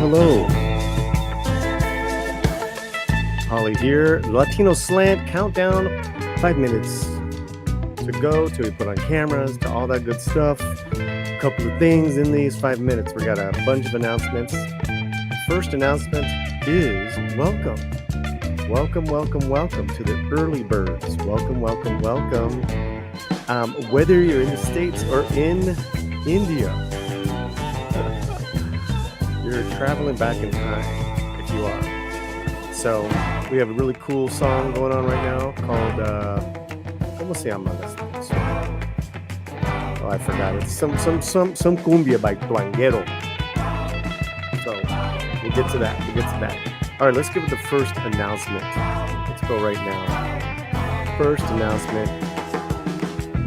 Hello. Paulie here. Latino Slant countdown. 5 minutes to go till we put on cameras, to all that good stuff. A couple of things in these 5 minutes. We got a bunch of announcements. First announcement is welcome to the early birds. Welcome. Whether you're in the States or in India, you're traveling back in time if you are. So we have a really cool song going on right now called ¿Cómo se llama this song? Oh, I forgot. It's some cumbia by Tuanguero. So we'll get to that. All right, let's give it the first announcement. Let's go right now. First announcement.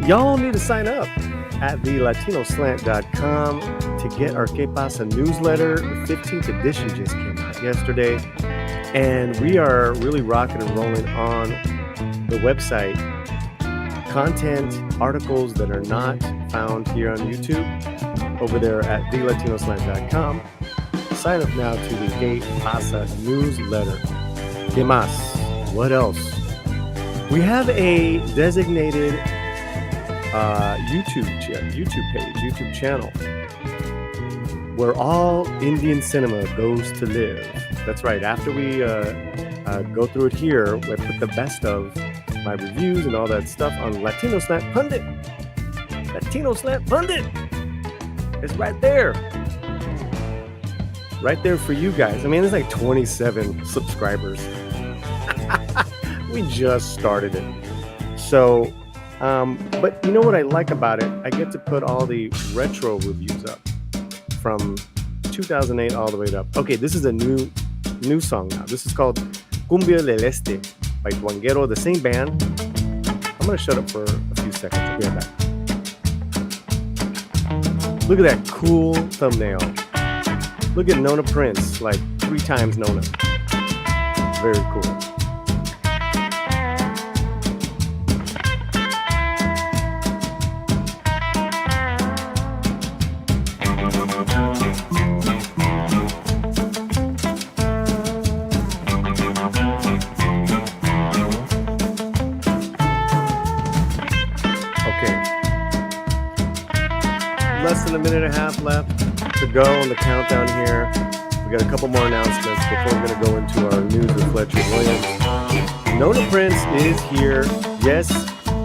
Y'all need to sign up at thelatinoslant.com to get our Que Pasa newsletter. The 15th edition just came out yesterday. And we are really rocking and rolling on the website. Content, articles that are not found here on YouTube, over there at thelatinoslant.com. Sign up now to the Que Pasa newsletter. ¿Qué más? What else? We have a designated YouTube channel where all Indian cinema goes to live. That's right. After we go through it here, we put the best of my reviews and all that stuff on Latino Slant Pundit. Latino Slant Pundit. It's right there. Right there for you guys. I mean, there's like 27 subscribers. We just started it. So, but you know what I like about it? I get to put all the retro reviews up from 2008 all the way up. Okay, this is a new song now. This is called Cumbia del Este by Tuanguero, the same band. I'm going to shut up for a few seconds. I'll be right back. Look at that cool thumbnail. Look at Nona Prince, like 3 times Nona. Very cool. Less than a minute and a half left to go on the countdown here. We got a couple more announcements before we're going to go into our news with Fletcher Williams. Nona Prince is here. Yes,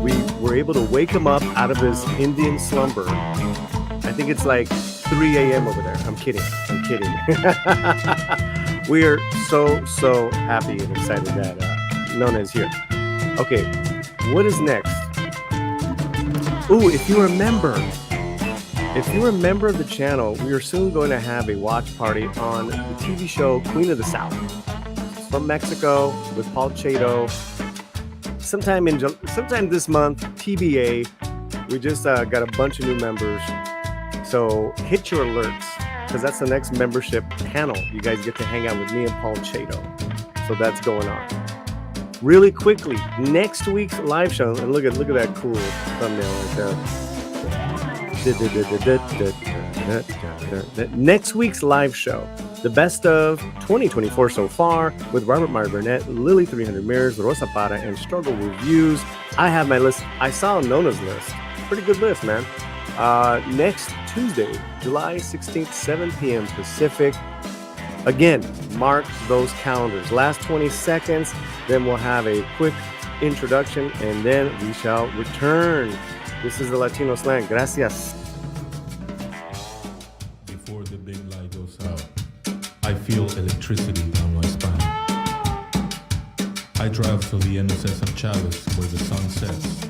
we were able to wake him up out of his Indian slumber. I think it's like 3 a.m. over there. I'm kidding. We are so happy and excited that Nona is here. Okay, what is next? Ooh, if you're a member of the channel, we are soon going to have a watch party on the TV show Queen of the South. It's from Mexico with Paul Chato. Sometime this month, TBA. We just got a bunch of new members. So hit your alerts, because that's the next membership panel. You guys get to hang out with me and Paul Chato. So that's going on. Really quickly, next week's live show, and look at that cool thumbnail right there. Next week's live show, the best of 2024 so far, with Robert Meyer Burnett, Lily 300 Mirrors, Rosa Para, and Struggle Reviews. I have my list. I saw Nona's list. Pretty good list, man. Next Tuesday, July 16th, 7 p.m. Pacific. Again, mark those calendars. Last 20 seconds, then we'll have a quick introduction, and then we shall return. This is the Latino Slang. Gracias. Before the big light goes out, I feel electricity down my spine. I drive through the innocence of Chavez where the sun sets.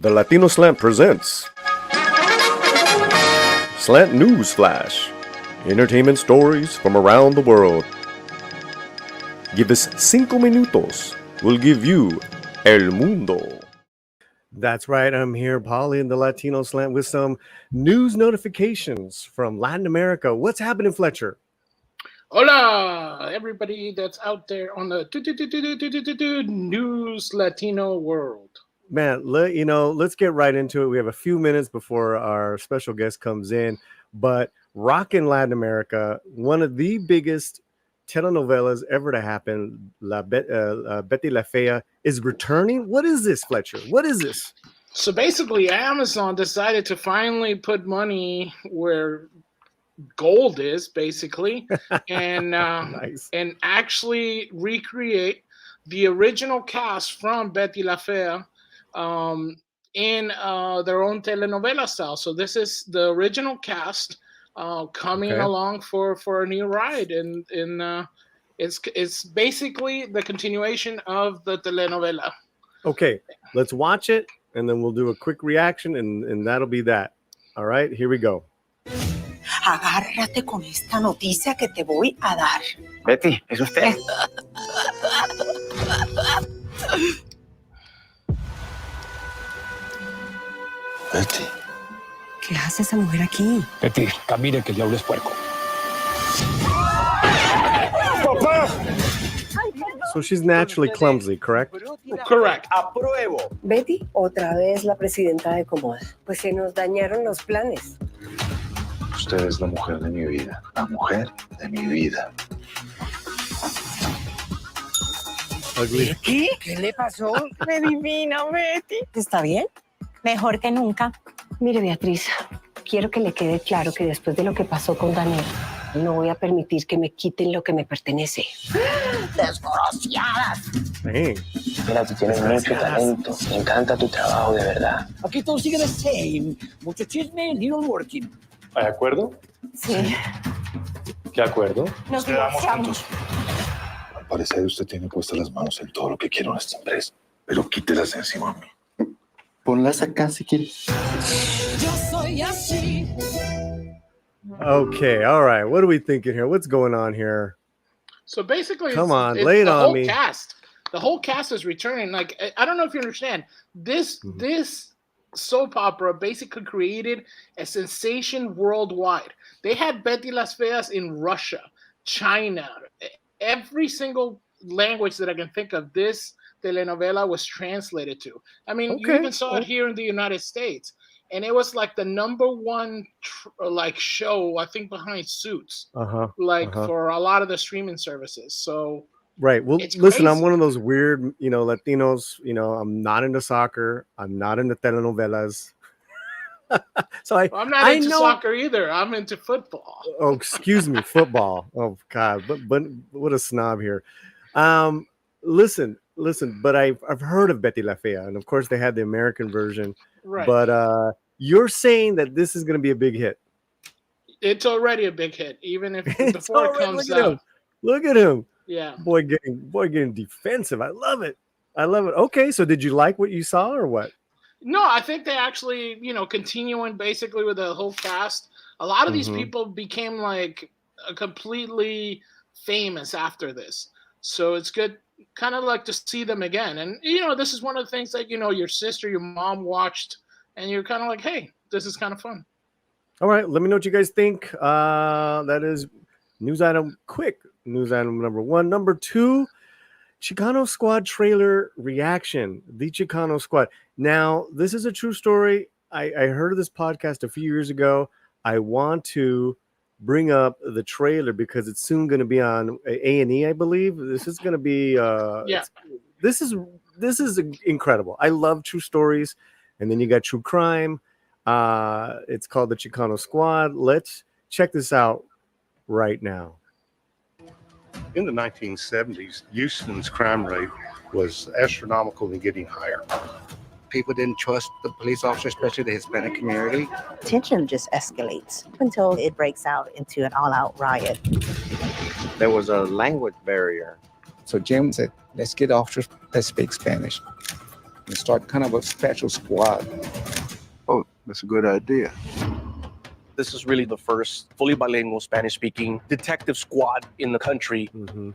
The Latino Slant presents Slant News Flash. Entertainment stories from around the world. Give us 5 minutos. We'll give you El Mundo. That's right. I'm here, Paulie, in the Latino Slant with some news notifications from Latin America. What's happening, Fletcher? Hola, everybody that's out there on the news Latino world. Man, let's get right into it. We have a few minutes before our special guest comes in, but rockin' Latin America, one of the biggest telenovelas ever to happen, Betty La Fea, is returning. What is this, Fletcher? What is this? So basically, Amazon decided to finally put money where gold is, basically, and Nice. and actually recreate the original cast from Betty La Fea in their own telenovela style. So this is the original cast coming along for a new ride, and it's basically the continuation of the telenovela. Okay, let's watch it, and then we'll do a quick reaction, and that'll be that. All right, here we go. Agárrate con esta noticia que te voy a dar. Betty, ¿es usted? Betty. ¿Qué hace esa mujer aquí? Betty, camine que el diablo es puerco. So she's naturally clumsy, correct? Correct. Apruebo. Betty, otra vez la presidenta de Comoda. Pues se nos dañaron los planes. Usted es la mujer de mi vida. La mujer de mi vida. Ugly. ¿Betty? ¿Qué le pasó? ¡Qué divina, Betty! ¿Está bien? Mejor que nunca. Mire, Beatriz, quiero que le quede claro que después de lo que pasó con Daniel, no voy a permitir que me quiten lo que me pertenece. ¡Desgraciadas! Dang. Mira, tú tienes mucho talento. Me encanta tu trabajo, de verdad. Aquí todo sigue the same. Mucho chisme, little working. ¿Hay acuerdo? Sí, ¿Qué acuerdo? nos divorciamos. Al parecer usted tiene puestas las manos en todo lo que quiero en esta empresa. Pero quítelas de encima a mí. Ponlas acá si quieres. Okay, all right. What are we thinking here? What's going on here? So basically, Come on, it's lay it the on whole me. cast. The whole cast is returning. Like, I don't know if you understand. This soap opera basically created a sensation worldwide. They had Betty Las Feas in Russia, China, every single language that I can think of. This telenovela was translated to. I mean, you even saw it here in the United States, and it was like the #1 show, I think, behind Suits, for a lot of the streaming services. So right. Well, it's listen, I'm crazy. one of those weird, Latinos. I'm not into soccer. I'm not into telenovelas. So I'm not into soccer either. I'm into football. Oh, excuse me, football. Oh God, but what a snob here. Listen. But I've heard of Betty La Fea, and of course they had the American version. Right. But you're saying that this is going to be a big hit. It's already a big hit, even if before it comes out. Look at him. Yeah. Boy getting defensive. I love it. Okay, so did you like what you saw or what? No, I think they actually, continuing basically with the whole cast. A lot of these people became like completely famous after this. So it's good, kind of like to see them again. And, this is one of the things that, your sister, your mom watched, and you're kind of like, hey, this is kind of fun. All right, let me know what you guys think. That is quick news item number 1. Number 2, Chicano Squad trailer reaction. The Chicano Squad. Now, this is a true story. I heard of this podcast a few years ago. I want to bring up the trailer because it's soon going to be on A&E, I believe. This is going to be this is incredible. I love true stories, and then you got true crime. It's called the Chicano Squad. Let's check this out right now. In the 1970s, Houston's crime rate was astronomical and getting higher. People didn't trust the police officers, especially the Hispanic community. Tension just escalates until it breaks out into an all-out riot. There was a language barrier. So Jim said, let's get officers that speak Spanish. and start kind of a special squad. Oh, that's a good idea. This is really the first fully bilingual Spanish-speaking detective squad in the country.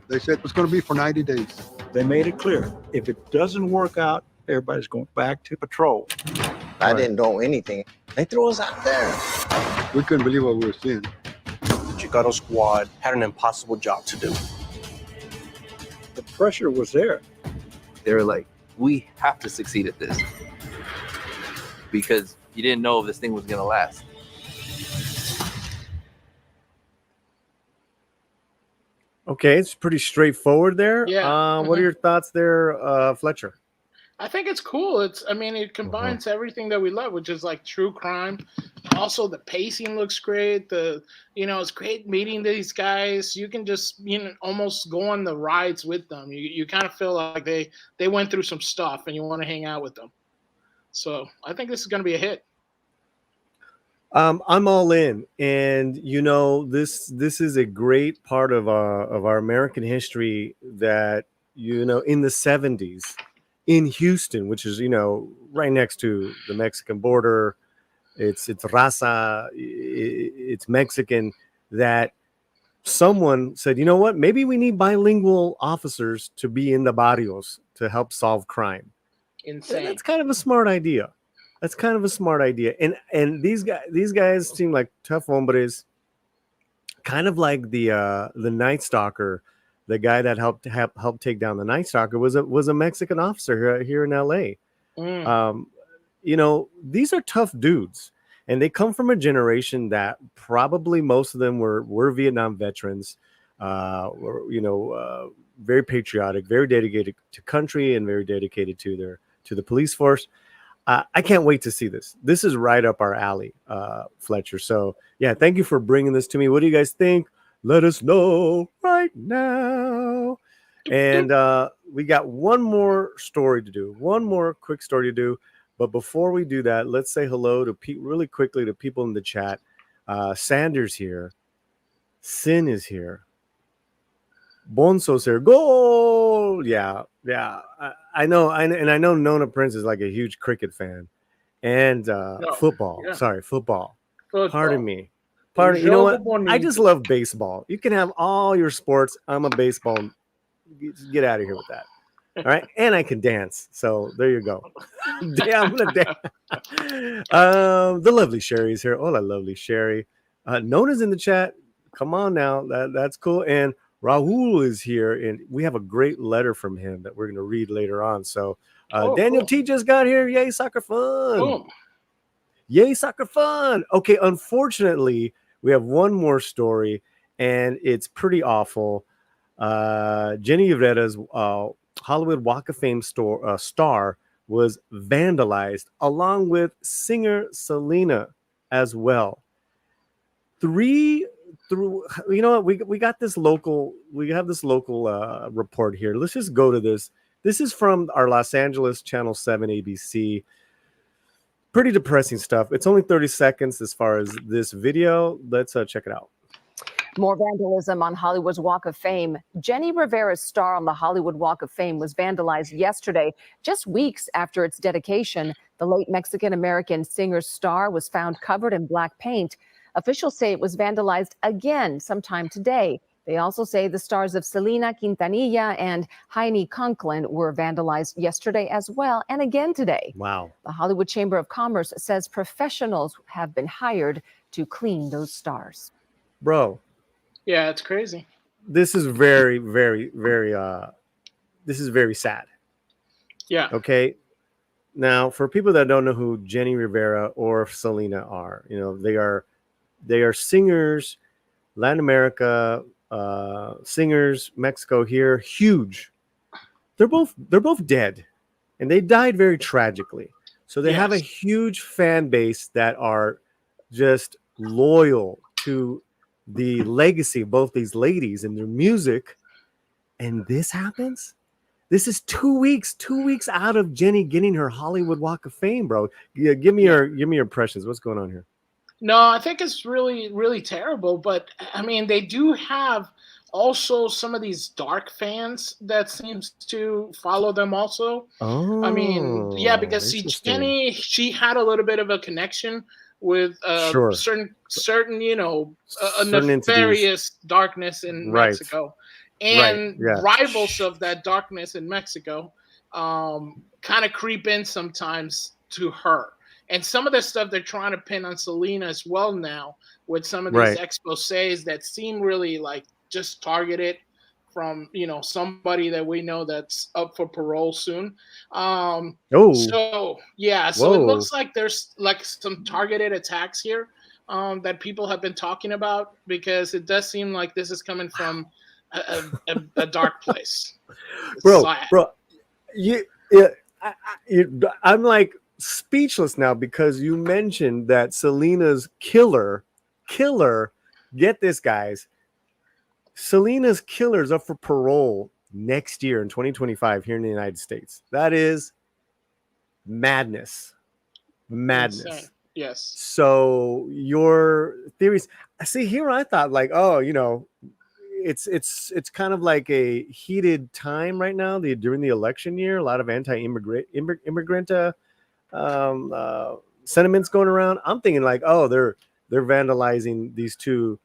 They said it was going to be for 90 days. They made it clear. If it doesn't work out, everybody's going back to patrol. I didn't know anything. They threw us out there. We couldn't believe what we were seeing. The Chicano squad had an impossible job to do. The pressure was there. They were like, we have to succeed at this. Because you didn't know if this thing was going to last. Okay, it's pretty straightforward there. Yeah. What are your thoughts there, Fletcher? I think it's cool. It combines everything that we love, which is like true crime. Also, the pacing looks great. It's great meeting these guys. You can just, almost go on the rides with them. You kind of feel like they went through some stuff and you want to hang out with them. So I think this is going to be a hit. I'm all in, and this is a great part of our American history that in the 70s in Houston, which is right next to the Mexican border. It's raza, it's Mexican, that someone said, you know what, maybe we need bilingual officers to be in the barrios to help solve crime. Insane. That's kind of a smart idea. And these guys seem like tough hombres, kind of like the Night Stalker. The guy that helped take down the Night Stalker was a Mexican officer here in LA. These are tough dudes, and they come from a generation that probably most of them were Vietnam veterans, very patriotic, very dedicated to country, and very dedicated to the police force. I can't wait to see this. This is right up our alley, Fletcher. So yeah, thank you for bringing this to me. What do you guys think? Let us know right now. And we got one more story to do, one more quick story to do. But before we do that, let's say hello to really quickly to people in the chat. Sanders here. Sin is here. Bonso's here. Goal! Yeah. I know. And I know Nona Prince is like a huge cricket fan. And football. Yeah. Sorry, football. Pardon me. You know what? I just love baseball. You can have all your sports. I'm a baseball. Get out of here with that. All right. And I can dance. So there you go. Yeah, I'm going to dance. The lovely Sherry is here. Hola, lovely Sherry. Nona's in the chat. Come on now. That's cool. And Rahul is here. And we have a great letter from him that we're going to read later on. So Daniel cool. T just got here. Yay, soccer fun. Boom. Yay, soccer fun. Okay, unfortunately, we have one more story, and it's pretty awful. Jenny Rivera's Hollywood Walk of Fame star was vandalized, along with singer Selena as well. We have this local report here. Let's just go to this. This is from our Los Angeles Channel 7 ABC. Pretty depressing stuff. It's only 30 seconds as far as this video. Let's check it out. More vandalism on Hollywood's Walk of Fame. Jenny Rivera's star on the Hollywood Walk of Fame was vandalized yesterday, just weeks after its dedication. The late Mexican-American singer's star was found covered in black paint. Officials say it was vandalized again sometime today. They also say the stars of Selena Quintanilla and Heine Conklin were vandalized yesterday as well, and again today. Wow. The Hollywood Chamber of Commerce says professionals have been hired to clean those stars. Bro. Yeah, it's crazy. This is very, very, very, this is very sad. Yeah. Okay. Now, for people that don't know who Jenny Rivera or Selena are, they are singers, Latin America, singers, Mexico here, huge. They're both dead, and they died very tragically. So they have a huge fan base that are just loyal to the legacy of both these ladies and their music. And this happens. This is 2 weeks out of Jenny getting her Hollywood Walk of Fame, bro. Yeah, give me your impressions. What's going on here? No, I think it's really, really terrible. But I mean, they do have also some of these dark fans that seems to follow them also. I mean, yeah, because see, interesting. Jenny, she had a little bit of a connection with Sure. certain a Certain entities. nefarious darkness in Right. Mexico, Right, and yeah. rivals of that darkness in Mexico kind of creep in sometimes to her. And some of the stuff they're trying to pin on Selena as well now, with some of these Right. exposés that seem really like just targeted from somebody that we know that's up for parole soon. Oh. So yeah, so it Whoa. looks like there's like some targeted attacks here that people have been talking about, because it does seem like this is coming from a dark place. It's sad. Bro, I'm like speechless now, because you mentioned that Selena's killer, get this, guys. Selena's killer is up for parole next year in 2025 here in the United States. That is madness. Insane. Yes. So your theories, see here, I thought like, oh, it's kind of like a heated time right now. During the election year, a lot of anti-immigrant sentiments going around. I'm thinking like, oh, they're vandalizing these two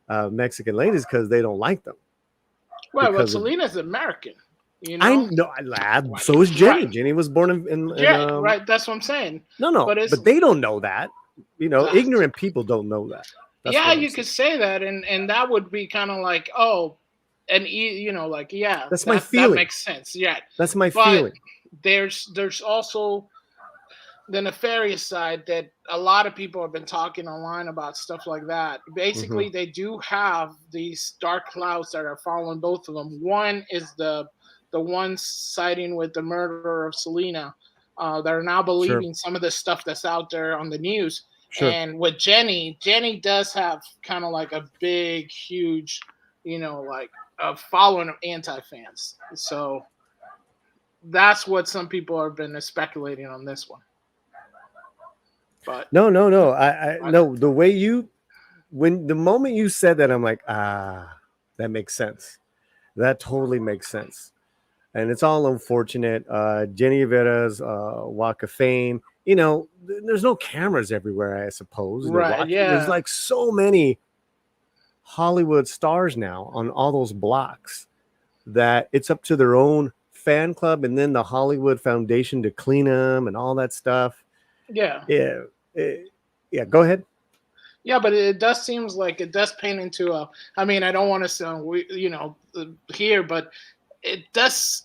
Mexican ladies because they don't like them. Well, but Selena's American. I know, lad. So is Jenny. Right. Jenny was born in right. That's what I'm saying. No, but they don't know that. Ignorant people don't know that. That's you could say that, and that would be kind of like, oh, and like, yeah, that's my feeling. That makes sense. Yeah, that's my feeling. There's also the nefarious side that a lot of people have been talking online about stuff like that. Basically, they do have these dark clouds that are following both of them. One is the one siding with the murderer of Selena, that are now believing some of the stuff that's out there on the news. Sure. And with Jenny does have kind of like a big, huge, like a following of anti-fans. So that's what some people have been speculating on this one. But no. I no, the way the moment you said that, I'm like, that makes sense. That totally makes sense. And it's all unfortunate. Jenny Rivera's Walk of Fame. There's no cameras everywhere, I suppose. Right, yeah. There's like so many Hollywood stars now on all those blocks that it's up to their own fan club and then the Hollywood Foundation to clean them and all that stuff. Yeah. Yeah, go ahead. Yeah, but it does seems like it does paint into I don't want to sound here, but it does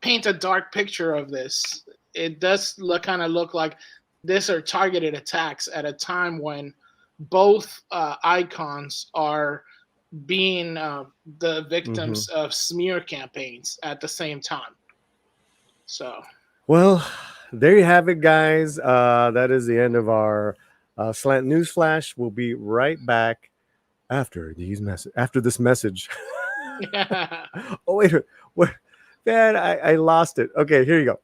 paint a dark picture of this. It does kind of look like these are targeted attacks at a time when both icons are being the victims of smear campaigns at the same time. So, well, there you have it, guys. That is the end of our Slant News Flash. We'll be right back after this message. Oh, wait, man, I lost it. Okay, here you go.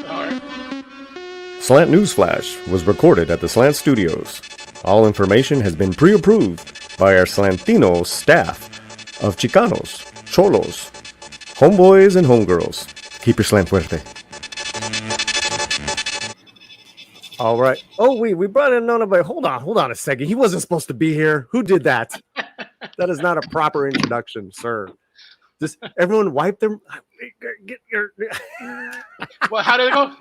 All right. Slant News Flash was recorded at the Slant Studios. All information has been pre-approved by our Slantino staff of Chicanos, Cholos, Homeboys, and Homegirls. Keep your slant fuerte. All right. Oh, we brought in Nona, but hold on a second. He wasn't supposed to be here. Who did that? That is not a proper introduction, sir. Just everyone wipe them. Get your. Well, how did it go?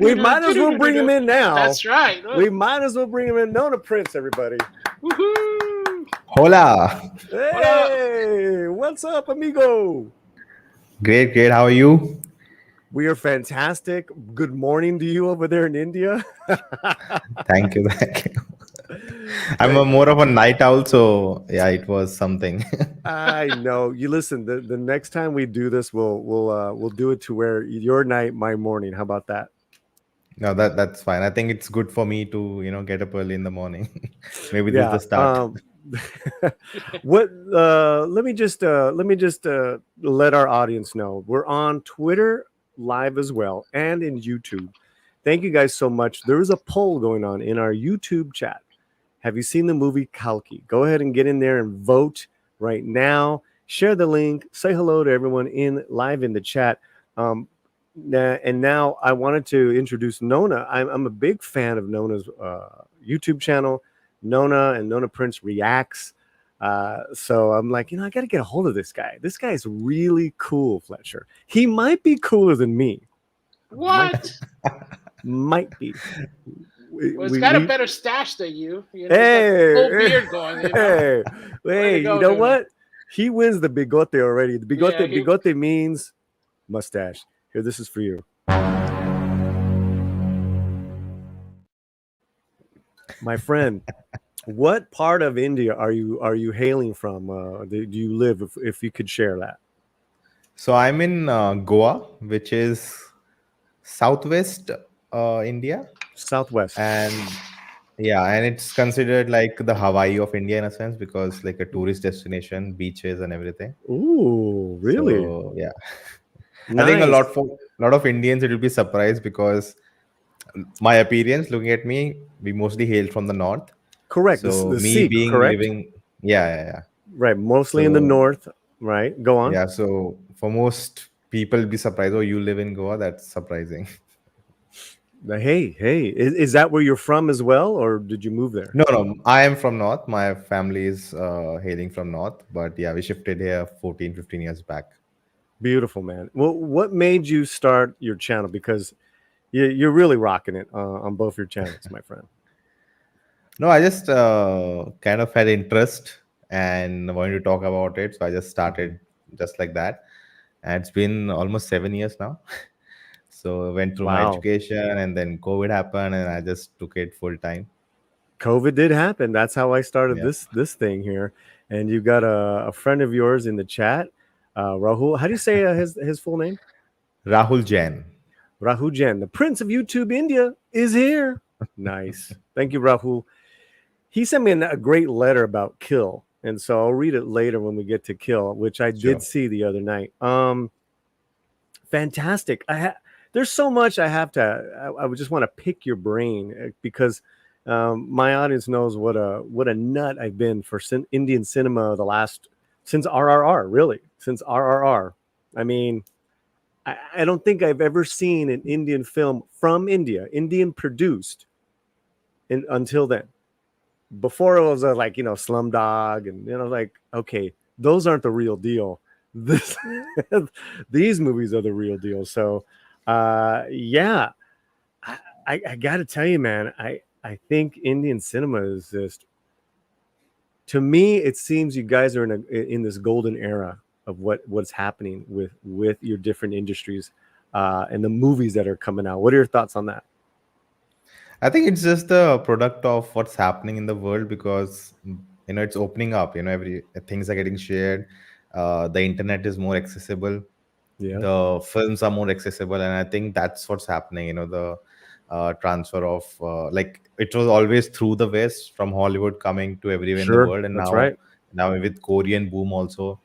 We might as well bring him in now. That's right. We might as well bring him in. Nona Prince, everybody. Woohoo! Hola. Hey, what's up, amigo? Great. How are you? We are fantastic. Good morning to you over there in India. Thank you. I'm more of a night owl, so yeah, it was something. I know. You listen. The next time we do this, we'll do it to where your night, my morning. How about that? No, that's fine. I think it's good for me to get up early in the morning. Maybe this is the start. Let me just let our audience know we're on Twitter live as well and in YouTube. Thank you guys so much. There is a poll going on in our YouTube chat. Have you seen the movie Kalki? Go ahead and get in there and vote right now. share the link, say hello to everyone live in the chat. And now I wanted to introduce Nona. I'm a big fan of Nona's YouTube channel, Nona and Nona Prince Reacts. So I'm like, I got to get a hold of this guy. This guy is really cool, Fletcher. He might be cooler than me. What? Might be. Well, he's got a better stash than you. Hey, whole beard going. Hey, you know what? He wins the bigote already. The bigote, bigote means mustache. Here, this is for you. My friend, what part of India are you hailing from? Do you live? If you could share that. So I'm in Goa, which is southwest India. Southwest. And it's considered like the Hawaii of India in a sense, because like a tourist destination, beaches and everything. Ooh, really? So, yeah. Nice. I think a lot of Indians, it will be surprised because my appearance, looking at me, we mostly hail from the north. Correct. So the me Sikh, being correct? living, right, mostly in the north, right? Go on. Yeah, so for most people, be surprised. Oh, you live in Goa? That's surprising. Hey, is that where you're from as well, or did you move there? No, I am from north. My family is hailing from north, but we shifted here 14-15 years back. Beautiful, man. Well, what made you start your channel? Because you're really rocking it on both your channels, my friend. No, I just kind of had interest and wanted to talk about it, so I just started just like that. And it's been almost 7 years now. So I went through my education, and then COVID happened, and I just took it full time. COVID did happen. That's how I started this thing here. And you got a friend of yours in the chat, Rahul. How do you say his full name? Rahul Jain. Rahul Jain, the Prince of YouTube India, is here. Nice. Thank you, Rahul. He sent me a great letter about Kill, and so I'll read it later when we get to Kill, which I did see the other night. Fantastic. There's so much I would just want to pick your brain, because my audience knows what a nut I've been for Indian cinema since RRR, really, since RRR. I mean, I don't think I've ever seen an Indian film from India, Indian produced, until then. Before it was like, Slumdog, and like, okay, those aren't the real deal. These movies are the real deal. So I gotta tell you, man, I think Indian cinema is just, to me, it seems you guys are in this golden era of what's happening with your different industries and the movies that are coming out. What are your thoughts on that? I think it's just the product of what's happening in the world, because it's opening up. Things are getting shared. The internet is more accessible. The films are more accessible, and I think that's what's happening. The transfer of like, it was always through the West, from Hollywood coming to everywhere in the world, and now with Korean boom also,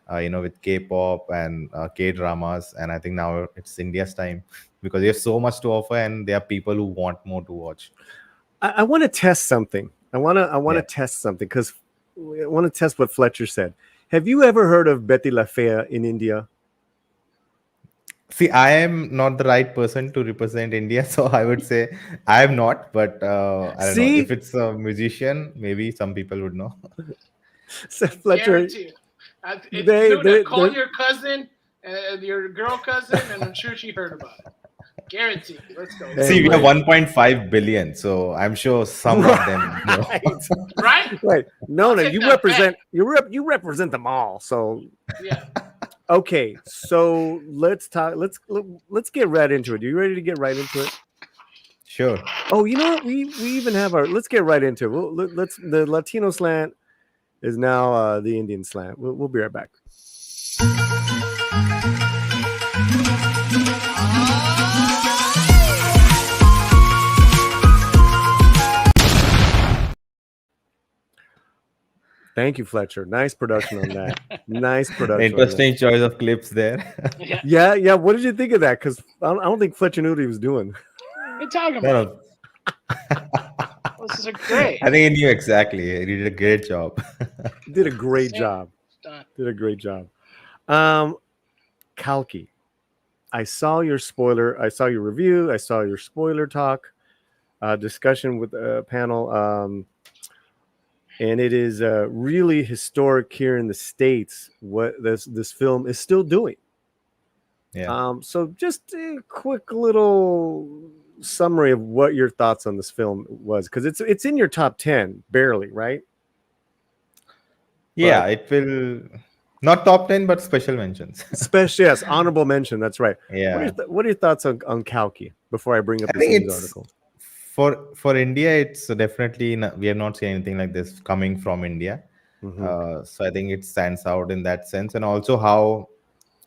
with K-pop and K-dramas, and I think now it's India's time, because there's so much to offer, and there are people who want more to watch. I want to test something. I want to test something, because I want to test what Fletcher said. Have you ever heard of Betty La Fea in India? See, I am not the right person to represent India, so I would say I am not. But I don't know, if it's a musician, maybe some people would know. So Fletcher, call your cousin, your girl cousin, and I'm sure she heard about it. Guaranteed. Let's go. See, we have 1.5 billion, so I'm sure some of them know. Right? Right. Nona, you represent them all. So yeah. Okay, so let's talk. Let's get right into it. Are you ready to get right into it? Sure. Oh, you know what? We even have our. Let's get right into it. Let's. The Latino slant is now the Indian slant. We'll be right back. Thank you, Fletcher. Nice production on that. Nice production. Interesting choice of clips there. Yeah. What did you think of that? Because I don't think Fletcher knew what he was doing. What are you talking about? This is great. I think he knew exactly. He did a great job. Did a great job. Did a great job. Kalki, I saw your review. I saw your spoiler talk, discussion with the panel. And it is really historic here in the States what this film is still doing. Yeah. So just a quick little summary of what your thoughts on this film was, because it's in your top 10, barely, right? Yeah, it will not top 10, but special mentions. Special, yes, honorable mention. That's right. Yeah. What are your thoughts on Kalki before I bring up I this think news it's article? for India, it's definitely we have not seen anything like this coming from India. So I think it stands out in that sense, and also how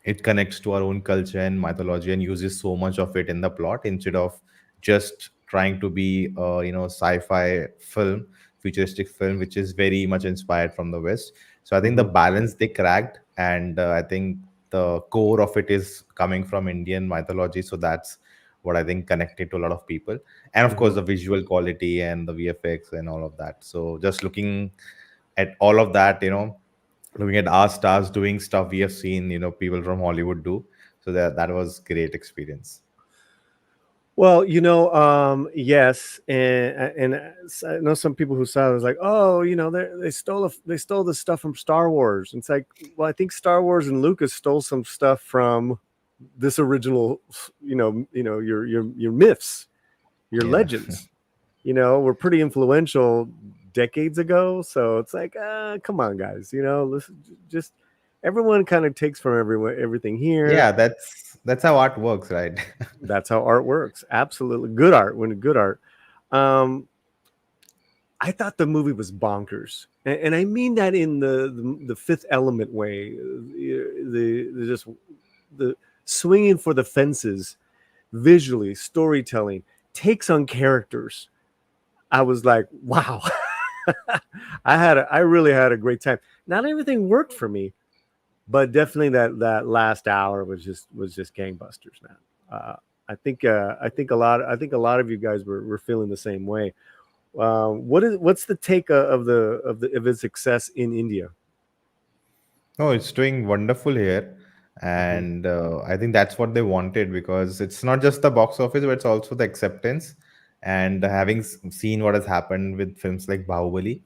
it connects to our own culture and mythology and uses so much of it in the plot instead of just trying to be sci-fi film, futuristic film, which is very much inspired from the West. So I think the balance they cracked, and I think the core of it is coming from Indian mythology. So that's what I think connected to a lot of people, and of course the visual quality and the VFX and all of that. So just looking at all of that, looking at our stars doing stuff we have seen, people from Hollywood do. So that was great experience. Well, yes, and I know some people who saw it was like, oh, they stole the stuff from Star Wars. And it's like, well, I think Star Wars and Lucas stole some stuff from this original, your myths, your legends, were pretty influential decades ago. So it's like, come on, guys, listen, just everyone kind of takes from everything here. Yeah, that's how art works, right? That's how art works. Absolutely. Good art. I thought the movie was bonkers. And I mean that in the Fifth Element way. The swinging for the fences, visually, storytelling, takes on characters. I was like, wow. I really had a great time. Not everything worked for me, but definitely that last hour was just gangbusters, man. I think a lot of you guys were feeling the same way. What's the take of its success in India? No, it's doing wonderful here, and I think that's what they wanted, because it's not just the box office, but it's also the acceptance. And having seen what has happened with films like Bahubali,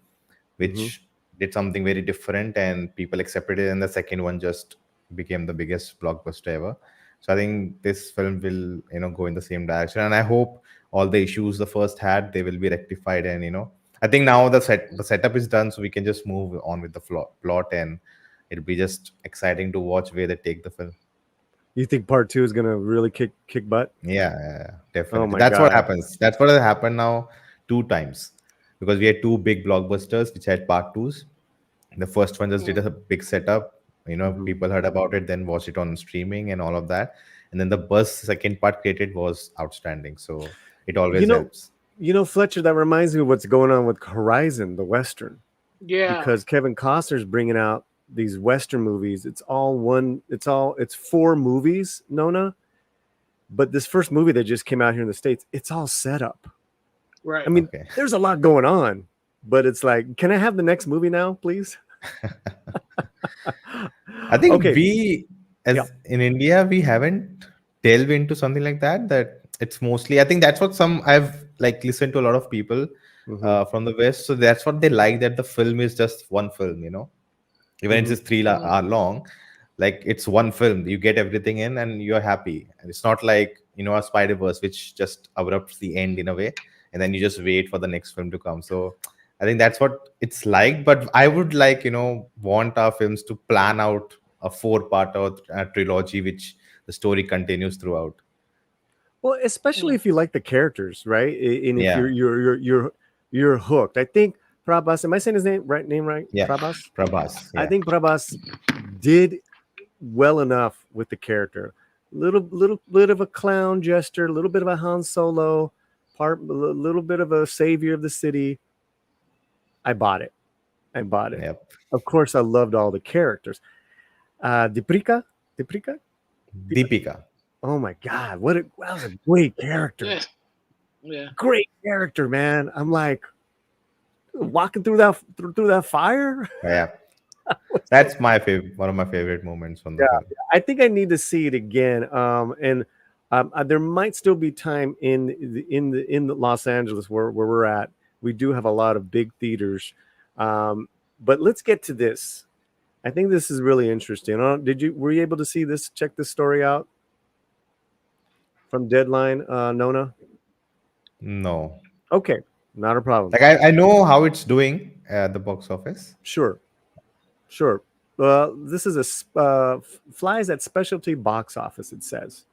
which did something very different, and people accepted it, and the second one just became the biggest blockbuster ever. So I think this film will go in the same direction, and I hope all the issues the first had, they will be rectified. And I think now the setup is done, so we can just move on with the plot, and it'll be just exciting to watch where they take the film. You think part 2 is gonna really kick butt? Yeah, definitely. Oh my That's God. what happens. That's what has happened now 2 times, because we had 2 big blockbusters which had part 2s. The first one just did a big setup. People heard about it, then watched it on streaming and all of that. And then the buzz second part created was outstanding. So it always helps. Fletcher, that reminds me of what's going on with Horizon, the Western. Yeah. Because Kevin Costner's bringing out these Western movies. It's 4 movies, Nona. But this first movie that just came out here in the States, it's all set up. Right. I mean, there's a lot going on, but it's like, can I have the next movie now, please? I think in India, we haven't delved into something like that. That it's mostly, I think that's what I've listened to a lot of people from the West. So that's what they like, that the film is just one film, even it's just 3 hour long, like it's one film, you get everything in and you're happy. And it's not like, a Spider-Verse, which just abrupts the end in a way, and then you just wait for the next film to come. So I think that's what it's like. But I would want our films to plan out a 4-part or a trilogy, which the story continues throughout. Well, especially if you like the characters, right? And if you're hooked. I think Prabhas, am I saying his name right? Yeah, Prabhas. Prabhas. Yeah. I think Prabhas did well enough with the character. Little bit of a clown jester, a little bit of a Han Solo part, a little bit of a savior of the city. I bought it. Yep. Of course, I loved all the characters. Deepika. Oh my God, that was a great character. Yeah. Great character, man. I'm like walking through that fire. Yeah. That's my favorite, one of my favorite moments from the Yeah, film. I think I need to see it again. And there might still be time in the Los Angeles where we're at. We do have a lot of big theaters. But let's get to this. I think this is really interesting. Were you able to see this? Check this story out from Deadline, Nona. No, Okay, not a problem. like I know how it's doing at the box office. Sure. This is flies at specialty box office. It says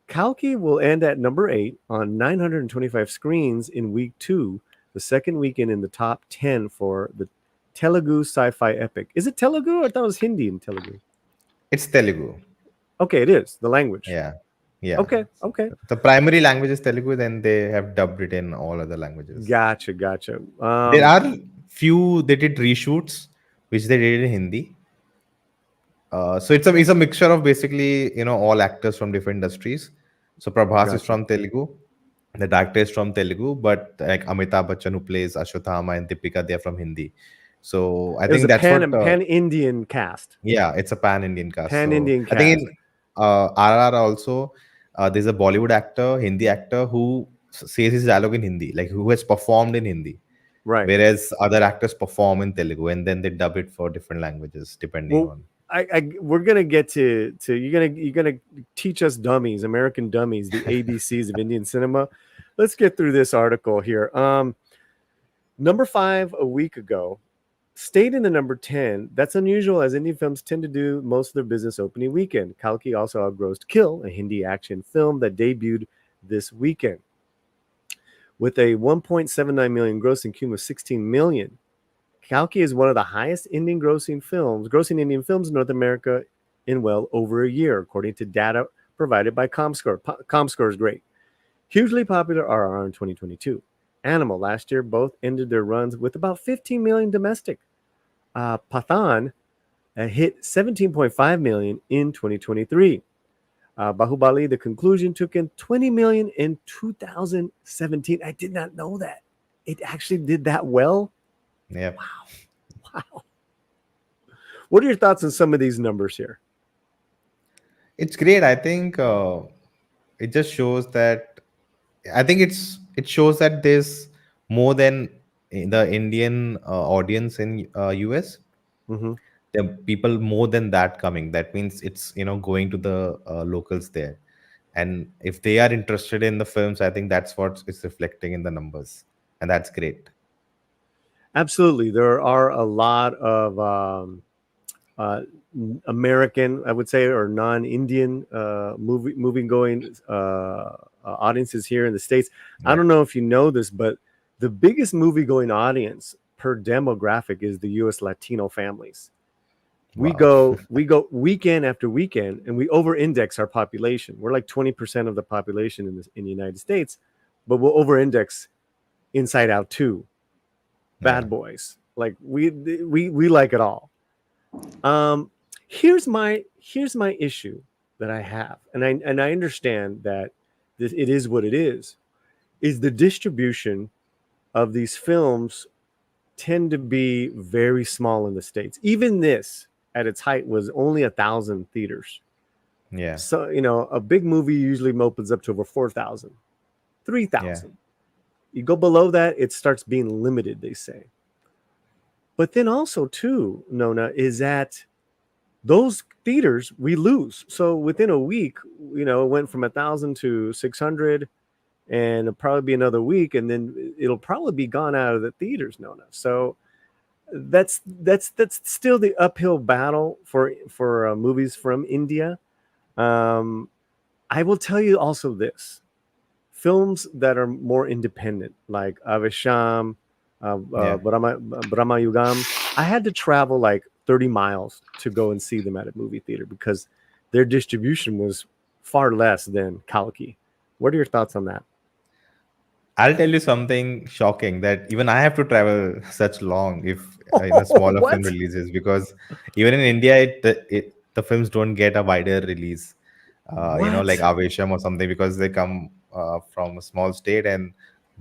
Kalki will end at number 8 on 925 screens in week 2, the second weekend in the top 10 for the Telugu sci-fi epic. Is it Telugu? I thought it was Hindi in Telugu. It's Telugu. Okay, it is the language. Yeah. Okay. The primary language is Telugu, then they have dubbed it in all other languages. Gotcha. There are few they did reshoots, which they did in Hindi. So it's a mixture of basically all actors from different industries. So Prabhas is from Telugu, the director is from Telugu, but like Amitabh Bachchan who plays Ashwatthama and Deepika, they're from Hindi. So I think that's pan-Indian cast. Yeah, it's a pan-Indian cast. Pan-Indian cast. I think in RR also there's a Bollywood actor, Hindi actor who says his dialogue in Hindi, like who has performed in Hindi. Right. Whereas other actors perform in Telugu and then they dub it for different languages depending on. We're gonna get to you're gonna teach us dummies, American dummies, the ABCs of Indian cinema. Let's get through this article here. Number 5 a week ago stayed in the number 10. That's unusual as Indian films tend to do most of their business opening weekend. Kalki also outgrossed Kill, a Hindi action film that debuted this weekend. With a 1.79 million gross and cumulative 16 million. Kalki is one of the highest grossing Indian films in North America in well over a year, according to data provided by ComScore. ComScore is great. Hugely popular RRR in 2022. Animal last year both ended their runs with about 15 million domestic. Pathan hit 17.5 million in 2023. Bahubali, The Conclusion, took in 20 million in 2017. I did not know that. It actually did that well. Yeah. Wow. What are your thoughts on some of these numbers here? It's great. I think it just shows that it shows that there's more than the Indian audience in US. Mm-hmm. There are people more than that coming. That means it's going to the locals there, and if they are interested in the films, I think that's what is reflecting in the numbers, and that's great. Absolutely. There are a lot of American, I would say, or non-Indian movie-going audiences here in the States. Yeah. I don't know if you know this, but the biggest movie-going audience per demographic is the U.S. Latino families. Wow. We go weekend after weekend, and we over-index our population. We're like 20% of the population in the United States, but we'll over-index Inside Out 2. Bad Boys, like we like it all. Here's my issue that I have, and I understand that it is what it is the distribution of these films tend to be very small in the States. Even this at its height was only 1,000 theaters. Yeah. So a big movie usually opens up to over 4,000, 3,000. Yeah. You go below that, it starts being limited, they say. But then also, too, Nona, is that those theaters we lose. So within a week, it went from 1,000 to 600, and it'll probably be another week, and then it'll probably be gone out of the theaters, Nona. So that's still the uphill battle for movies from India. I will tell you also this. Films that are more independent, like Avisham, Brahma Yugam, I had to travel like 30 miles to go and see them at a movie theater because their distribution was far less than Kalki. What are your thoughts on that? I'll tell you something shocking that even I have to travel such long if in a smaller film releases, because even in India, the films don't get a wider release. Like Avesham or something, because they come from a small state, and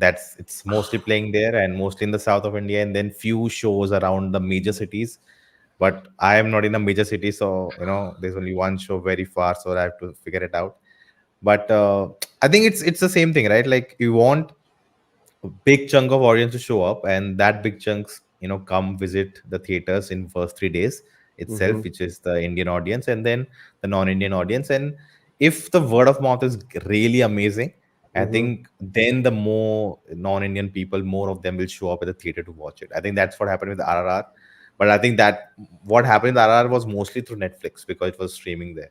it's mostly playing there and mostly in the south of India, and then few shows around the major cities. But I am not in a major city, so there's only one show very far, so I have to figure it out. But I think it's the same thing, right? Like you want a big chunk of audience to show up, and that big chunks come visit the theaters in first 3 days itself, which is the Indian audience, and then the non-Indian audience. And if the word of mouth is really amazing, I think then the more non-Indian people, more of them will show up at the theater to watch it. I think that's what happened with RRR. But I think that what happened with RRR was mostly through Netflix because it was streaming there.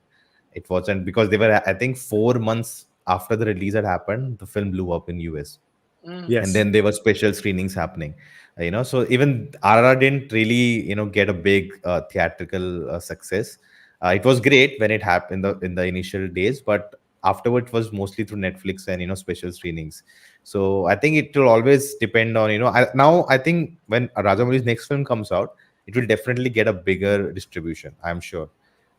It wasn't because they were, I think, 4 months after the release had happened, the film blew up in US. Yes. And then there were special screenings happening. So even RRR didn't really get a big theatrical success. It was great when it happened in the initial days, but afterward it was mostly through Netflix and special screenings. So I think it will always depend on now I think when Rajamouli's next film comes out, it will definitely get a bigger distribution, I'm sure,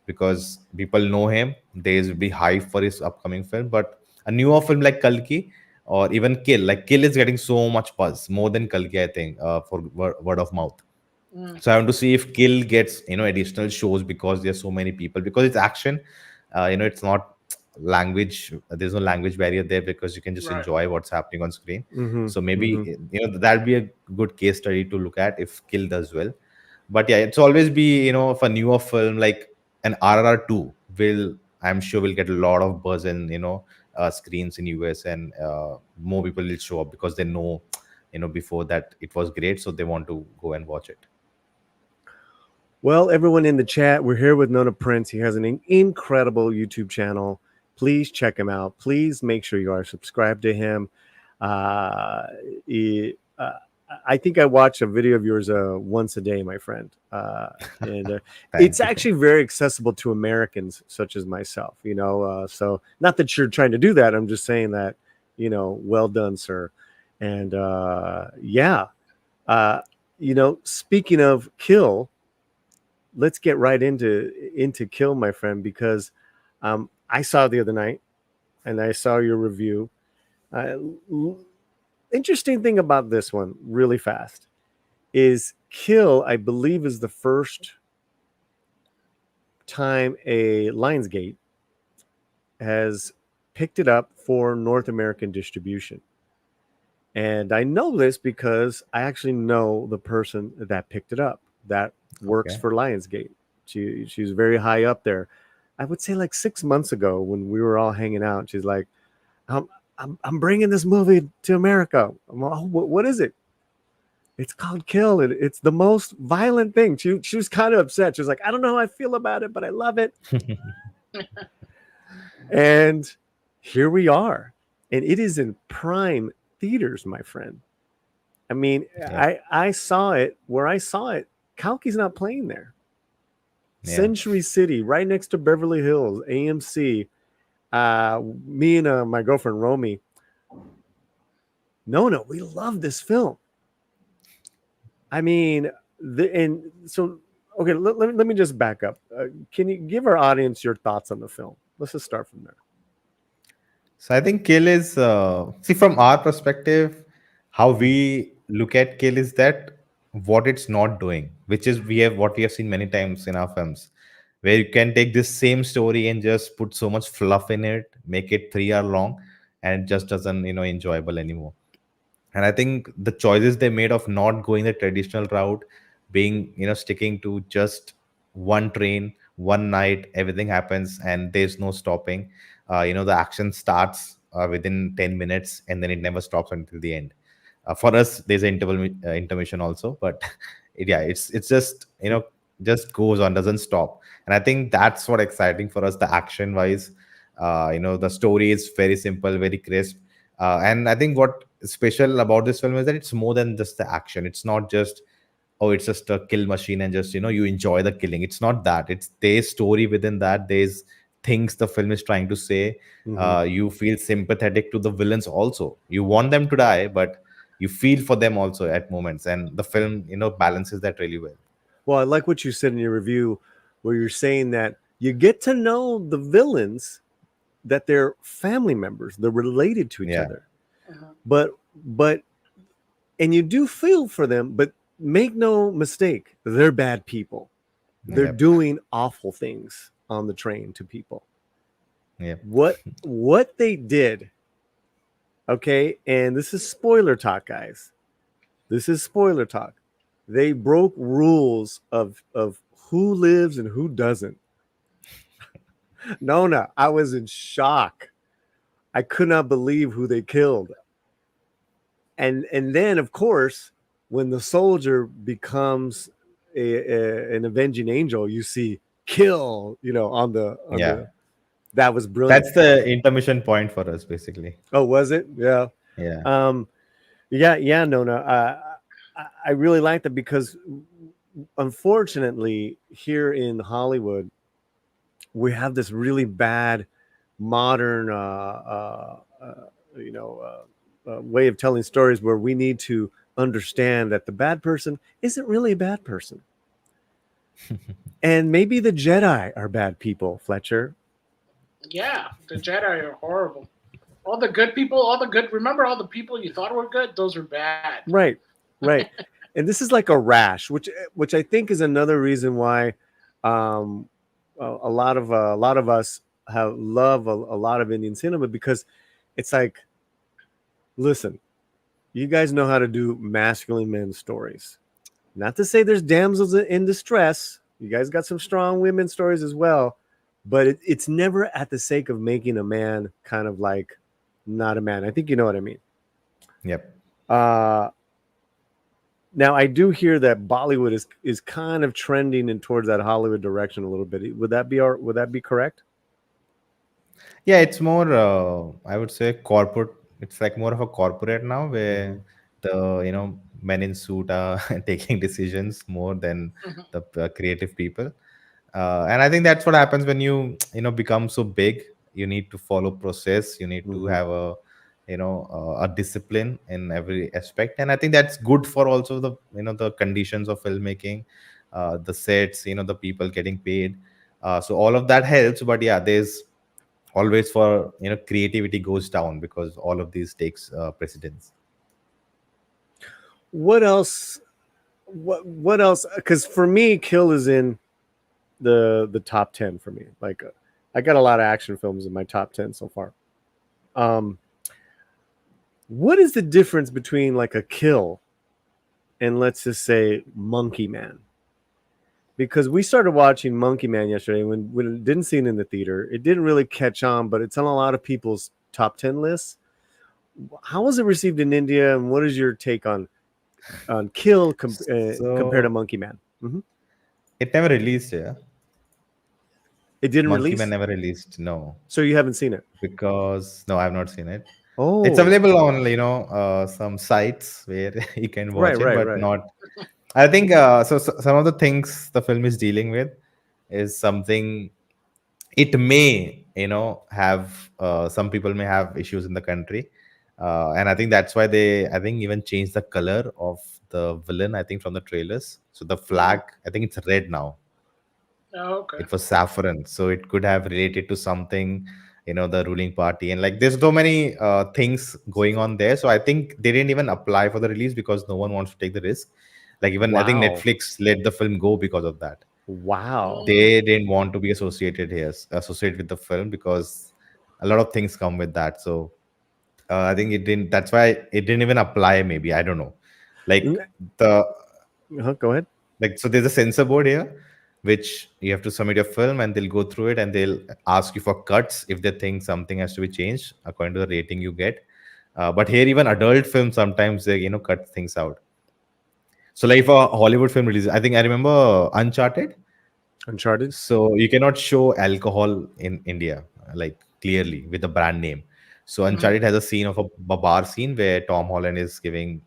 because people know him. There will be hype for his upcoming film. But a newer film like Kalki or even Kill, like Kill is getting so much buzz, more than Kalki, I think, for word of mouth. So I want to see if Kill gets additional shows because there's so many people, because it's action. It's not language. There's no language barrier there because you can just enjoy what's happening on screen. So maybe that'll be a good case study to look at if Kill does well. But yeah, it's always be if a newer film like an RRR 2 I'm sure will get a lot of buzz in screens in US, and more people will show up because they know before that it was great, so they want to go and watch it. Well, everyone in the chat, we're here with Nona Prince. He has an incredible YouTube channel. Please check him out. Please make sure you are subscribed to him. I think I watch a video of yours once a day, my friend. And it's actually very accessible to Americans such as myself, so not that you're trying to do that. I'm just saying that, well done, sir. And speaking of Kill, let's get right into Kill, my friend, because I saw it the other night and I saw your review. Interesting thing about this one, really fast, is Kill, I believe, is the first time a Lionsgate has picked it up for North American distribution. And I know this because I actually know the person that picked it up that works for Lionsgate. She's very high up there. I would say like 6 months ago when we were all hanging out, she's like, I'm bringing this movie to America. I'm like, oh, what is it? It's called Kill. It's the most violent thing. She was kind of upset. She was like, I don't know how I feel about it, but I love it. And here we are. And it is in prime theaters, my friend. I mean, I saw it where I saw it. Kalki's not playing there. Century City, right next to Beverly Hills, AMC. Me and my girlfriend Romy, Nona, we love this film. I mean, okay, let me just back up. Can you give our audience your thoughts on the film? Let's just start from there. So I think Kill is from our perspective, how we look at Kill is that what it's not doing, which is what we have seen many times in our films, where you can take this same story and just put so much fluff in it, make it 3 hour long, and it just doesn't enjoyable anymore. And I think the choices they made of not going the traditional route, being sticking to just one train, one night, everything happens and there's no stopping. The action starts within 10 minutes and then it never stops until the end. For us, there's an intermission also, but it's just just goes on, doesn't stop. And I think that's what exciting for us, the action wise. The story is very simple, very crisp. And I think what is special about this film is that it's more than just the action. It's not just, oh, it's just a kill machine and just, you enjoy the killing. It's not that. It's there's story within that. There's things the film is trying to say. You feel sympathetic to the villains also. You want them to die, but you feel for them also at moments. And the film, balances that really well. Well, I like what you said in your review where you're saying that you get to know the villains, that they're family members, they're related to each other. But and you do feel for them, but make no mistake, they're bad people. they're Yep. doing awful things on the train to people. Yep. What they did, okay, and this is spoiler talk, guys. This is spoiler talk. They broke rules of who lives and who doesn't. Nona, I was in shock. I could not believe who they killed. And then, of course, when the soldier becomes an avenging angel, you see kill, on the Yeah. that was brilliant. That's the intermission point for us, basically. Oh, was it? Yeah. Yeah. Yeah, Nona. I really like that because, unfortunately, here in Hollywood, we have this really bad modern, way of telling stories where we need to understand that the bad person isn't really a bad person. And maybe the Jedi are bad people, Fletcher. Yeah, the Jedi are horrible. All the good people, remember all the people you thought were good? Those are bad. Right. And this is like a rash, which I think is another reason why a lot of us love a lot of Indian cinema, because it's like, listen, you guys know how to do masculine men stories. Not to say there's damsels in distress. You guys got some strong women stories as well, but it's never at the sake of making a man kind of like not a man. I think you know what I mean. Yep. Now I do hear that Bollywood is kind of trending in towards that Hollywood direction a little bit. Would that be correct? Yeah, it's more, I would say, corporate. It's like more of a corporate now, where the men in suit are taking decisions more than the creative people. And I think that's what happens when you become so big. You need to follow process. You need to have a discipline in every aspect, and I think that's good for also the conditions of filmmaking, the sets, the people getting paid. So all of that helps, but yeah, there's always for creativity goes down because all of these takes precedence. What else? What else? Because for me, Kill is in the top 10 for me. Like, I got a lot of action films in my top 10 so far. What is the difference between like a Kill and, let's just say, Monkey Man? Because we started watching Monkey Man yesterday. When it didn't see it in the theater, it didn't really catch on, but it's on a lot of people's top 10 lists. How was it received in India, and what is your take on Kill compared to Monkey Man? It never released, yeah. It didn't Monkey release? Man never released, no. So you haven't seen it? Because no, I've not seen it. Oh, it's available on some sites where you can watch it, but not. I think so. Some of the things the film is dealing with is something. It may have some people may have issues in the country, and I think that's why they even changed the color of the villain. I think from the trailers, so the flag, I think it's red now. Oh, okay. It was saffron, so it could have related to something, the ruling party, and like there's so many things going on there. So I think they didn't even apply for the release because no one wants to take the risk. Like even I think Netflix let the film go because of that. Wow. They didn't want to be associated with the film because a lot of things come with that. So I think it didn't. That's why it didn't even apply. Maybe I don't know. Like go ahead. Like, so there's a censor board here, which you have to submit your film and they'll go through it and they'll ask you for cuts if they think something has to be changed according to the rating you get. But here, even adult films, sometimes they, cut things out. So like if a Hollywood film release, I think I remember Uncharted. So you cannot show alcohol in India, like clearly with the brand name. So Uncharted has a scene of a bar scene where Tom Holland is giving,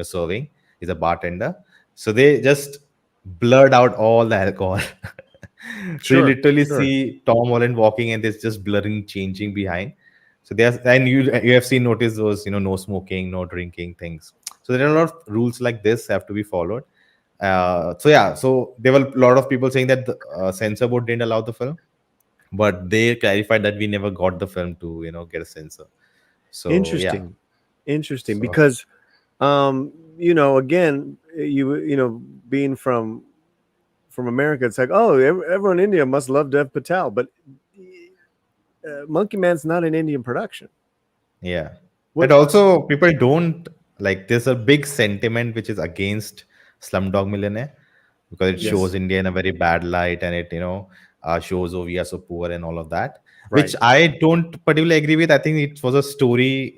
serving. He's a bartender. So they just blurred out all the alcohol. So you literally see Tom Holland walking and there's just blurring changing behind. So there's, and you have seen notice those, no smoking, no drinking things. So there are a lot of rules like this have to be followed. So there were a lot of people saying that the censor board didn't allow the film, but they clarified that we never got the film to get a censor. So interesting. So, Because again, being from from America, it's like, oh, everyone in India must love Dev Patel, but Monkey Man's not an Indian production. Yeah. What- But also people don't like, there's a big sentiment which is against Slumdog Millionaire because it Yes. shows India in a very bad light, and it, shows, oh, we are so poor and all of that, Right. which I don't particularly agree with. I think it was a story,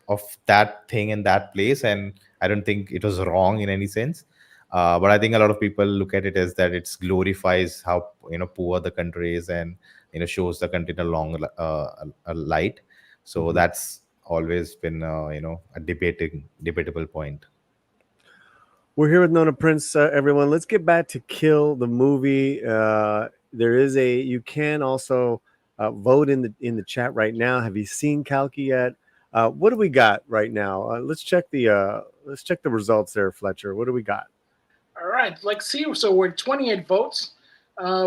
of that thing in that place, and I don't think it was wrong in any sense. But I think a lot of people look at it as that it glorifies how poor the country is, and shows the country in a long a light. So that's always been a debatable point. We're here with Nona Prince, everyone. Let's get back to Kill the movie. You can also vote in the chat right now. Have you seen Kalki yet? What do we got right now? Let's check the results there, Fletcher. What do we got? All right, so we're 28 votes.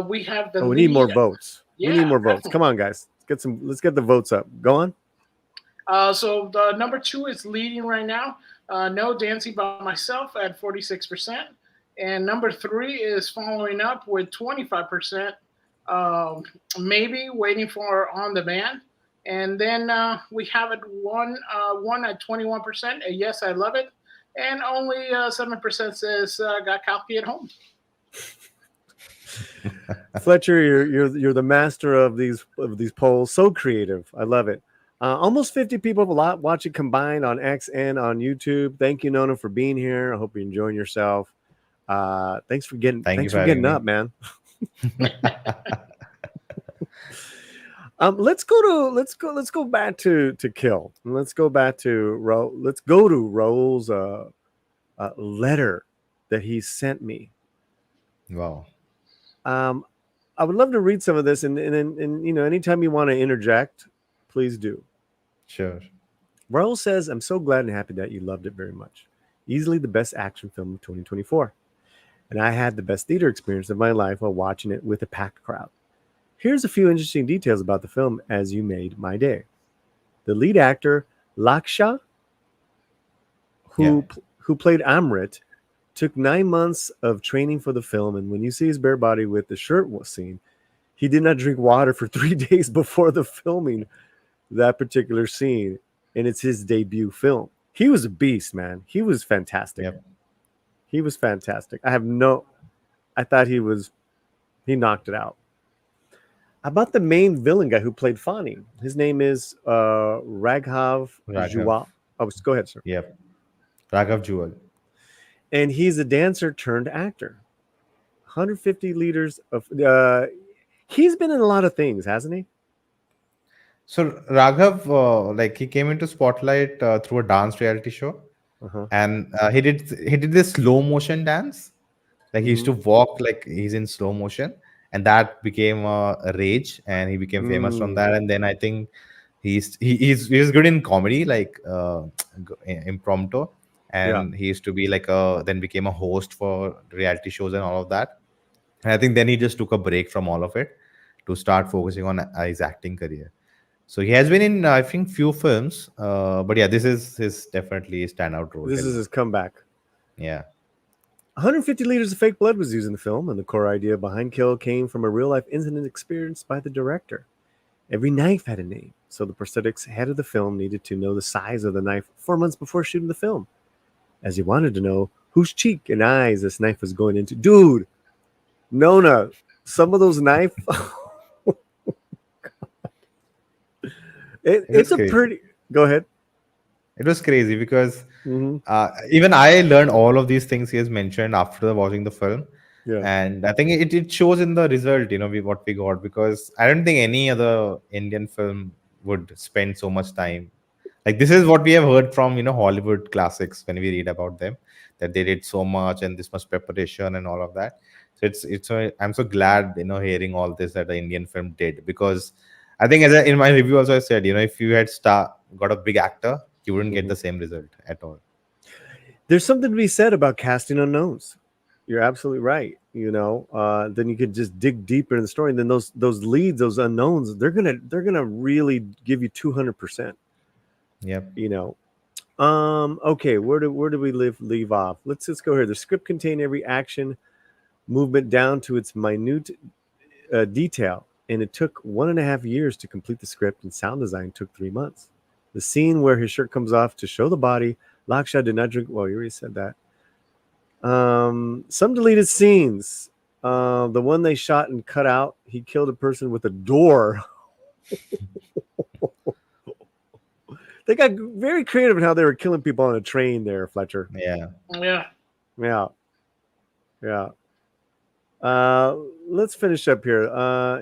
We have the we need more lead- votes. Yeah, we need more votes. definitely. Come on, guys. Let's get the votes up. Go on. So the number 2 is leading right now. No Dancing by Myself at 46%. And number 3 is following up with 25%. Maybe Waiting for On Demand. And then we have it one at 21%. Yes, I love it. And only 7% says got Kalki at home. Fletcher, you're the master of these polls. So creative. I love it. Almost 50 people watch it combined on X and on YouTube. Thank you, Nona, for being here. I hope you're enjoying yourself. Thanks for getting up, man. Let's go back to Kill. Let's go to Raul's letter that he sent me. Wow. I would love to read some of this, and anytime you want to interject, please do. Sure. Raul says, I'm so glad and happy that you loved it very much. Easily the best action film of 2024. And I had the best theater experience of my life while watching it with a packed crowd. Here's a few interesting details about the film as you made my day. The lead actor, Laksha, who played Amrit, took 9 months of training for the film, and when you see his bare body with the shirt scene, he did not drink water for 3 days before the filming that particular scene, and it's his debut film. He was a beast, man. He was fantastic. Yep. He was fantastic. I thought he knocked it out. About the main villain guy who played Fani. His name is Raghav Jual. Oh, go ahead, sir. Yep. Raghav Jual. And he's a dancer turned actor. 150 liters of he's been in a lot of things, hasn't he? So Raghav, he came into spotlight through a dance reality show, and he did this slow motion dance. Like he used to walk like he's in slow motion, and that became a rage, and he became famous from that. And then I think he's good in comedy, like impromptu, and he used to be then became a host for reality shows and all of that. And I think then he just took a break from all of it to start focusing on his acting career. So he has been in, I think, few films, but yeah, this is his definitely standout role. This is his comeback. Yeah. 150 liters of fake blood was used in the film, and the core idea behind Kill came from a real-life incident experienced by the director. Every knife had a name, so the prosthetics head of the film needed to know the size of the knife 4 months before shooting the film, as he wanted to know whose cheek and eyes this knife was going into. Dude, Nona, some of those knife... It's a pretty... Go ahead. It was crazy because even I learned all of these things he has mentioned after watching the film. Yeah. And I think it shows in the result, what we got, because I don't think any other Indian film would spend so much time. Like, this is what we have heard from, Hollywood classics when we read about them, that they did so much and this much preparation and all of that. So I'm so glad, hearing all this that the Indian film did, because I think in my review also I said, if you had got a big actor, you wouldn't get the same result at all. There's something to be said about casting unknowns. You're absolutely right. Then you could just dig deeper in the story, and then those leads, those unknowns, they're gonna really give you 200%. Yep. Okay, where do we leave off? Let's just go here. The script contained every action movement down to its minute detail, and it took 1.5 years to complete the script, and sound design took 3 months. The scene where his shirt comes off to show the body, Laksha did not drink. Well, you already said that. Some deleted scenes. The one they shot and cut out, he killed a person with a door. They got very creative in how they were killing people on a train there, Fletcher. Yeah. Let's finish up here.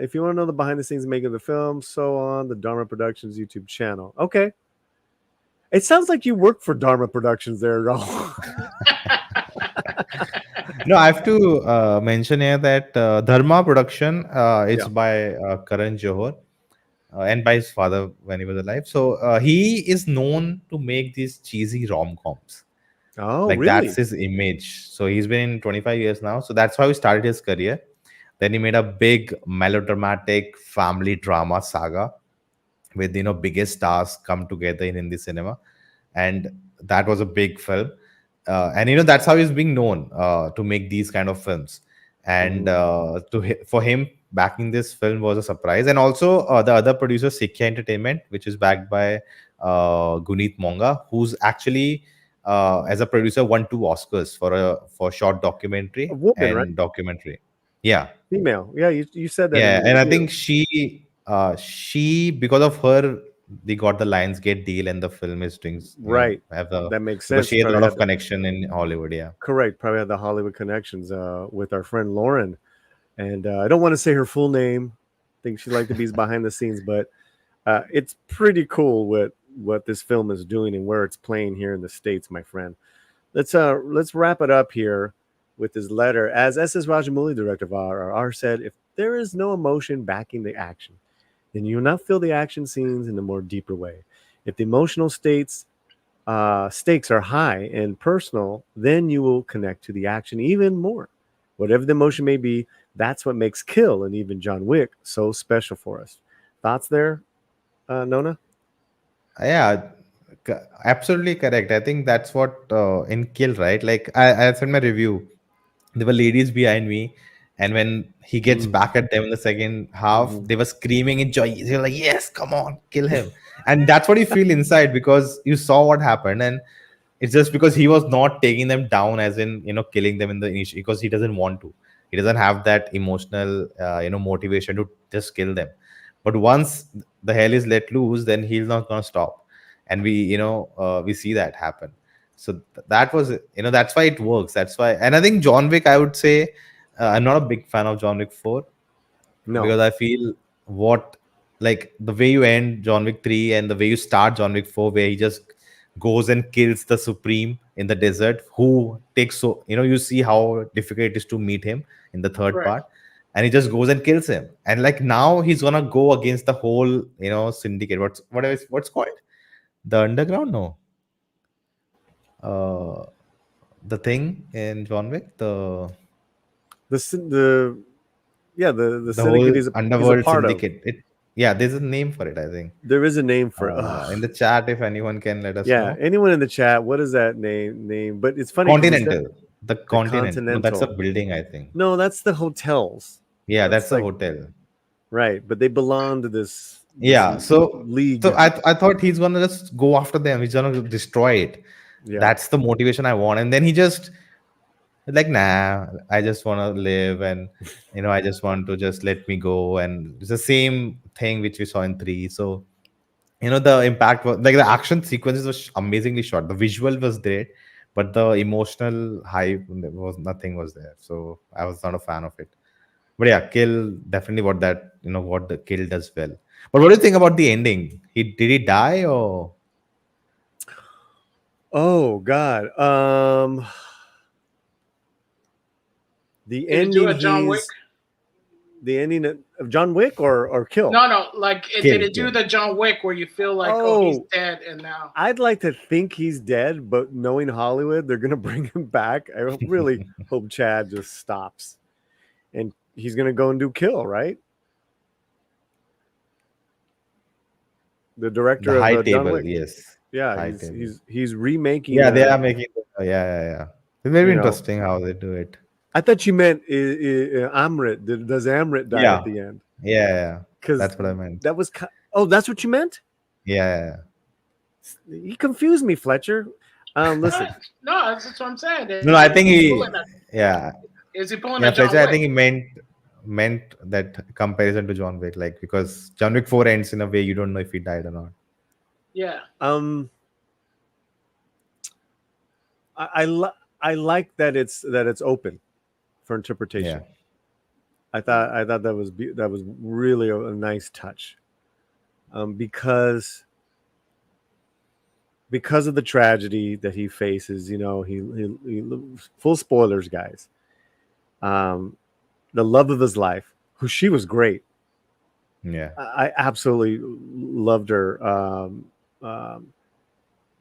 If you want to know the behind the scenes making of the film, so on the Dharma Productions YouTube channel. Okay. It sounds like you work for Dharma Productions there, Rahul. No, I have to mention here that Dharma production is by Karan Johar and by his father when he was alive. So he is known to make these cheesy rom-coms. Oh, like really? that's his image. So he's been in 25 years now. So that's how he started his career. Then he made a big melodramatic family drama saga with biggest stars come together in Hindi cinema, and that was a big film. And that's how he's being known to make these kind of films. And for him backing this film was a surprise. And also the other producer, Sikya Entertainment, which is backed by Guneet Monga, who's actually as a producer won 2 Oscars for short documentary and documentary. Yeah, female. Yeah, you said that. Yeah, and I think she because of her they got the Lionsgate deal, and the film is doing right. That makes because sense. she has a Probably lot of connection in Hollywood. Yeah, correct. Probably had the Hollywood connections with our friend Lauren, and I don't want to say her full name. I think she like to be behind the scenes, but it's pretty cool what this film is doing and where it's playing here in the States, my friend. Let's wrap it up here with his letter. As S.S. Rajamouli, director of RRR, said, if there is no emotion backing the action, then you will not feel the action scenes in a more deeper way. If the emotional stakes are high and personal, then you will connect to the action even more. Whatever the emotion may be, that's what makes Kill and even John Wick so special for us. Thoughts there, Nona? Yeah, absolutely correct. I think that's what in Kill, right? Like I said in my review, there were ladies behind me, and when he gets back at them in the second half, they were screaming in joy. They're like, "Yes, come on, kill him!" And that's what you feel inside because you saw what happened, and it's just because he was not taking them down, as in killing them in the initial, because he doesn't want to. He doesn't have that emotional motivation to just kill them. But once the hell is let loose, then he's not gonna stop, and we see that happen. So that was that's why it works. That's why, and I think John Wick, I would say, I'm not a big fan of John Wick 4. No, because I feel like the way you end John Wick 3 and the way you start John Wick 4, where he just goes and kills the Supreme in the desert, who takes you see how difficult it is to meet him in the third part, and he just goes and kills him. And like now he's gonna go against the whole syndicate. What's called the underground? No. The thing in John Wick, the syndicate whole he's a underworld part syndicate. There's a name for it. I think there is a name for it. In the chat, if anyone can let us know. Yeah, anyone in the chat, what is that name? But it's funny. Continental. The Continental. No, that's a Continental. building, I think. No, that's the hotels. Yeah, that's a hotel. Right, but they belong to this league. So I thought he's gonna just go after them. He's gonna destroy it. Yeah. That's the motivation I want. And then he just like, nah, I just want to live, and I just want to just let me go. And it's the same thing which we saw in 3. So the impact was like the action sequences was amazingly shot. The visual was great, but the emotional hype nothing was there. So I was not a fan of it. But yeah, Kill definitely what the Kill does well. But what do you think about the ending? Did he die or? Oh God. The Did ending it do a John Wick? The ending of John Wick or Kill? No, like did it do the John Wick where you feel like he's dead and now? I'd like to think he's dead, but knowing Hollywood, they're gonna bring him back. I really hope Chad just stops, and he's gonna go and do Kill, right? The director The of High John Table, Wick. yes. Yeah, he's remaking. Yeah, they are making. Yeah. It's very interesting how they do it. I thought you meant Amrit. Does Amrit die Yeah. at the end? Yeah. Because That's what I meant. that was. Oh, that's what you meant? Yeah. You confused me, Fletcher. Listen. No, that's what I'm saying. No, I think he. Yeah. Is he pulling Yeah, a John Fletcher. I Wick? think he meant that comparison to John Wick, like because John Wick 4 ends in a way you don't know if he died or not. Yeah. I like that it's open for interpretation. Yeah. I thought that was really a nice touch, because of the tragedy that he faces. You know, he full spoilers, guys. The love of his life, she was great. Yeah. I absolutely loved her.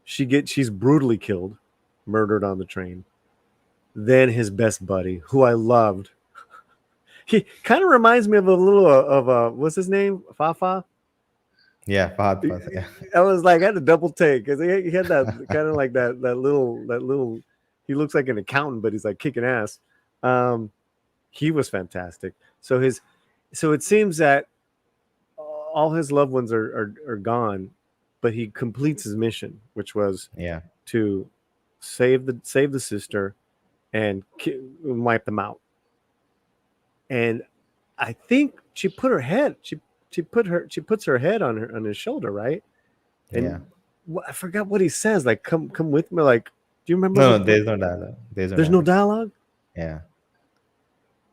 She's brutally killed, murdered on the train. Then his best buddy, who I loved, he kind of reminds me of a little of what's his name, Fafa. Yeah, Fahad. Yeah. I was like, I had a double take because he had that kind of like that little. He looks like an accountant, but he's like kicking ass. He was fantastic. So it seems that all his loved ones are gone, but he completes his mission, which was to save the sister and wipe them out. And I think she put her head. She puts her head on his shoulder, right? And I forgot what he says. Like, come with me. Like, do you remember? No, there's no dialogue. There's no dialogue. Yeah.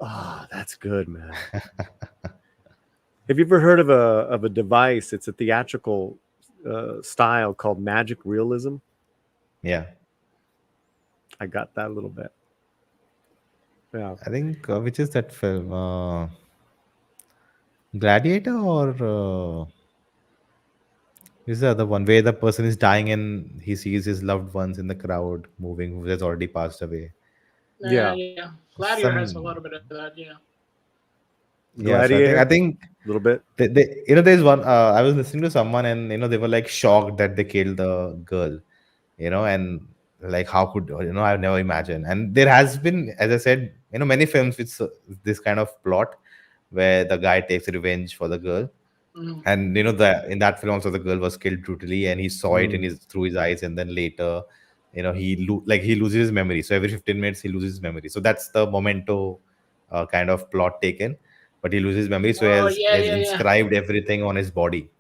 Oh, that's good, man. Have you ever heard of a device? It's a theatrical style called magic realism. Yeah. I got that a little bit. Yeah. I think which is that film? Gladiator or is the other one where the person is dying and he sees his loved ones in the crowd moving who has already passed away? Yeah. Gladiator has a Some- little bit of that. Yeah. Yeah, so Gladiator? I think A little bit. there's one. I was listening to someone, and they were like shocked that they killed the girl, and like how could I've never imagined. And there has been, as I said, many films with this kind of plot where the guy takes revenge for the girl, and in that film also the girl was killed brutally, and he saw it through his eyes, and then later, he loses his memory. So every 15 minutes he loses his memory. So that's the memento kind of plot taken. But he loses memory, so he has inscribed everything on his body.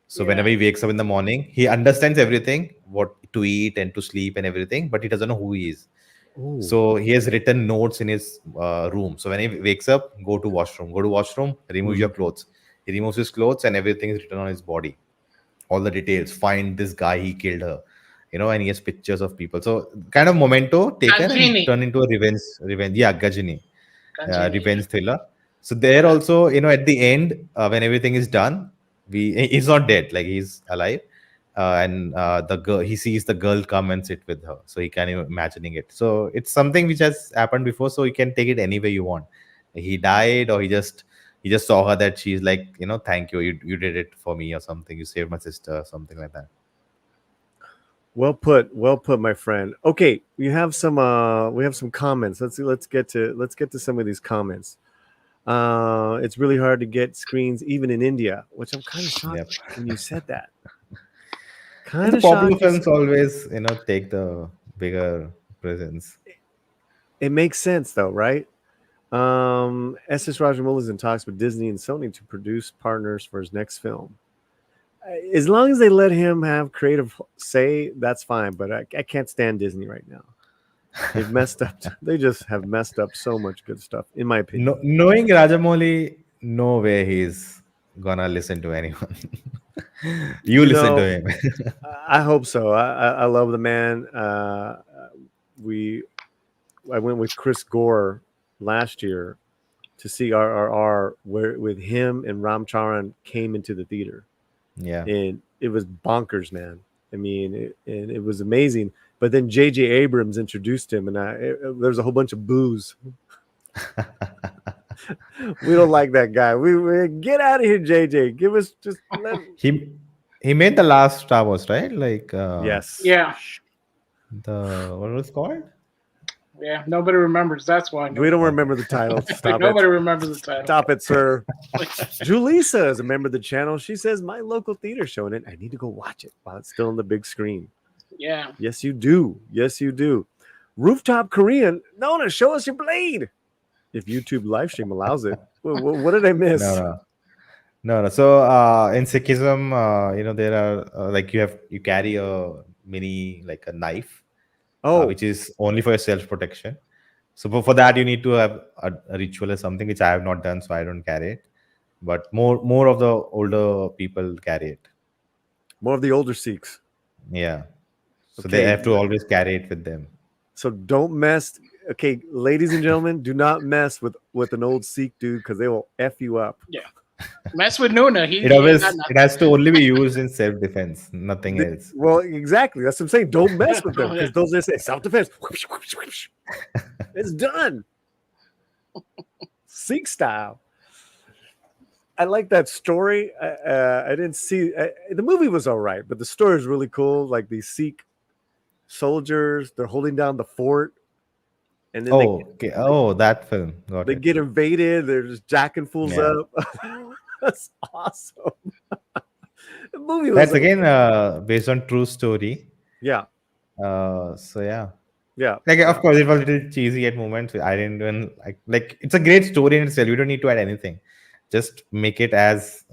So whenever he wakes up in the morning, he understands everything, what to eat and to sleep and everything, but he doesn't know who he is. Ooh. So he has written notes in his room. So when he wakes up, go to washroom, remove your clothes. He removes his clothes and everything is written on his body. All the details, find this guy, he killed her. And he has pictures of people. So kind of memento taken and turned into a revenge. Yeah, Gajini. Revenge thriller. So there also, at the end, when everything is done, he's not dead, like he's alive, and the girl, he sees the girl come and sit with her, so he can imagining it. So it's something which has happened before, so you can take it any way you want. He died, or he just saw her that she's like, thank you, you did it for me, or something. You saved my sister, or something like that. Well put, my friend. Okay, we have some comments. Let's get to some of these comments. It's really hard to get screens even in India, which I'm kind of shocked when you said that. Kind of popular shocked. films always, take the bigger presence. It makes sense though, right? S.S. Rajamouli is in talks with Disney and Sony to produce partners for his next film. As long as they let him have creative say, that's fine. But I can't stand Disney right now. They've messed up. They just have messed up so much good stuff, in my opinion. Knowing Rajamouli, no way he's gonna listen to anyone. You listen to him. I hope so. I love the man. I went with Chris Gore last year to see RRR, where with him and Ram Charan came into the theater. Yeah, and it was bonkers, man. I mean, it was amazing. But then J.J. Abrams introduced him, and there's a whole bunch of boos. We don't like that guy. We get out of here, J.J. Give us just. He made the last Star Wars, right? Like yes, yeah. The what was it called? Yeah, nobody remembers. That's why. We don't remember the title. Stop Nobody it. remembers the title. Stop it, sir. Julissa is a member of the channel. She says, my local theater's showing it. I need to go watch it while it's still on the big screen. Yeah. Yes, you do. Yes, you do. Rooftop Korean. Nona, show us your blade. If YouTube live stream allows it. What did I miss? No. So in Sikhism, there are like you carry a mini like a knife, which is only for your self protection. So for that you need to have a ritual or something, which I have not done, so I don't carry it. But more of the older people carry it. More of the older Sikhs. Yeah. So they have to always carry it with them. So don't mess. Okay, ladies and gentlemen, do not mess with an old Sikh dude because they will F you up. Yeah. Mess with Nona. It has to only be used in self-defense, nothing else. Well, exactly. That's what I'm saying. Don't mess with them because those just say self-defense. It's done. Sikh style. I like that story. I didn't see the movie was all right, but the story is really cool. Like these Sikh soldiers, they're holding down the fort. And then that film. They get invaded. They're just jacking fools up. That's awesome. The movie was That's again based on true story. Yeah. So yeah. Yeah. Like of course it was a little cheesy at moments. I didn't even like it's a great story in itself. You don't need to add anything. Just make it as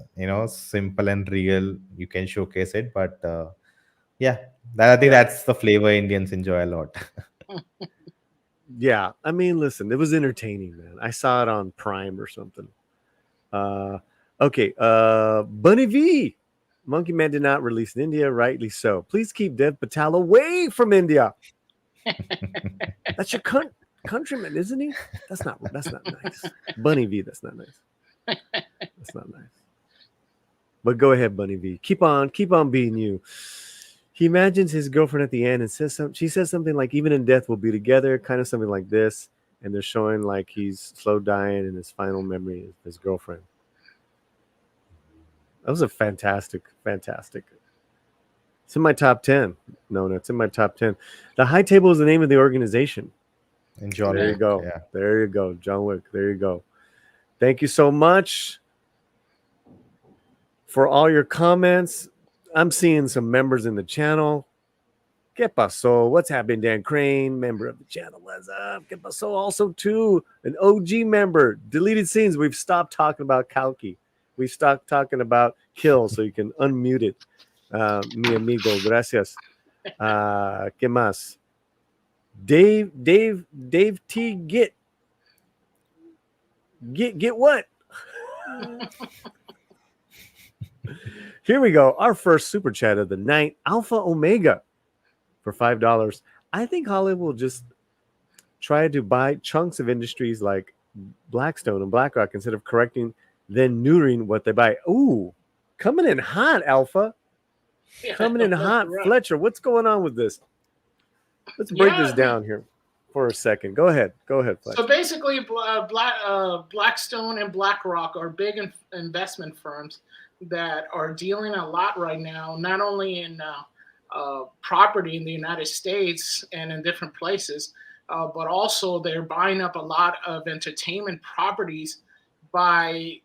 simple and real. You can showcase it, but I think that's the flavor Indians enjoy a lot. Yeah, I mean, listen, it was entertaining, man. I saw it on Prime or something. Okay, Bunny V. Monkey Man did not release in India, rightly so. Please keep Dev Patel away from India. That's your countryman, isn't he? That's not nice. Bunny V, that's not nice. That's not nice. But go ahead, Bunny V. Keep on being you. He imagines his girlfriend at the end and says something. She says something like, even in death, we'll be together, kind of something like this. And they're showing like he's slow dying and his final memory is his girlfriend. That was a fantastic. It's in my top 10. No, it's in my top 10. The High Table is the name of the organization. And John There Wick. you go. Yeah. There you go. John Wick. There you go. Thank you so much for all your comments. I'm seeing some members in the channel. ¿Qué pasó? What's happening, Dan Crane? Member of the channel. What's up? ¿Qué pasó? Also, too, an OG member. Deleted scenes. We've stopped talking about Kalki. We've stopped talking about Kill, so you can unmute it. Mi amigo. Gracias. ¿Qué más? Dave T. Get what? Here we go. Our first super chat of the night, Alpha Omega, for $5. I think Hollywood will just try to buy chunks of industries like Blackstone and BlackRock instead of correcting, then neutering what they buy. Ooh, coming in hot, Alpha. Coming in hot. Right. Fletcher, what's going on with this? Let's break this down here for a second. Go ahead, Fletcher. So basically, Blackstone and BlackRock are big investment firms that are dealing a lot right now, not only in property in the United States and in different places, but also they're buying up a lot of entertainment properties by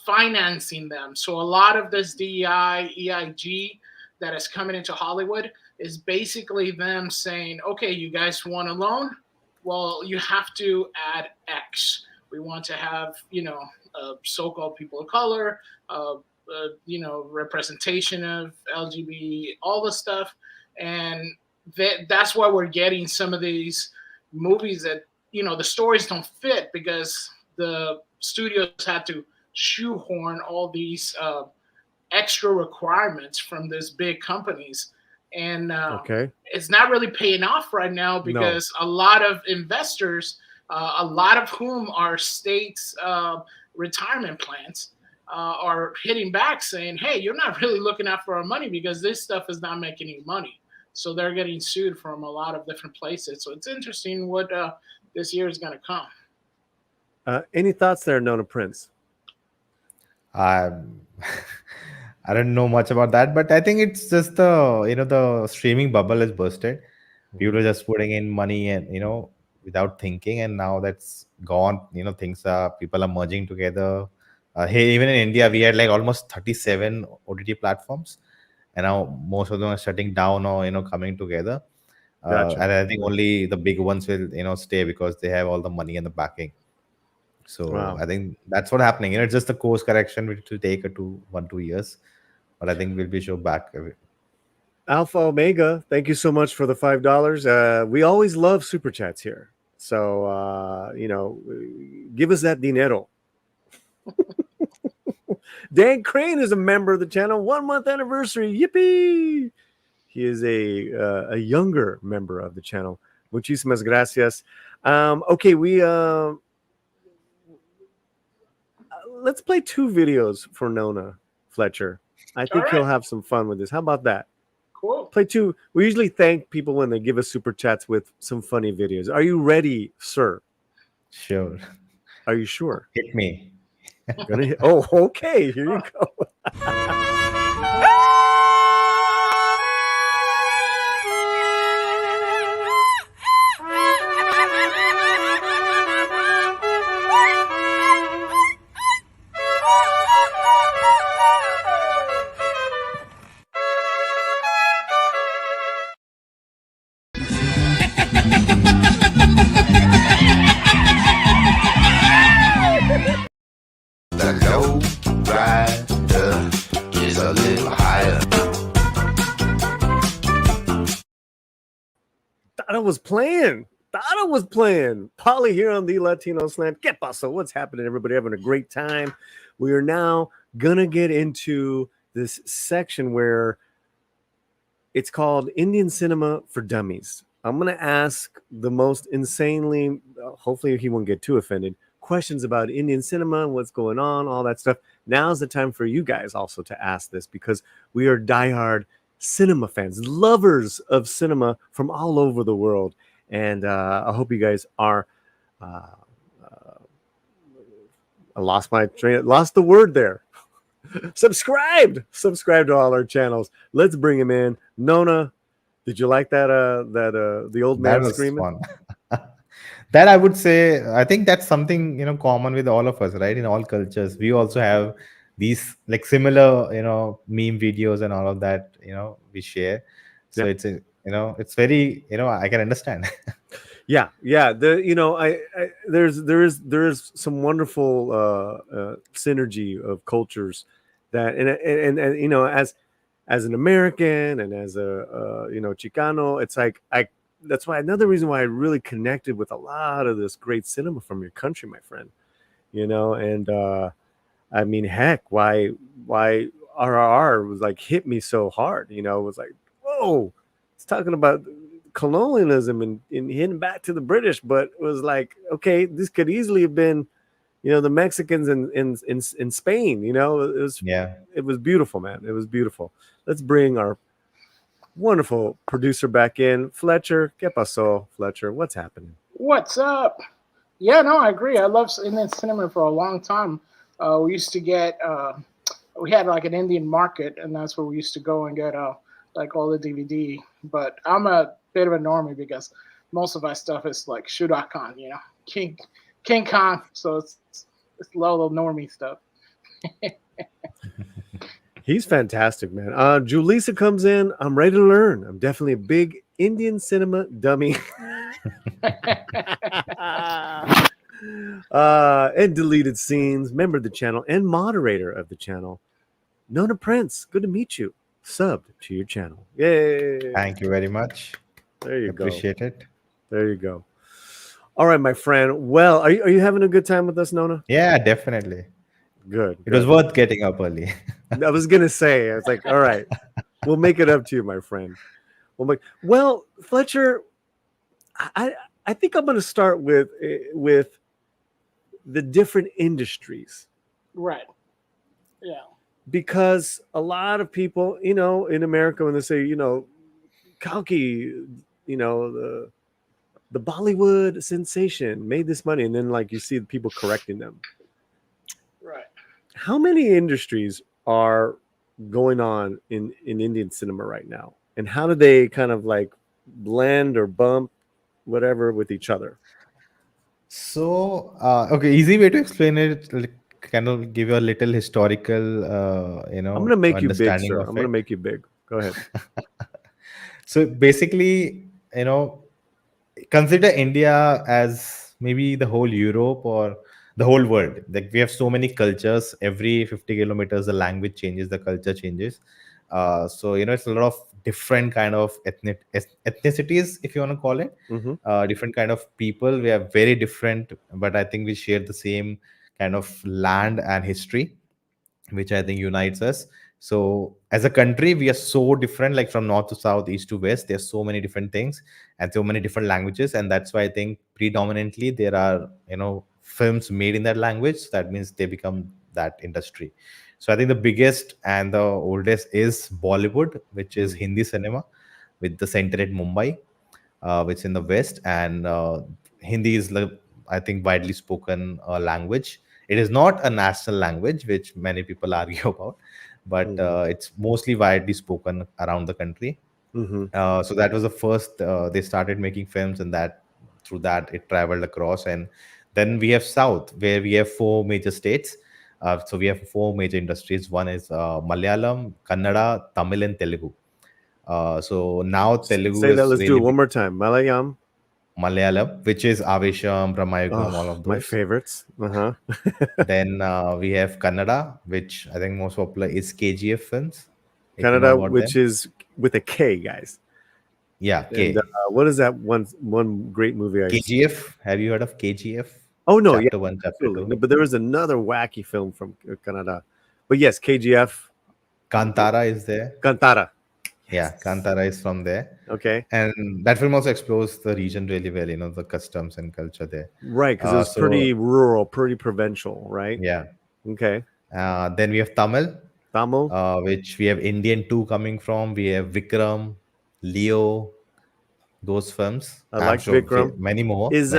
financing them. So a lot of this DEI, EIG that is coming into Hollywood is basically them saying, okay, you guys want a loan? Well, you have to add X. We want to have, so-called people of color, representation of LGBT, all the stuff. And that's why we're getting some of these movies that, the stories don't fit because the studios had to shoehorn all these extra requirements from these big companies. And it's not really paying off right now because a lot of investors, a lot of whom are states' retirement plans, are hitting back saying, hey, you're not really looking out for our money because this stuff is not making any money. So they're getting sued from a lot of different places. So it's interesting what this year is going to come. Any thoughts there, Nona Prince? I don't know much about that, but I think it's just the streaming bubble has bursted. People are just putting in money and without thinking, and now that's gone. Things are people are merging together. Hey, even in India, we had like almost 37 OTT platforms, and now most of them are shutting down or coming together. Gotcha. And I think only the big ones will stay because they have all the money and the backing. So Wow. I think that's what happening. It's just a course correction which will take 2 years, but I think we'll be sure back. Alpha Omega, thank you so much for the $5. We always love super chats here, so give us that dinero. Dan Crane is a member of the channel. 1 month anniversary. Yippee! He is a younger member of the channel. Muchísimas gracias. Okay, let's play 2 videos for Nona Fletcher. I think he'll have some fun with this. How about that? Cool. Play 2. We usually thank people when they give us super chats with some funny videos. Are you ready, sir? Sure. Are you sure? Hit me. Oh, okay. Here you go. The low rider is a little higher. Thought I was playing. Paulie here on the Latino Slant. ¿Qué pasó? What's happening? Everybody having a great time. We are now gonna get into this section where it's called Indian Cinema for Dummies. I'm gonna ask the most insanely, hopefully he won't get too offended, questions about Indian cinema and what's going on, all that stuff. Now's the time for you guys also to ask this, because we are diehard cinema fans, lovers of cinema from all over the world. And I hope you guys are I lost the word there. Subscribe to all our channels. Let's bring him in. Nona, did you like that the old man screaming? Fun. That I would say, I think that's something common with all of us, right? In all cultures, we also have these like similar meme videos and all of that we share. So it's it's very I can understand. Yeah. There's some wonderful synergy of cultures that and as an American and as a Chicano, it's like that's why another reason why I really connected with a lot of this great cinema from your country, my friend. And I mean, heck, why RRR was like hit me so hard. It was like, whoa, it's talking about colonialism and hitting back to the British, but it was like, okay, this could easily have been the Mexicans in Spain. It was beautiful, man. It was beautiful. Let's bring our wonderful producer back in. Fletcher, ¿qué pasó, Fletcher? What's happening? What's up? Yeah, no, I agree. I love Indian cinema for a long time. We used to get we had like an Indian market, and that's where we used to go and get like all the DVD. But I'm a bit of a normie because most of my stuff is like Shuda Khan, King Kong. So it's little normie stuff. He's fantastic, man. Julissa comes in. I'm ready to learn. I'm definitely a big Indian cinema dummy. And deleted scenes, member of the channel and moderator of the channel. Nona Prince, good to meet you. Subbed to your channel. Yay. Thank you very much. There you go. Appreciate it. There you go. All right, my friend. Well, are you having a good time with us, Nona? Yeah, definitely. Good. It was worth getting up early. I was gonna say, I was like, all right, we'll make it up to you, my friend. Well, Fletcher, I think I'm gonna start with the different industries. Right. Yeah. Because a lot of people, in America, when they say, Kalki, the Bollywood sensation made this money, and then like you see the people correcting them. Right. How many industries are going on in Indian cinema right now, and how do they kind of like blend or bump whatever with each other? So, okay, easy way to explain it, like, kind of give you a little historical, I'm gonna make you big, understanding sir. of I'm gonna it. make you big. Go ahead. So basically, consider India as maybe the whole Europe or the whole world. Like, we have so many cultures. Every 50 kilometers, the language changes, the culture changes. So it's a lot of different kind of ethnicities, if you want to call it. Mm-hmm. Different kind of people. We are very different, but I think we share the same kind of land and history, which I think unites us. So as a country, we are so different, like from north to south, east to west. There's so many different things and so many different languages, and that's why I think predominantly there are films made in that language. So that means they become that industry. So I think the biggest and the oldest is Bollywood, which is Hindi cinema, with the center at Mumbai, which in the west, and Hindi is, I think, widely spoken language. It is not a national language, which many people argue about, but it's mostly widely spoken around the country. Mm-hmm. So that was the first. They started making films, and that through that it traveled across. And then we have South, where we have four major states. So we have four major industries. One is Malayalam, Kannada, Tamil, and Telugu. So now Telugu Say that. is Let's do really it one more time. Malayalam, which is Avesham, Brahmayugam, all of those. My favorites. Uh-huh. Then we have Kannada, which I think most popular is KGF films. if you know Canada, about which them. is with a K, guys. Yeah, K. And what is that one great movie? KGF. Have you heard of KGF? Oh no, Chapter yeah, 1, Chapter absolutely. 2. No, but there was another wacky film from Canada. But yes, KGF. Kantara is there. Kantara. Yeah, Kantara is from there. Okay. And that film also explores the region really well, the customs and culture there. Right, because it was pretty rural, pretty provincial, right? Yeah. Okay. Then we have Tamil. Tamil. Which we have Indian 2 coming from. We have Vikram, Leo, those films. I like sure Vikram. Many more. Was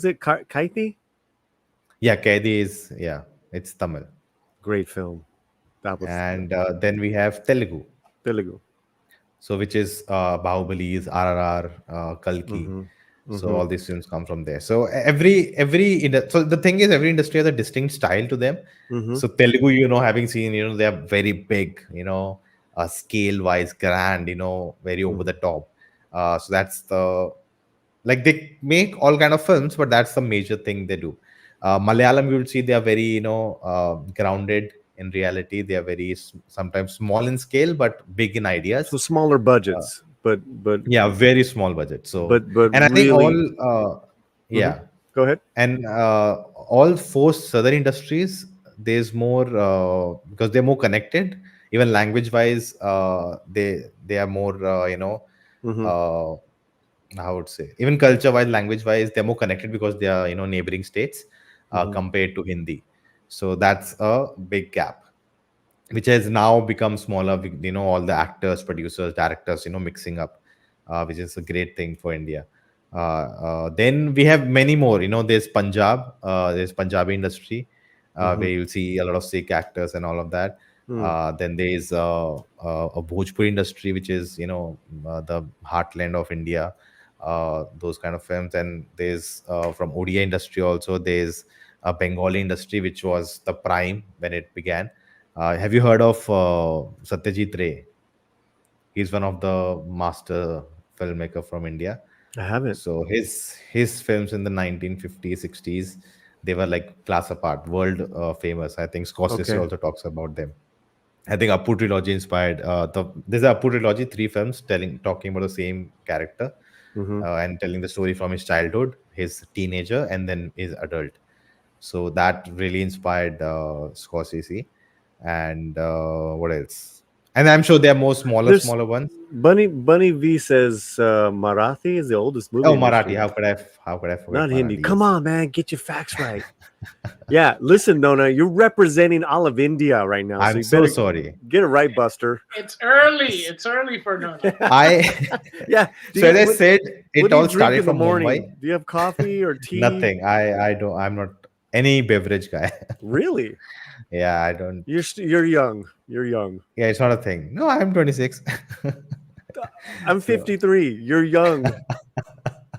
it Kaithi? Yeah, Kaidi is, it's Tamil. Great film. That was. And then we have Telugu. So which is Bahubalis, RRR, Kalki. So all these films come from there. So so the thing is, every industry has a distinct style to them. So Telugu, having seen, they are very big, scale wise, grand, very over the top. So that's like, they make all kind of films, but that's the major thing they do. Malayalam, you will see they are very, grounded in reality. They are very sometimes small in scale, but big in ideas. So smaller budgets, but yeah, very small budget. So but and I think really, all Go ahead. And all four southern industries, there's more because they're more connected. Even language wise, they are more I would say, even culture wise, language wise, they're more connected because they are neighboring states compared to Hindi. So that's a big gap, which has now become smaller with, all the actors, producers, directors, mixing up, which is a great thing for India. Then we have many more, there's Punjab, there's Punjabi industry, where you'll see a lot of Sikh actors and all of that. Then there's a Bhojpuri industry, which is, the heartland of India, those kind of films. And there's from Odia industry also, there's a Bengali industry, which was the prime when it began. Have you heard of Satyajit Ray? He's one of the master filmmaker from India. I haven't. So his films in the 1950s, 60s, they were like class apart, world famous. I think Scorsese also talks about them. I think Apu trilogy inspired. There's a Apu trilogy, 3 films talking about the same character and telling the story from his childhood, his teenager, and then his adult. So that really inspired Scorsese. And what else? And I'm sure there are more smaller ones. Bunny V says Marathi is the oldest movie. Oh, Marathi. How could I forget? Not Hindi. Marathi? Come on, man, get your facts right. Yeah, listen, Nona, you're representing all of India right now. I'm you so better sorry. Get it right, Buster. It's early. It's early for Nona. Yeah. So as I said, it all started in the from morning? Mumbai. Do you have coffee or tea? Nothing. I don't. I'm not any beverage guy. Really? Yeah, I don't. You're young. You're young. Yeah, it's not a thing. No, I'm 26. I'm 53. You're young.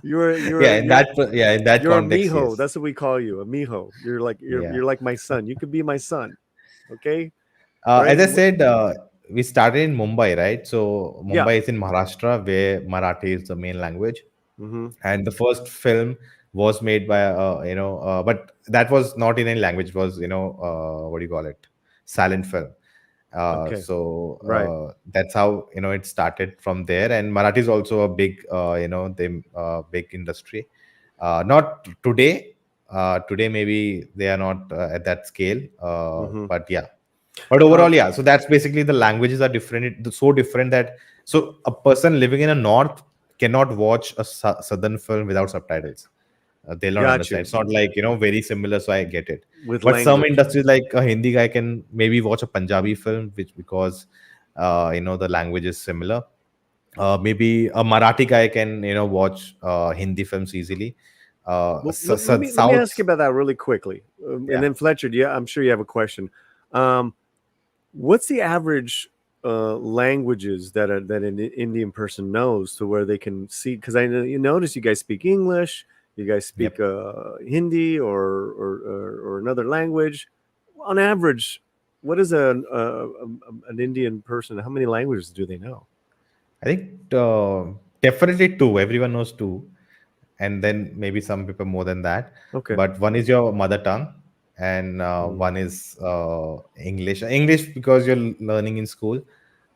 You're in that you're a context, mijo. yes. That's what we call you, a mijo. Yeah. You're like my son. You could be my son. Okay, As right? I said, we started in Mumbai, right? So Yeah. Mumbai is in Maharashtra, where Marathi is the main language. Mm-hmm. And the first film was made by but that was not in any language. It was what do you call it, silent film. Okay. So Right. that's how it started from there. And Marathi is also a big big industry. Not today. Today maybe they are not at that scale, Mm-hmm. but yeah. But overall, yeah. So that's basically, the languages are different. It's so different that, so a person living in a north cannot watch a southern film without subtitles. They'll not Got understand. you. It's not like very similar, so I get it. With But some language. industries, like a Hindi guy can maybe watch a Punjabi film, which, because the language is similar. Maybe a Marathi guy can watch Hindi films easily. Well, let me ask South, you about that really quickly, and yeah. then Fletcher, yeah, I'm sure you have a question. What's the average languages that an Indian person knows, to where they can see? Because you notice you guys speak English, you guys speak Hindi or another language. On average, what is an Indian person? How many languages do they know? I think definitely two. Everyone knows two, and then maybe some people more than that. Okay. But one is your mother tongue, and one is English. English because you're learning in school,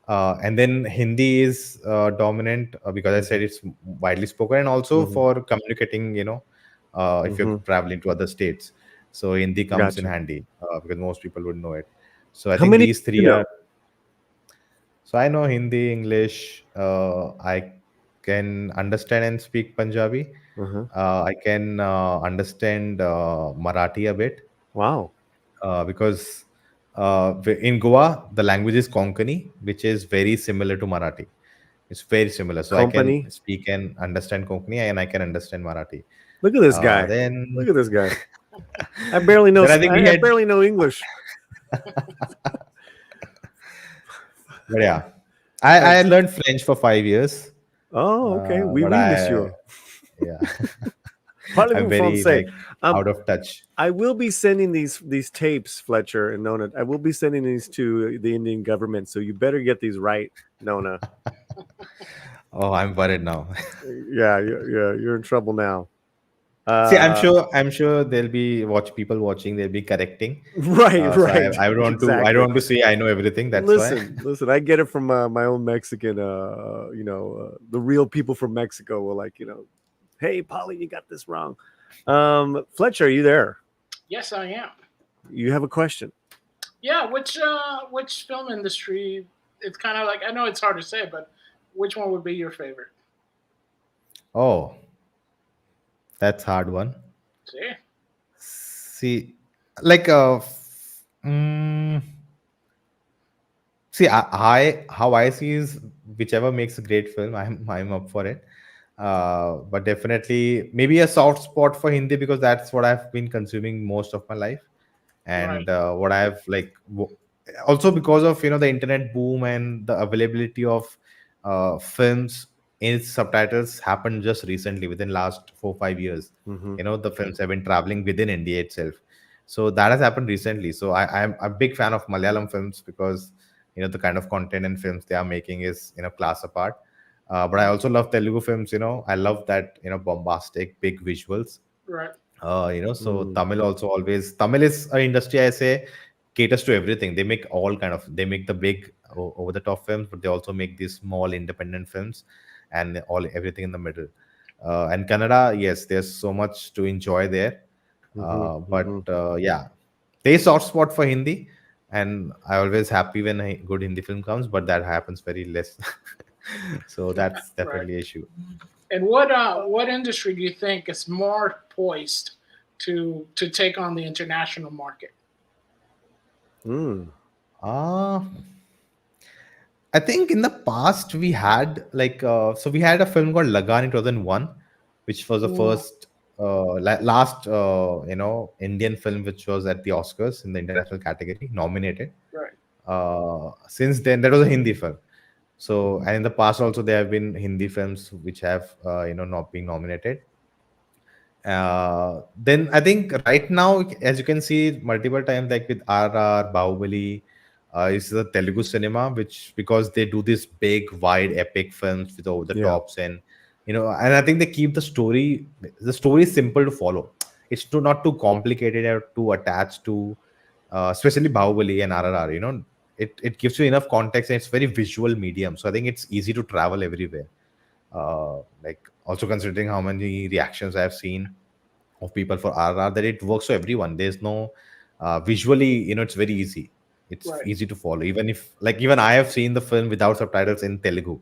and then Hindi is dominant because I said it's widely spoken, and also for communicating. If you're traveling to other states, so Hindi comes in Gotcha. handy because most people would know it. So I How think many these do three you know? are. So I know Hindi, English. I can understand and speak Punjabi. I can understand Marathi a bit. Wow. Because in Goa, the language is Konkani, which is very similar to Marathi. It's very similar. So I can Company. speak and understand Konkani, and I can understand Marathi. Look at this guy. Then Look at this guy. I barely know. Then I think we I had- barely know English. But yeah, I learned French for 5 years. Oh, okay. Oui, but oui, monsieur. Yeah. Parlez-vous I'm very français. out of touch. I will be sending these tapes, Fletcher and Nona. I will be sending these to the Indian government, so you better get these right, Nona. Oh, I'm worried now. Yeah, you're in trouble now. See, I'm sure there'll be people watching. They'll be correcting. Right, So right. I don't want to. I don't want to say I know everything. That's why. Listen. I get it from my own Mexican. The real people from Mexico will hey, Paulie, you got this wrong. Fletcher, are you there? Yes, I am. You have a question? Yeah, which film industry? It's kind of like, I know it's hard to say, but which one would be your favorite? Oh, that's hard one. See, like see, how I see is, whichever makes a great film, I'm up for it. But definitely maybe a soft spot for Hindi, because that's what I've been consuming most of my life, and what I've also because of the internet boom and the availability of films in its subtitles happened just recently, within last 4-5 years. The films have been traveling within India itself, so that has happened recently. So I'm a big fan of Malayalam films, because the kind of content and films they are making is class apart. But I also love Telugu films. I love that bombastic big visuals. Right. So Tamil is an industry, I say, caters to everything. They make they make the big over the top films, but they also make these small independent films and everything in the middle. And Kannada, yes, there's so much to enjoy there. Yeah, there's soft spot for Hindi, and I always happy when a good Hindi film comes, but that happens very less. So that's definitely an issue. And what industry do you think is more poised to take on the international market? I think in the past we had we had a film called Lagan in 2001, which was the first last Indian film which was at the Oscars in the international category nominated. Right. Since then, that was a Hindi film. So, and in the past also there have been Hindi films which have not been nominated. Then I think right now, as you can see multiple times, like with RR, Bahubali, is the Telugu cinema, which because they do this big, wide, epic films with over the Yeah. tops, and and I think they keep the story. The story is simple to follow. It's not too complicated or too attached to, especially Bahubali and RRR. It gives you enough context, and it's very visual medium. So I think it's easy to travel everywhere. Like also considering how many reactions I have seen of people for RR, that it works for everyone. There's no visually, it's very easy. It's Right. easy to follow. Even I have seen the film without subtitles in Telugu,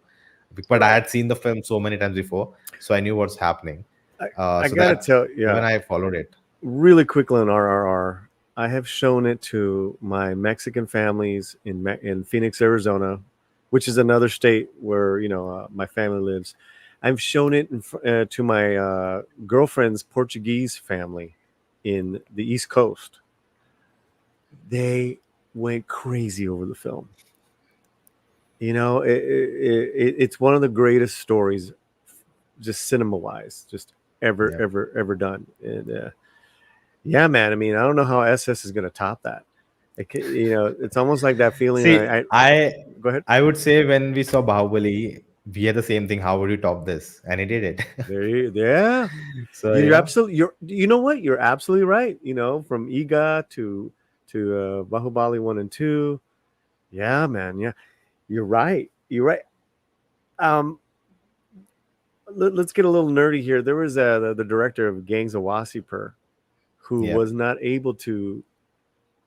but I had seen the film so many times before, so I knew what's happening. I So gotta that tell, yeah, even I followed it. really quickly on RRR. I have shown it to my Mexican families in Phoenix, Arizona, which is another state where my family lives. I've shown it to my girlfriend's Portuguese family in the East Coast. They went crazy over the film. It's one of the greatest stories, just cinema-wise, just ever done. And yeah, man. I mean, I don't know how SS is going to top that. It's almost like that feeling. See, Go ahead. I would say when we saw Bahubali, we had the same thing. How would you top this? And he did it. Yeah. So you know what? You're absolutely right. From Iga to Bahubali 1 and 2. Yeah, man. Yeah, you're right. Let's get a little nerdy here. There was the director of Gangs of Wasseypur who was not able to,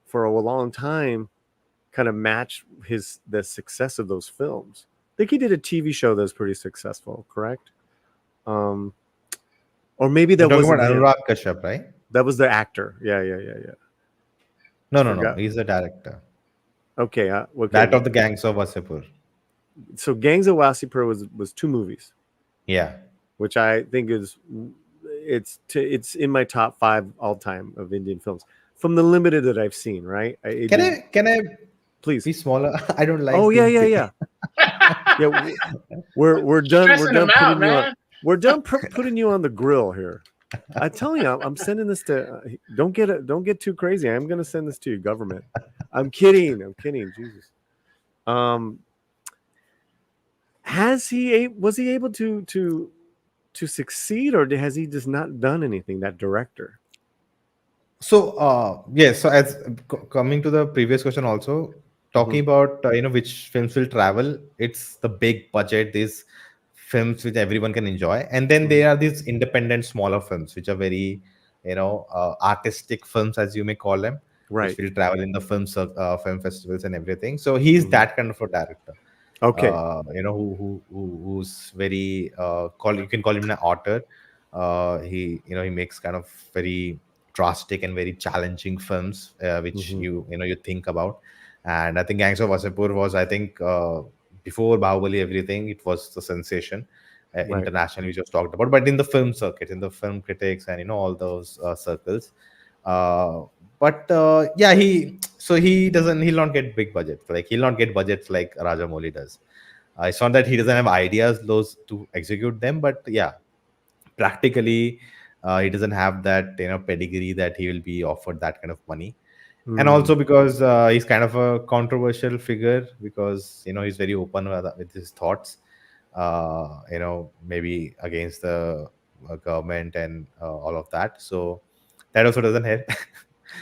for a long time, kind of match the success of those films. I think he did a TV show that was pretty successful, correct? Or maybe that You're talking wasn't about him. Anurag Kashyap, right? That was the actor. Yeah. No. He's the director. Okay. That of the Gangs of Wasseypur. So Gangs of Wasseypur was 2 movies. Yeah. Which I think it's in my top 5 all time of Indian films from the limited that I've seen. Right? Can I please be smaller? I don't like. Oh yeah. Yeah. We're done. We're done putting you on. We're done putting you on the grill here. I'm telling you, I'm sending this to. Don't get too crazy. I'm going to send this to your government. I'm kidding. Jesus. Was he able to succeed, or has he just not done anything? That director. So yes. So as coming to the previous question, also talking about which films will travel. It's the big budget. These films which everyone can enjoy, and then there are these independent smaller films which are very artistic films, as you may call them, right, which will travel in the film festivals and everything. So he's that kind of a director. Okay. Who's very you can call him an author. He makes kind of very drastic and very challenging films which you think about. And I think Gangs of Wasseypur was, I think, before Bahubali, everything, it was the sensation internationally, which was talked about, but in the film circuit, in the film critics, and all those circles. Yeah, he'll not get big budgets. Like he'll not get budgets like Rajamouli does. It's not that he doesn't have ideas those to execute them, but yeah, practically he doesn't have that pedigree that he will be offered that kind of money. And also because he's kind of a controversial figure, because he's very open with his thoughts, maybe against the government and all of that. So that also doesn't help.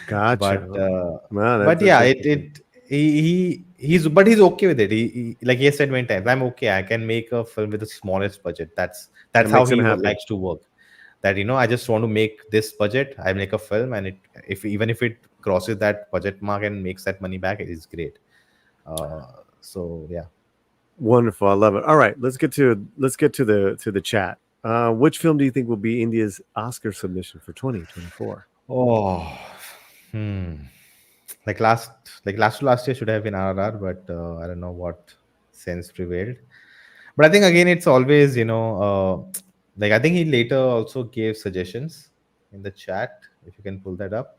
Gotcha. But yeah, he's okay with it. He like he said many times, I'm okay. I can make a film with the smallest budget. That's how he likes to work. That I just want to make this budget. I make a film, and even if it crosses that budget mark and makes that money back, it is great. So yeah, wonderful. I love it. All right, let's get to the chat. Which film do you think will be India's Oscar submission for 2024? Oh, like last year should have been RRR, but I don't know what sense prevailed. But I think again, it's always like I think he later also gave suggestions in the chat, if you can pull that up.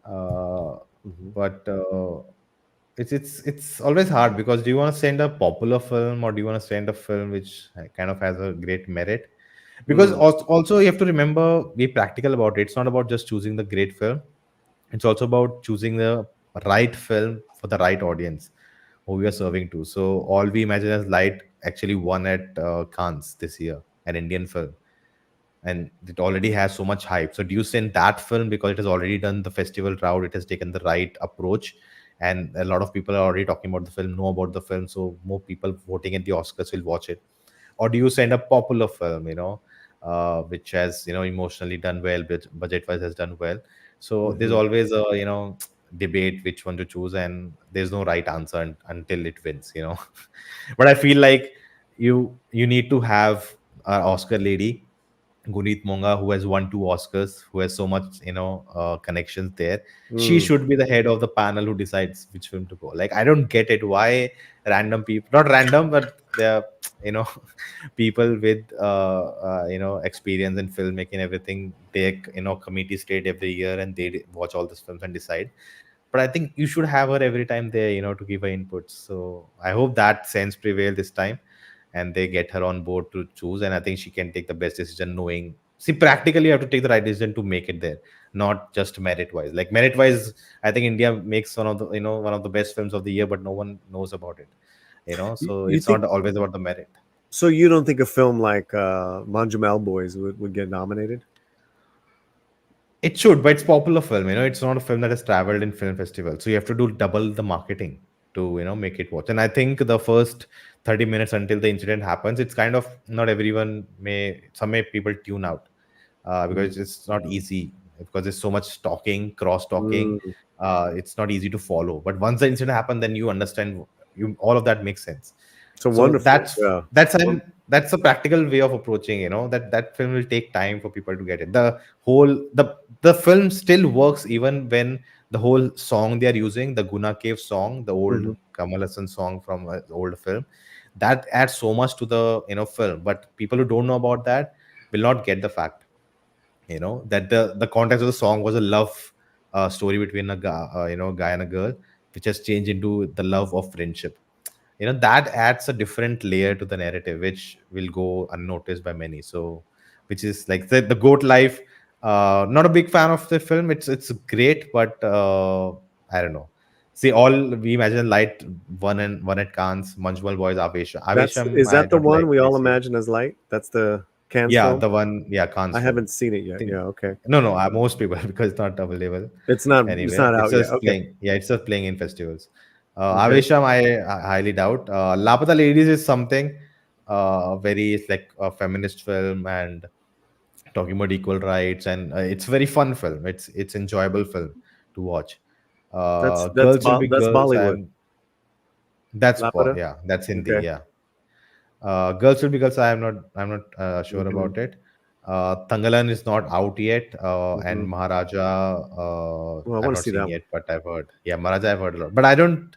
But it's always hard because do you want to send a popular film or do you want to send a film which kind of has a great merit? Because also you have to remember, be practical about it. It's not about just choosing the great film. It's also about choosing the right film for the right audience who we are serving to. So all we imagine as Light actually won at Cannes this year, an Indian film, and it already has so much hype. So do you send that film because it has already done the festival route, it has taken the right approach, and a lot of people are already talking about the film, know about the film, so more people voting at the Oscars will watch it? Or do you send a popular film, which has emotionally done well, budget wise has done well? So there's always a debate which one to choose, and there's no right answer until it wins. But I feel like you need to have an Oscar lady, Gunit Monga, who has won 2 Oscars, who has so much, connections there. She should be the head of the panel who decides which film to go. Like, I don't get it. Why random people, not random, but they're, people with, experience in filmmaking, everything, they, committee state every year and they watch all these films and decide. But I think you should have her every time there, to give her inputs. So I hope that sense prevail this time and they get her on board to choose. And I think she can take the best decision, knowing, see, practically you have to take the right decision to make it there, not just merit wise. Like merit wise, I think India makes one of the one of the best films of the year, but no one knows about it. So You it's think not always about the merit. so? You don't think a film like Manjumal Boys would get nominated? It should, but it's popular film. It's not a film that has traveled in film festivals. So you have to do double the marketing to make it watch. And I think the first 30 minutes until the incident happens, it's kind of not everyone may people tune out because it's not easy because there's so much talking, cross talking. It's not easy to follow. But once the incident happens, then you understand. All of that makes sense. So So wonderful. Yeah. that's a practical way of approaching. That film will take time for people to get it. The film still works even when the whole song they are using, the Guna Cave song, the old Kamal Hassan song from an old film, that adds so much to the film. But people who don't know about that will not get the fact, that the context of the song was a love story between a guy and a girl, which has changed into the love of friendship. That adds a different layer to the narrative which will go unnoticed by many. So which is like the goat life. Not a big fan of the film. It's great, but I don't know. See, all we imagine Light one at Cannes, Manjumal Boys, Avesham. Is I that the don't like one we all this year. imagine as Light? That's the Cannes Yeah, film? the one. Yeah, Cannes I film. haven't seen it yet. Think- Yeah, okay. No, most people because it's not available It's not anywhere. It's out yet. just Okay. playing. Yeah, it's just playing in festivals. Okay. Avesham, I highly doubt. Lapata Ladies is something very, it's like a feminist film and talking about equal rights, and it's a very fun film. It's enjoyable film to watch. Girls Will Be That's Girls. Bollywood. Lapida? Yeah, that's Hindi. Okay. Yeah. Girls Will Be Girls. I'm not sure about it. Tangalan is not out yet, and Maharaja. Well, I I've wanna not see seen that yet, but I've heard. Yeah, Maharaja I've heard a lot, but I don't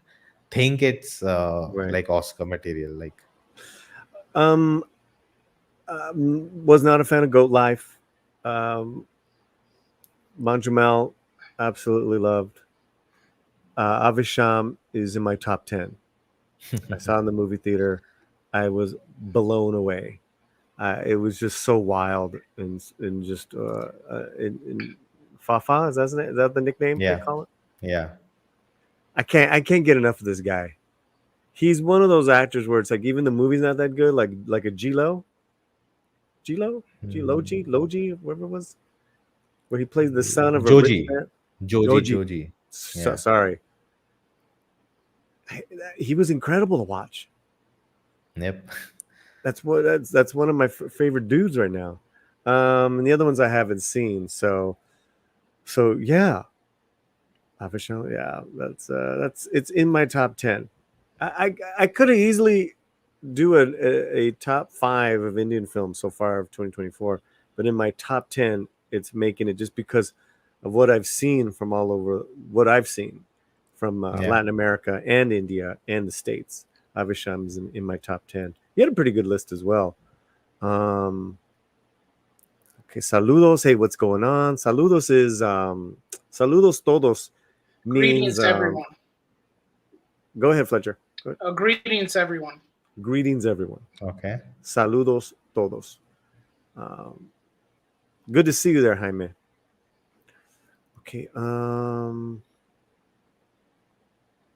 think it's Right. like Oscar material. Like, was not a fan of Goat Life. Manjumal, absolutely loved. Avisham is in my top 10. I saw it in the movie theater. I was blown away. It was just so wild and just in Fafa, is that the nickname they yeah, call it? yeah. I can't get enough of this guy. He's one of those actors where it's like even the movie's not that good, like a Logi, whatever it was, where he plays the son of a rich Joji, man. Joji. Yeah. Sorry. He was incredible to watch. Yep. That's one of my favorite dudes right now. And the other ones I haven't seen. So yeah. Avisham, yeah, that's it's in my top 10. I could have easily do a top 5 of Indian films so far of 2024, but in my top 10, it's making it just because of what I've seen from all over, what I've seen from Latin America and India and the States. Avisham is in my top 10. He had a pretty good list as well. Okay, saludos. Hey, what's going on? Saludos is saludos todos means Greetings, everyone. Go ahead, Fletcher. Go ahead. Greetings, everyone. Greetings, everyone. Okay. Saludos todos. Good to see you there, Jaime. Okay.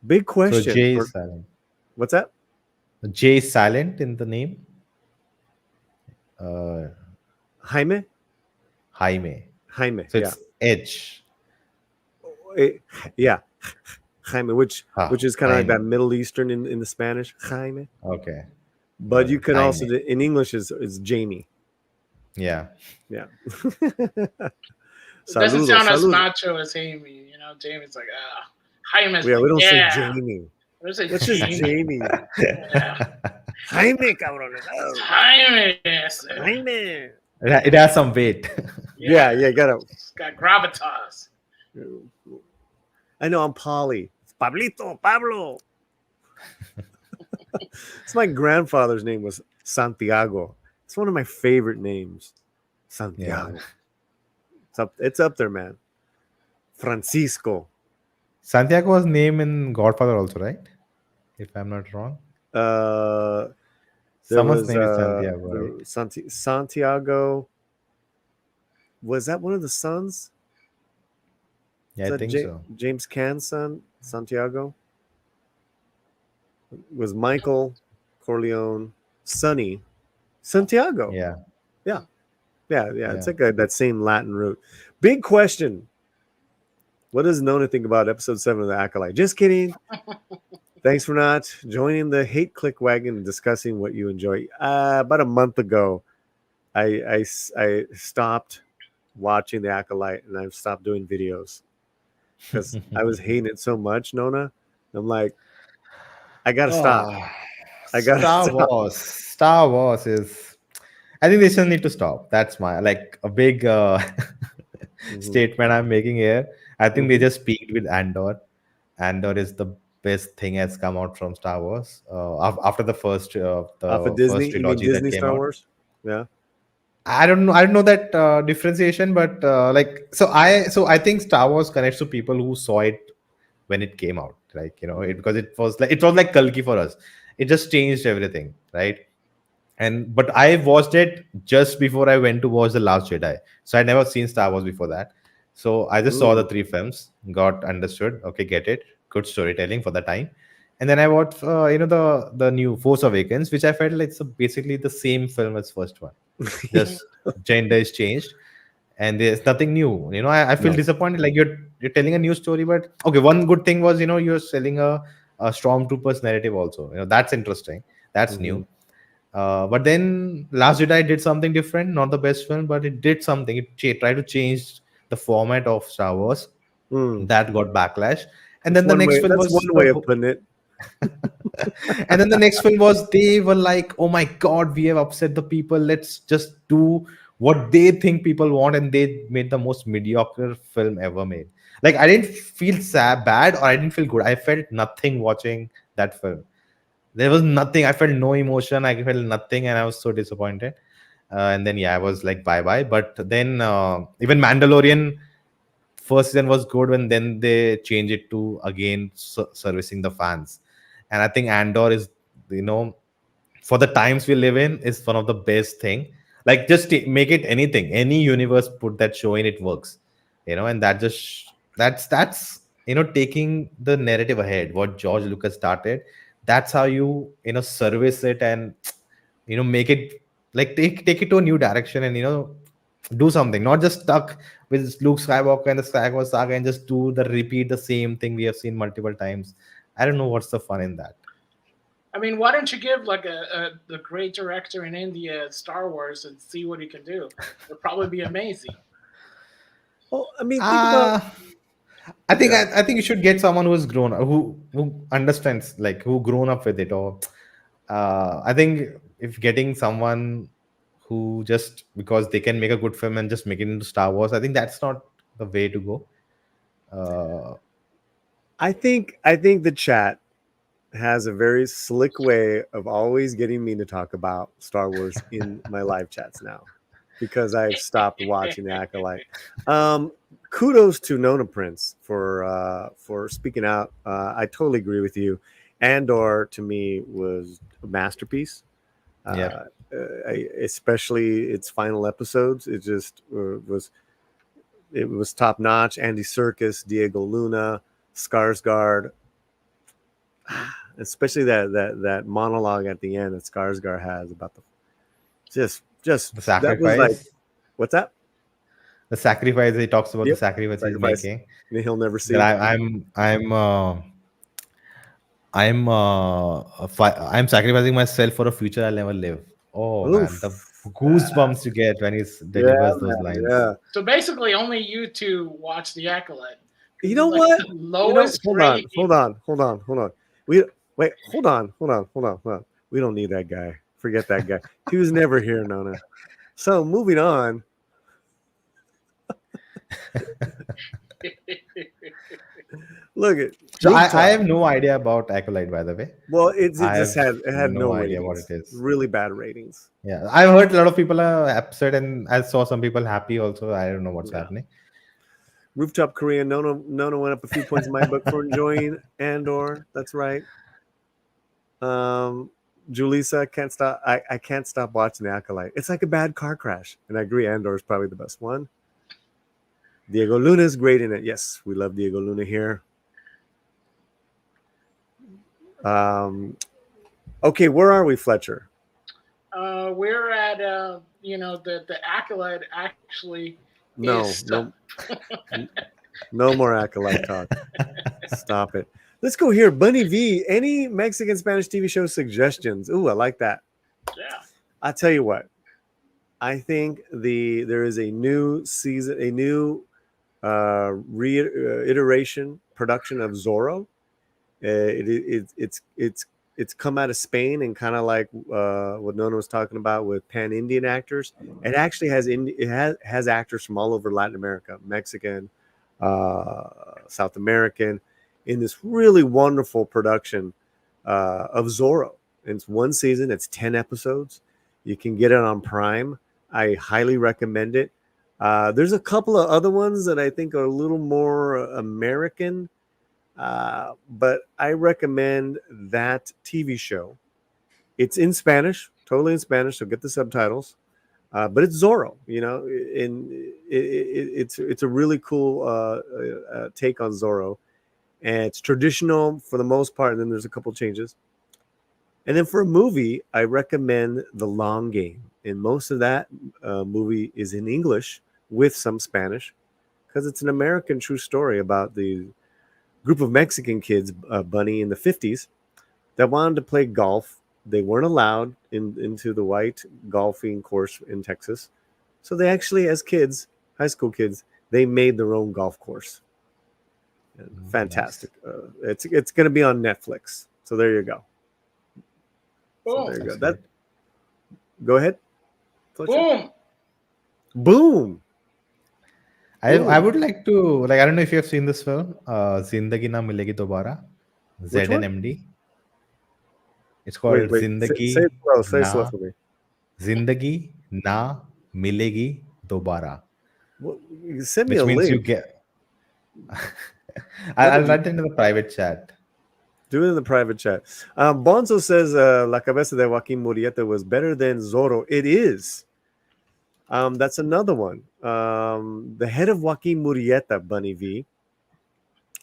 Big question. So J is silent. What's that? J is silent in the name. Jaime. Jaime. So it's H. Yeah. Jaime, which is kind of like Jaime. that Middle Eastern in the Spanish. Jaime. Okay. But you can Jaime. also in English is Jamie. Yeah. Yeah. It doesn't sound as macho as Jamie. You know, Jamie's like, Jaime's yeah, like, we don't say Jamie. We say What's just Jamie? Jaime, cabrón. Jaime. Jaime. It has some weight. Yeah, It's got gravitas. I know, I'm Paulie. It's Pablito, Pablo. It's my grandfather's name was Santiago. It's one of my favorite names. Santiago. Yeah. It's up there, man. Francisco. Santiago was named in Godfather also, right? If I'm not wrong. Someone's name is Santiago, right? Santiago. Was that one of the sons? Yeah, I think so. James Caan's son, Santiago. Was Michael Corleone, Sonny, Santiago. Yeah. It's like that same Latin root. Big question. What does Nona think about episode 7 of The Acolyte? Just kidding. Thanks for not joining the hate click wagon and discussing what you enjoy. About a month ago, I stopped watching The Acolyte and I've stopped doing videos because I was hating it so much, Nona. I'm like, I gotta stop. I gotta stop. Star Wars is. I think they still need to stop. That's my a big statement I'm making here. I think they just peaked with Andor. Andor is the best thing has come out from Star Wars after the first after Disney, first trilogy that came Star out. Wars. Yeah. I don't know that differentiation, but I think Star Wars connects to people who saw it when it came out, because it was like Kalki for us. It just changed everything, right? But I watched it just before I went to watch The Last Jedi, so I'd never seen Star Wars before that. So I just saw the 3 films, got understood, okay, get it, good storytelling for the time, and then I watched the new Force Awakens, which I felt like it's basically the same film as first one. Just gender is changed and there's nothing new. I feel disappointed, like you're telling a new story, but okay, one good thing was you're selling a stormtroopers narrative also. That's interesting, that's new. But then Last Jedi did something different, not the best film, but it did something. It tried to change the format of Star Wars. That got backlash, and then the next film was one way of putting it. And then the next film was, they were like, oh my god, we have upset the people, let's just do what they think people want, and they made the most mediocre film ever made. Like, I didn't feel bad or I didn't feel good. I felt nothing watching that film. There was nothing. I felt no emotion, I felt nothing, and I was so disappointed. And then I was like, bye bye. But then even Mandalorian first season was good, when then they changed it to again servicing the fans. And I think Andor is, for the times we live in, is one of the best thing. Like, just make it anything, any universe, put that show in, it works. And that's taking the narrative ahead. What George Lucas started, that's how you service it and make it like take it to a new direction and do something, not just stuck with Luke Skywalker and the Skywalker saga and just repeat the same thing we have seen multiple times. I don't know what's the fun in that. I mean, why don't you give like the great director in India Star Wars and see what he can do? It'll probably be amazing. Well, I mean, think about. I think you should get someone who's grown, who understands, like, who grown up with it. Or I think if getting someone who just because they can make a good film and just make it into Star Wars, I think that's not the way to go. I think the chat has a very slick way of always getting me to talk about Star Wars in my live chats now, because I've stopped watching The Acolyte. Kudos to Nona Prince for speaking out. I totally agree with you. Andor to me was a masterpiece. Yeah. Especially its final episodes. It just was top notch. Andy Serkis, Diego Luna, Skarsgård, especially that monologue at the end that Skarsgård has about the just The that was like, sacrifice. what's that? The sacrifice. He talks about the Yep, sacrifice he's sacrifice. making. He'll never see. That I'm sacrificing myself for a future I'll never live. Oh man, the goosebumps you get when he delivers those man, lines. yeah. So basically, only you two watch The Acolyte. You know Like what? the lowest hold on. Hold on. Hold on. We don't need that guy. Forget that guy. He was never here, Nona. So moving on. Look at. So I have no idea about Acolyte, by the way. Well, it I just have had no idea ratings. what it is. Really bad ratings. Yeah, I've heard a lot of people are upset, and I saw some people happy also. I don't know what's happening. Rooftop Korean. Nona went up a few points in my book for enjoying Andor. That's right. Julissa can't stop. I can't stop watching The Acolyte. It's like a bad car crash, and I agree. Andor is probably the best one. Diego Luna is great in it. Yes, we love Diego Luna here. Okay, where are we, Fletcher? We're at the Acolyte actually. No more Acolyte talk. Stop it. Let's go here. Bunny V. Any Mexican Spanish TV show suggestions? Ooh, I like that. Yeah. I'll tell you what. I think there is a new season, a new iteration production of Zorro. It's come out of Spain, and kind of like what Nona was talking about with pan-Indian actors. It actually has actors from all over Latin America, Mexican, South American, in this really wonderful production of Zorro. And it's one season. It's 10 episodes. You can get it on Prime. I highly recommend it. There's a couple of other ones that I think are a little more American, but I recommend that TV show. It's in Spanish, totally in Spanish, so get the subtitles. But it's Zorro, and it's a really cool take on Zorro. And it's traditional for the most part, and then there's a couple changes. And then for a movie, I recommend The Long Game. And most of that movie is in English with some Spanish, because it's an American true story about the group of Mexican kids, Bunny, in the 50s that wanted to play golf. They weren't allowed into the white golfing course in Texas. So they actually, as kids, high school kids, they made their own golf course. Fantastic. Nice. It's going to be on Netflix. So there you go. So there you go. Go ahead. Boom. Boom. I would like to, I don't know if you have seen this film, Zindagi Na Milegi Dobara, ZNMD. It's called Zindagi Say it slow for me. Zindagi Na Milegi Dobara. Well, send me which a means link. You get. I'll write it into the private chat. Do it in the private chat. Bonzo says La Cabeza de Joaquin Murrieta was better than Zorro. It is. That's another one. The Head of Joaquin Murrieta, Bunny V,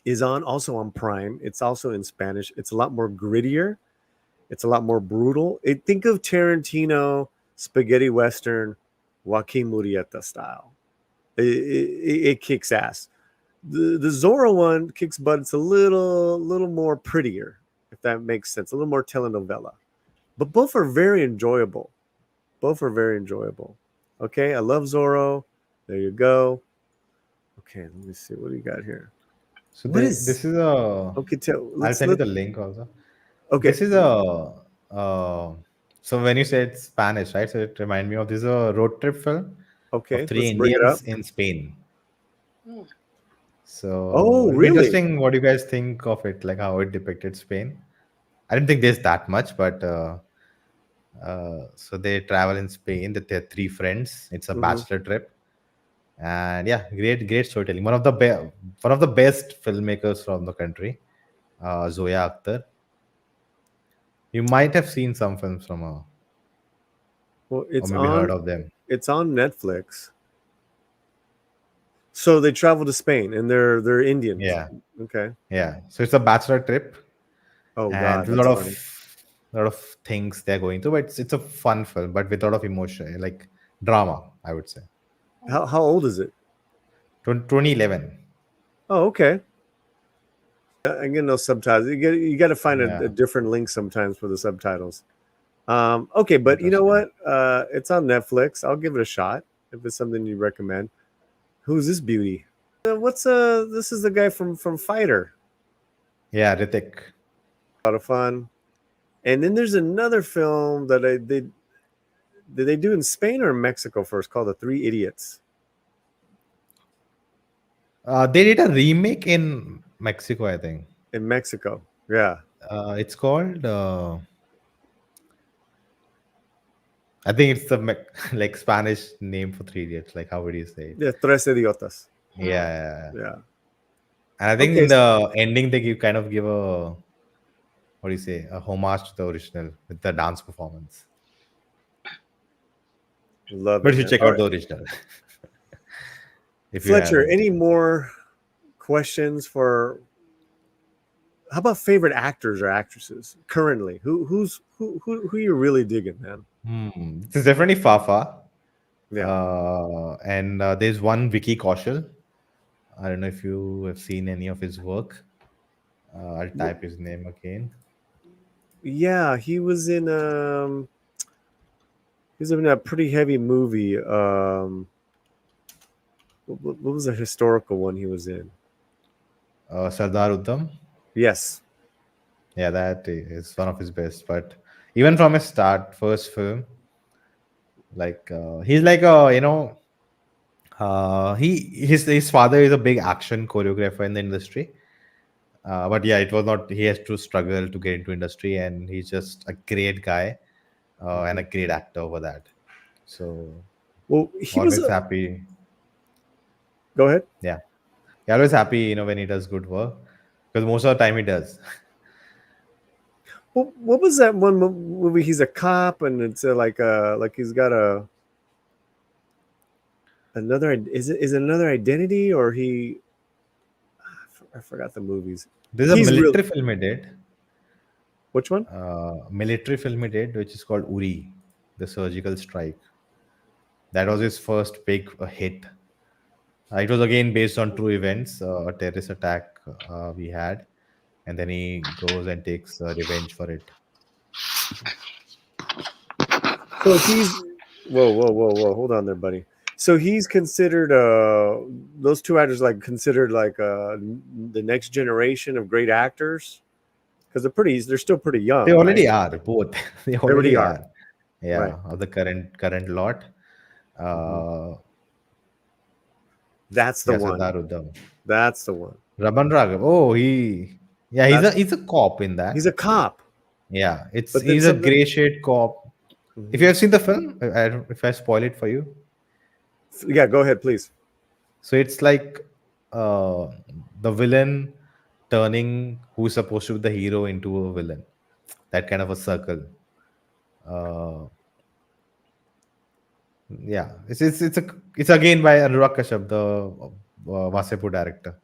is also on Prime. It's also in Spanish. It's a lot more grittier. It's a lot more brutal. Think of Tarantino spaghetti western, Joaquin Murrieta style. It kicks ass. The Zorro one kicks butt. It's a little more prettier, if that makes sense. A little more telenovela. But both are very enjoyable. Okay, I love Zorro. There you go. Okay, let me see. What do you got here? So this is a... Okay, I'll send you the link also. Okay. This is a... so when you said Spanish, right? So it reminded me of this a road trip film. Okay, of 3 let's bring it Indians up. in Spain. So oh, it'll really? be interesting what you guys think of it, like how it depicted Spain. I don't think there's that much, but so they travel in Spain. That they're 3 friends. It's a bachelor trip, and yeah, great storytelling. One of the best filmmakers from the country, Zoya Akhtar. You might have seen some films from her, Well, or it's maybe heard on of them. it's on Netflix. So they travel to Spain and they're Indians. Yeah, Okay. yeah. So it's a bachelor trip, Oh and God, there's that's funny. a lot of things they're going through. But it's a fun film, but with a lot of emotion, like drama, I would say. How old is it? 2011. Oh, okay. I get no subtitles. You got to find Yeah. a different link sometimes for the subtitles. Okay, but you know what? It's on Netflix. I'll give it a shot if it's something you recommend. Who's this beauty? This is the guy from Fighter. Yeah, Ritik. A lot of fun. And then there's another film that did they do in Spain or Mexico first called The Three Idiots? They did a remake in Mexico, I think. In Mexico, yeah. It's called. I think it's the like Spanish name for Three Idiots. Like, how would you say it? Yeah, Tres Idiotas. Yeah. Yeah. And I think Okay, in the ending they kind of give a, what do you say, a homage to the original with the dance performance. Love But it. you Man. check All out right. the original. If you Fletcher, haven't. any more questions for? How about favorite actors or actresses currently? Who you really digging, man? It's definitely Fafa. Yeah. And there's one Vicky Kaushal. I don't know if you have seen any of his work. I'll type his name again. Yeah, he was in a pretty heavy movie. What was the historical one he was in? Sardar Uddam. Yes. Yeah, that is one of his best. But even from his first film, like he's like his father is a big action choreographer in the industry. But yeah, it was not. He has to struggle to get into industry, and he's just a great guy and a great actor over that. So, well, he was always happy. Go ahead. Yeah, always happy. When he does good work, because most of the time he does. What was that one movie? He's a cop, and it's like he's got another. Is it another identity or he? I forgot the movies. There's a military film he did. Which one? Military film he did, which is called Uri, the surgical strike. That was his first big hit. It was again based on true events, a terrorist attack we had, and then he goes and takes revenge for it. So he's whoa! Hold on there, buddy. So he's considered those two actors considered the next generation of great actors because they're still pretty young. They already are both. They already are. Yeah, right. Of the current lot. That's the one. That's the one. Raman Raghav. Oh, he's a cop in that. He's a cop. Yeah, he's a gray shade cop. If you have seen the film, if I spoil it for you. Yeah, go ahead, please. So it's like the villain turning who's supposed to be the hero into a villain. That kind of a circle. Yeah, it's again by Anurag Kashyap, the Vasepur director.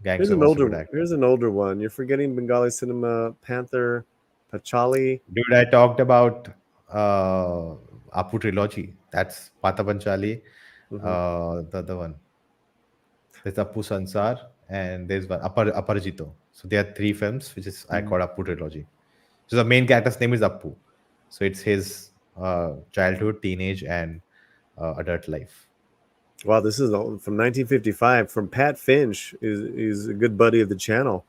Here's an older one. You're forgetting Bengali cinema, Panther, Pachali. Dude, I talked about Apu trilogy. That's Pata Panchali. The other one. There's Apu Sansar and there's one Aparajito. So there are 3 films, which is I call Apu trilogy. So the main character's name is Apu. So it's his childhood, teenage, and adult life. Wow, this is from 1955 from Pat Finch. Is a good buddy of the channel.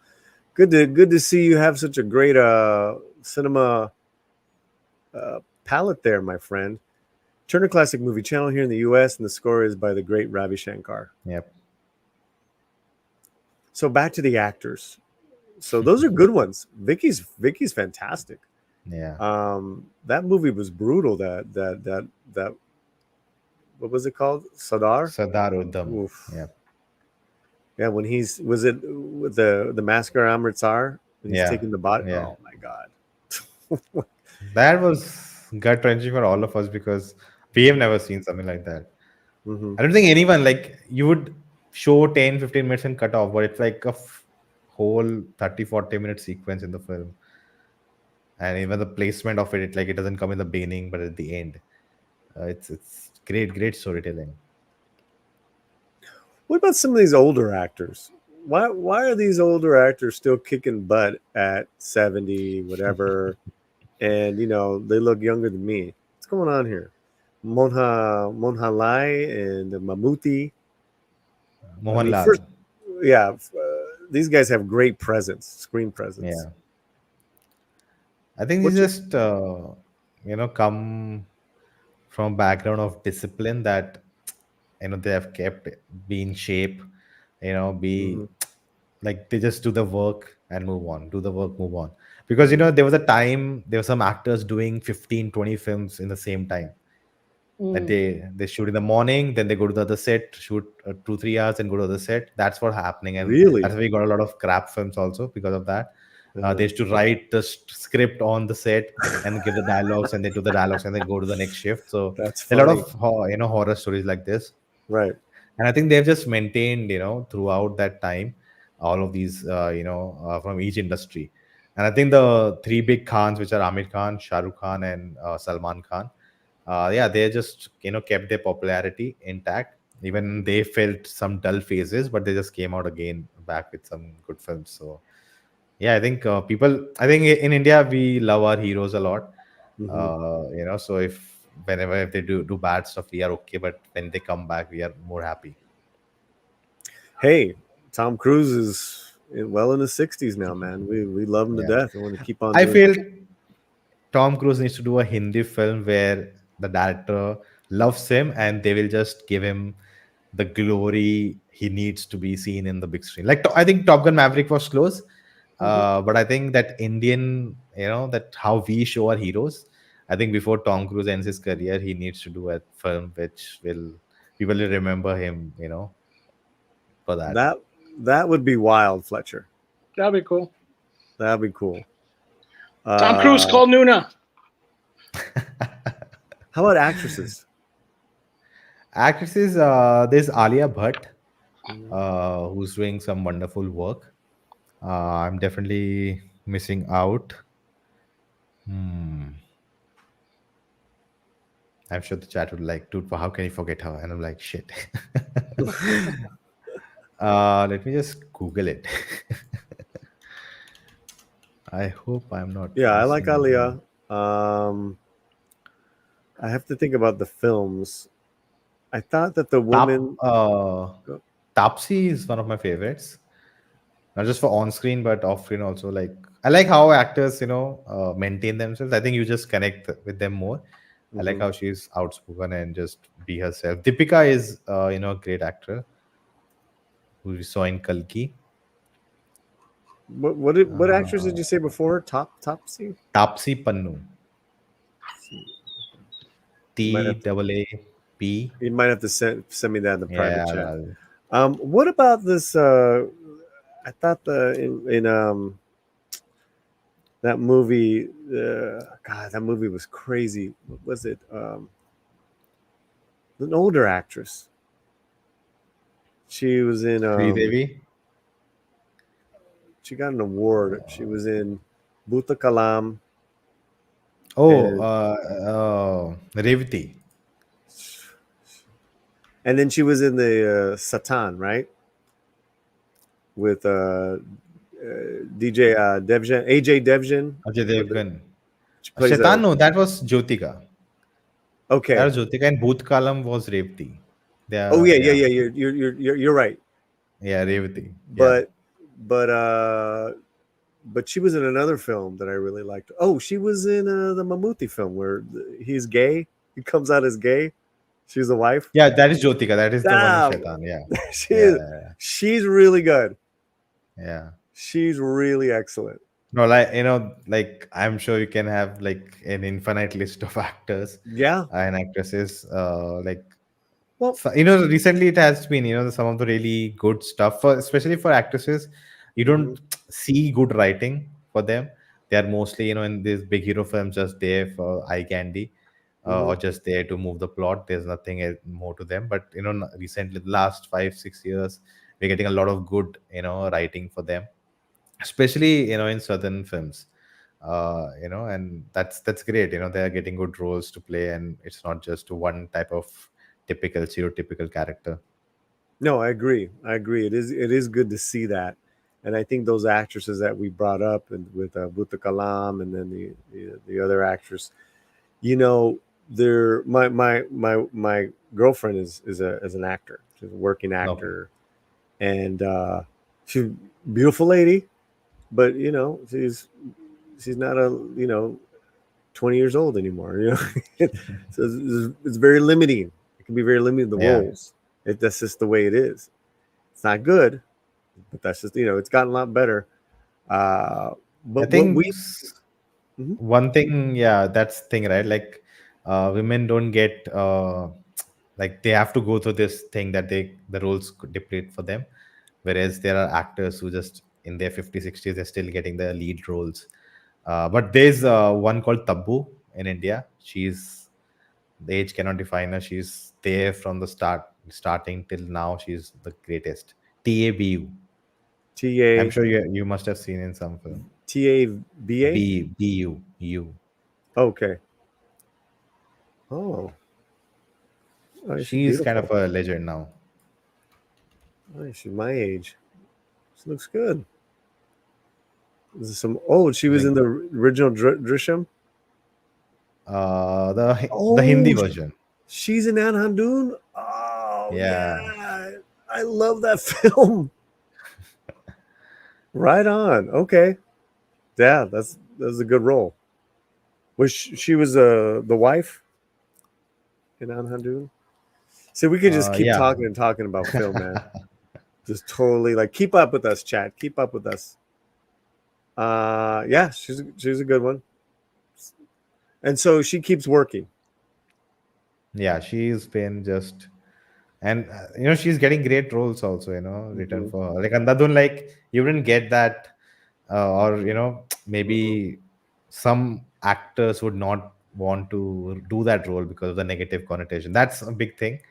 Good to see you have such a great cinema palette there, my friend. Turner Classic Movie Channel here in the U.S. and the score is by the great Ravi Shankar. Yep. So back to the actors. So those are good ones. Vicky's fantastic. Yeah. That movie was brutal. That what was it called? Sardar Uddam. Yeah. Yeah, was it with the massacre Amritsar? When he's taking the body. Yeah. Oh my God. That was gut wrenching for all of us because we have never seen something like that. Mhm. I don't think anyone, like, you would show 10, 15 minutes and cut off, but it's like a whole 30, 40-minute sequence in the film. And even the placement of it, like, it doesn't come in the beginning, but at the end. It's great storytelling. What about some of these older actors? Why are these older actors still kicking butt at 70, whatever? And they look younger than me. What's going on here? Monhalai and Mamuti. I mean, Mohanlal. first, yeah, these guys have great presence, screen presence. Yeah. I think What's these your just, come from a background of discipline that, they have kept be in shape, be Mhm. like they just do the work and move on, do the work, move on. Because, there was a time, there were some actors doing 15, 20 films in the same time. That they shoot in the morning, then they go to the other set, shoot 2-3 hours, and go to the other set. That's what happening, and Really? that's why we got a lot of crap films also because of that. Uh-huh. They used to write the script on the set and give the dialogues, and they do the dialogues, and then go to the next shift. So That's a lot funny. of horror stories like this, Right. and I think they've just maintained, throughout that time, all of these, from each industry. And I think the three big Khans, which are Amir Khan, Shah Rukh Khan, and Salman Khan, yeah, they just kept their popularity intact. Even they felt some dull phases, but they just came out again back with some good films. So yeah, I think I think in India we love our heroes a lot. Mhm. So if they do bad stuff, we are okay, but when they come back, we are more happy. Hey, Tom Cruise is well in his 60s now, man. We love him to Yeah, death. We want to keep on I doing. feel Tom Cruise needs to do a Hindi film where the director loves him and they will just give him the glory he needs to be seen in the big screen. Like, I think Top Gun Maverick was close, Mhm. but I think that Indian, that how we show our heroes. I think before Tom Cruise ends his career, he needs to do a film which will people will remember him, for that. That would be wild, Fletcher. That'd be cool. That'd be cool. Tom Cruise called Nuna. How about actresses? Actresses, there's Alia Bhatt, who's doing some wonderful work. I'm definitely missing out. Hmm. I'm sure the chat would like, dude, how can you forget her? And I'm like, shit. Let me just Google it. I hope I'm not Yeah, I like missing Alia. anyone. I have to think about the films. I thought that the Tap, woman. Tapsi is one of my favorites. Not just for on screen, but off screen also. Like, I like how actors, maintain themselves. I think you just connect with them more. I like Mhm. how she's outspoken and just be herself. Deepika is, a great actor who we saw in Kalki. What actress did you say before? Topsy? Tapsi Pannu. You might have to, TAAP. you might have to send me that in the private chat. Yeah. What about this? I thought in that movie. God, that movie was crazy. What was it? An older actress. She was in. Devi. She got an award. She was in Bhuta Kalam. Revati. And then she was in the Satan, right? With DJ Devjan, AJ Devjan. Ajay Devgan. She plays Shaitan, no, that was Jyotika. Okay. That was Jyotika, and Bhoot Kalam was Revati. Oh yeah. You're right. Yeah, Revati. Yeah. But she was in another film that I really liked. Oh, she was in the Mammootty film where he's gay. He comes out as gay. She's the wife. Yeah, that is Jyotika. That is the one in Shaitan. Yeah. She's really good. Yeah. She's really excellent. No, like I'm sure you can have like an infinite list of actors. Yeah. And actresses. Well, so, recently it has been, some of the really good stuff especially for actresses. You don't see good writing for them. They are mostly, in these big hero films, just there for eye candy, or just there to move the plot. There's nothing more to them. But recently, the last 5 6 years, we're getting a lot of good, writing for them, especially in southern films. And that's great. They are getting good roles to play, and it's not just one type of typical stereotypical character. No, I agree. I agree. It is good to see that, and I think those actresses that we brought up, and with Buta Kalam, and then the other actress, they're my girlfriend is an actor. She's a working Okay. actor, and she's a beautiful lady, but she's not a 20 years old anymore. So it's very limiting. It can be very limiting, the Yeah. roles. That's just the way it is. It's not good, but that's just it's gotten a lot better. I But what think we Mhm. one thing, yeah, that's thing, right? Like, women don't get like they have to go through this thing that the roles could deplete for them, whereas there are actors who just in their 50s 60s they're still getting the lead roles. But there's one called Tabu in India. She's the age cannot define her. She's there from the starting till now. She's the greatest. Tabu. I'm TA sure you must have seen in some film. TABA. Bu. Okay. Oh, she's She's kind of beautiful. a legend now. Oh, she's my age. She looks good. This is some. Oh, she I was in think the original Drishyam. the Hindi Oh, version. she's in Anhandun. Oh Yeah. yeah, I love that film. Right on. Okay. Yeah, that's a good role. Was she was the wife in Anhandun? See, we could just keep Yeah. talking and talking about film, man. Just totally like keep up with us, chat. Keep up with us. Yeah, she's a good one. And so she keeps working. Yeah, she's been just, and she's getting great roles also, written Mhm. for her. Like Andhadhun, like you didn't get that, or Mhm. maybe some actors would not want to do that role because of the negative connotation. That's a big thing.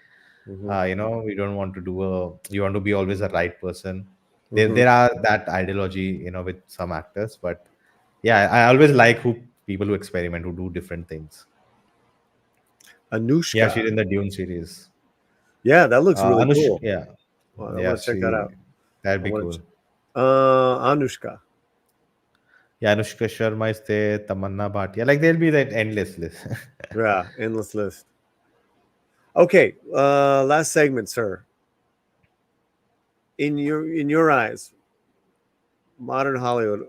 Mhm. You don't want to you want to be always the right person. Mhm. There are that ideology, with some actors, but yeah, I always like people who experiment, who do different things. Yeah, Anushka. she's in the Dune series. Yeah, that looks really Anush, cool. yeah, I yeah, want to check that out. that'd I be want cool. to. Anushka. Yeah, Anushka Sharma is there, Tamanna Bhatia. Like there'll be that endless list. Yeah, endless list. Okay, last segment, sir. In your eyes, modern Hollywood.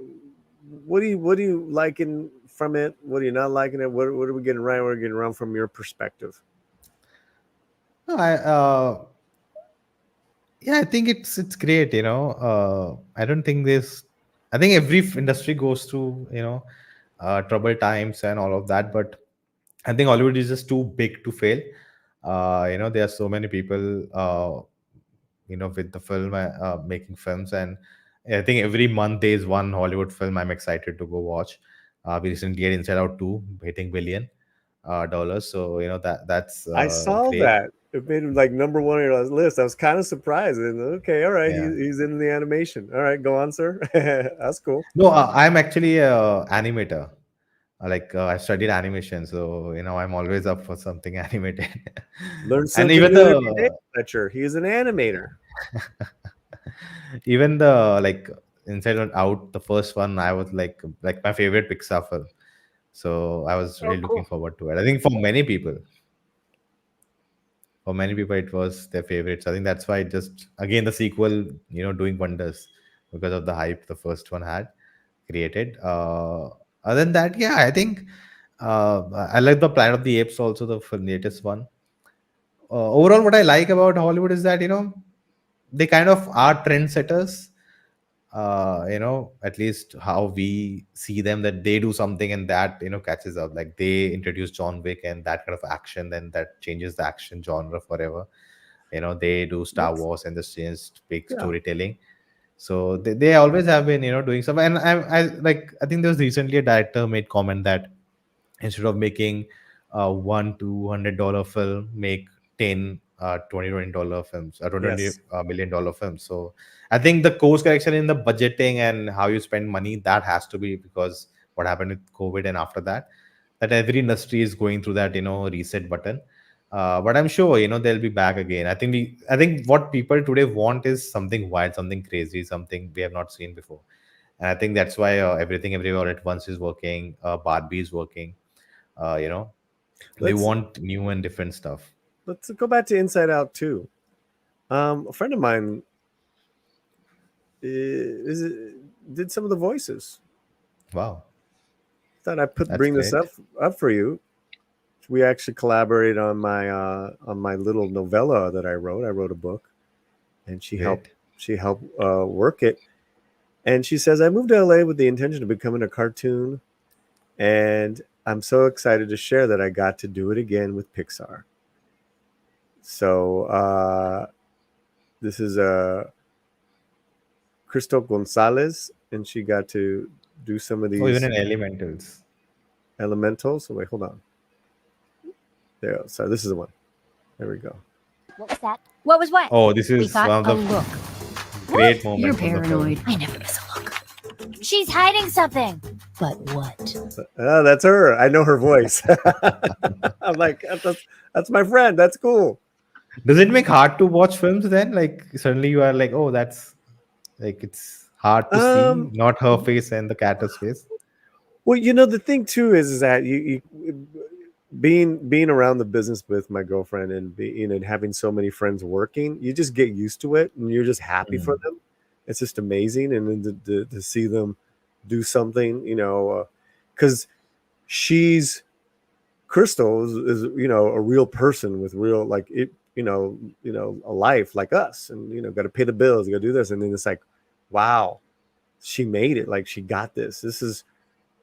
What do you liking from it? What are you not liking it? What are we getting right? What are we getting wrong from your perspective? No, yeah, I think it's great. I don't think this. I think every industry goes through troubled times and all of that, but I think Hollywood is just too big to fail. There are so many people, with the film, making films, and I think every month there is one Hollywood film I'm excited to go watch. We recently had Inside Out 2 hitting billion dollars, so that's I saw great. that. It made him like number one on your list. I was kind of surprised. And okay, all right, Yeah. he's in the animation. All right, go on, sir. That's cool. No, I'm actually a animator. Like I studied animation, so I'm always up for something animated. Learn And something even new every day, the Fletcher. He is an animator. even the like Inside and Out, the first one, I was like my favorite Pixar film. So I was Oh, really looking cool. forward to it. I think for many people, it was their favorite. So I think that's why it just again the sequel, doing wonders because of the hype the first one had created. Other than that, yeah, I think I like the Planet of the Apes also, the latest one. Overall, what I like about Hollywood is that they kind of are trendsetters. At least how we see them, that they do something and that catches up. Like they introduce John Wick and that kind of action, then that changes the action genre forever. They do Star That's Wars and this changed big yeah. storytelling. So they always have been, doing stuff. And I think there was recently a director made comment that instead of making $1 to $100 film, make 10 $20 films, $20 Yes. $million films. So I think the course correction in the budgeting and how you spend money, that has to be, because what happened with COVID and after that, that every industry is going through that, reset button. But I'm sure, they'll be back again. I think what people today want is something wild, something crazy, something we have not seen before. And I think that's why Everything Everywhere at Once is working, Barbie is working. You know, they Let's want new and different stuff. let's go back to Inside Out too. A friend of mine did some of the voices. Wow, Thought I that's bring this great. up for you. We actually collaborated on my little novella that I wrote. I wrote a book, and Great. she helped work it. And she says, I moved to LA with the intention of becoming a cartoon, and I'm so excited to share that I got to do it again with Pixar. So this is Crystal Gonzalez, and she got to do some of Oh, even these in Elementals. elementals. So wait, hold on. There. So this is the one. There we go. What was that? What was what? Oh, this We is got one of a the look. great What? moments You're from the film. paranoid. I never miss a look. She's hiding something. But what? That's her. I know her voice. I'm like, that's my friend. That's cool. Does it make hard to watch films then? Like suddenly you are like, oh, that's like it's hard to see, not her face and the cat's face. Well, the thing too is that you being around the business with my girlfriend and having so many friends working, you just get used to it and you're just happy for them. It's just amazing, and then to see them do something, because she's Crystal is a real person with real like it, a life like us, and got to pay the bills, got to do this, and then it's like, wow, she made it, like she got this. This is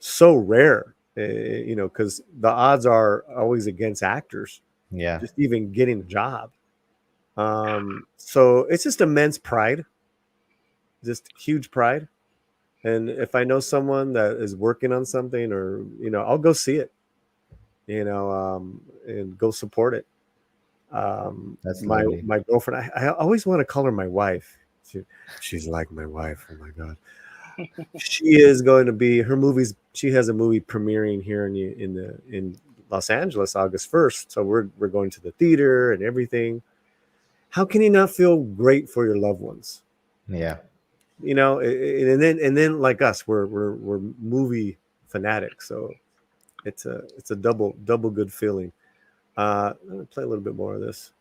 so rare, because the odds are always against actors, Yeah. just even getting a job. So it's just immense pride, just huge pride. And if I know someone that is working on something, or I'll go see it, and go support it. That's my lovely. my girlfriend, I always want to call her my wife. She's like my wife. Oh my god. She is going to be her movies. She has a movie premiering here in Los Angeles August 1st. So we're going to the theater and everything. How can you not feel great for your loved ones? Yeah. And then like us, we're movie fanatics. So it's a double good feeling. Let me play a little bit more of this.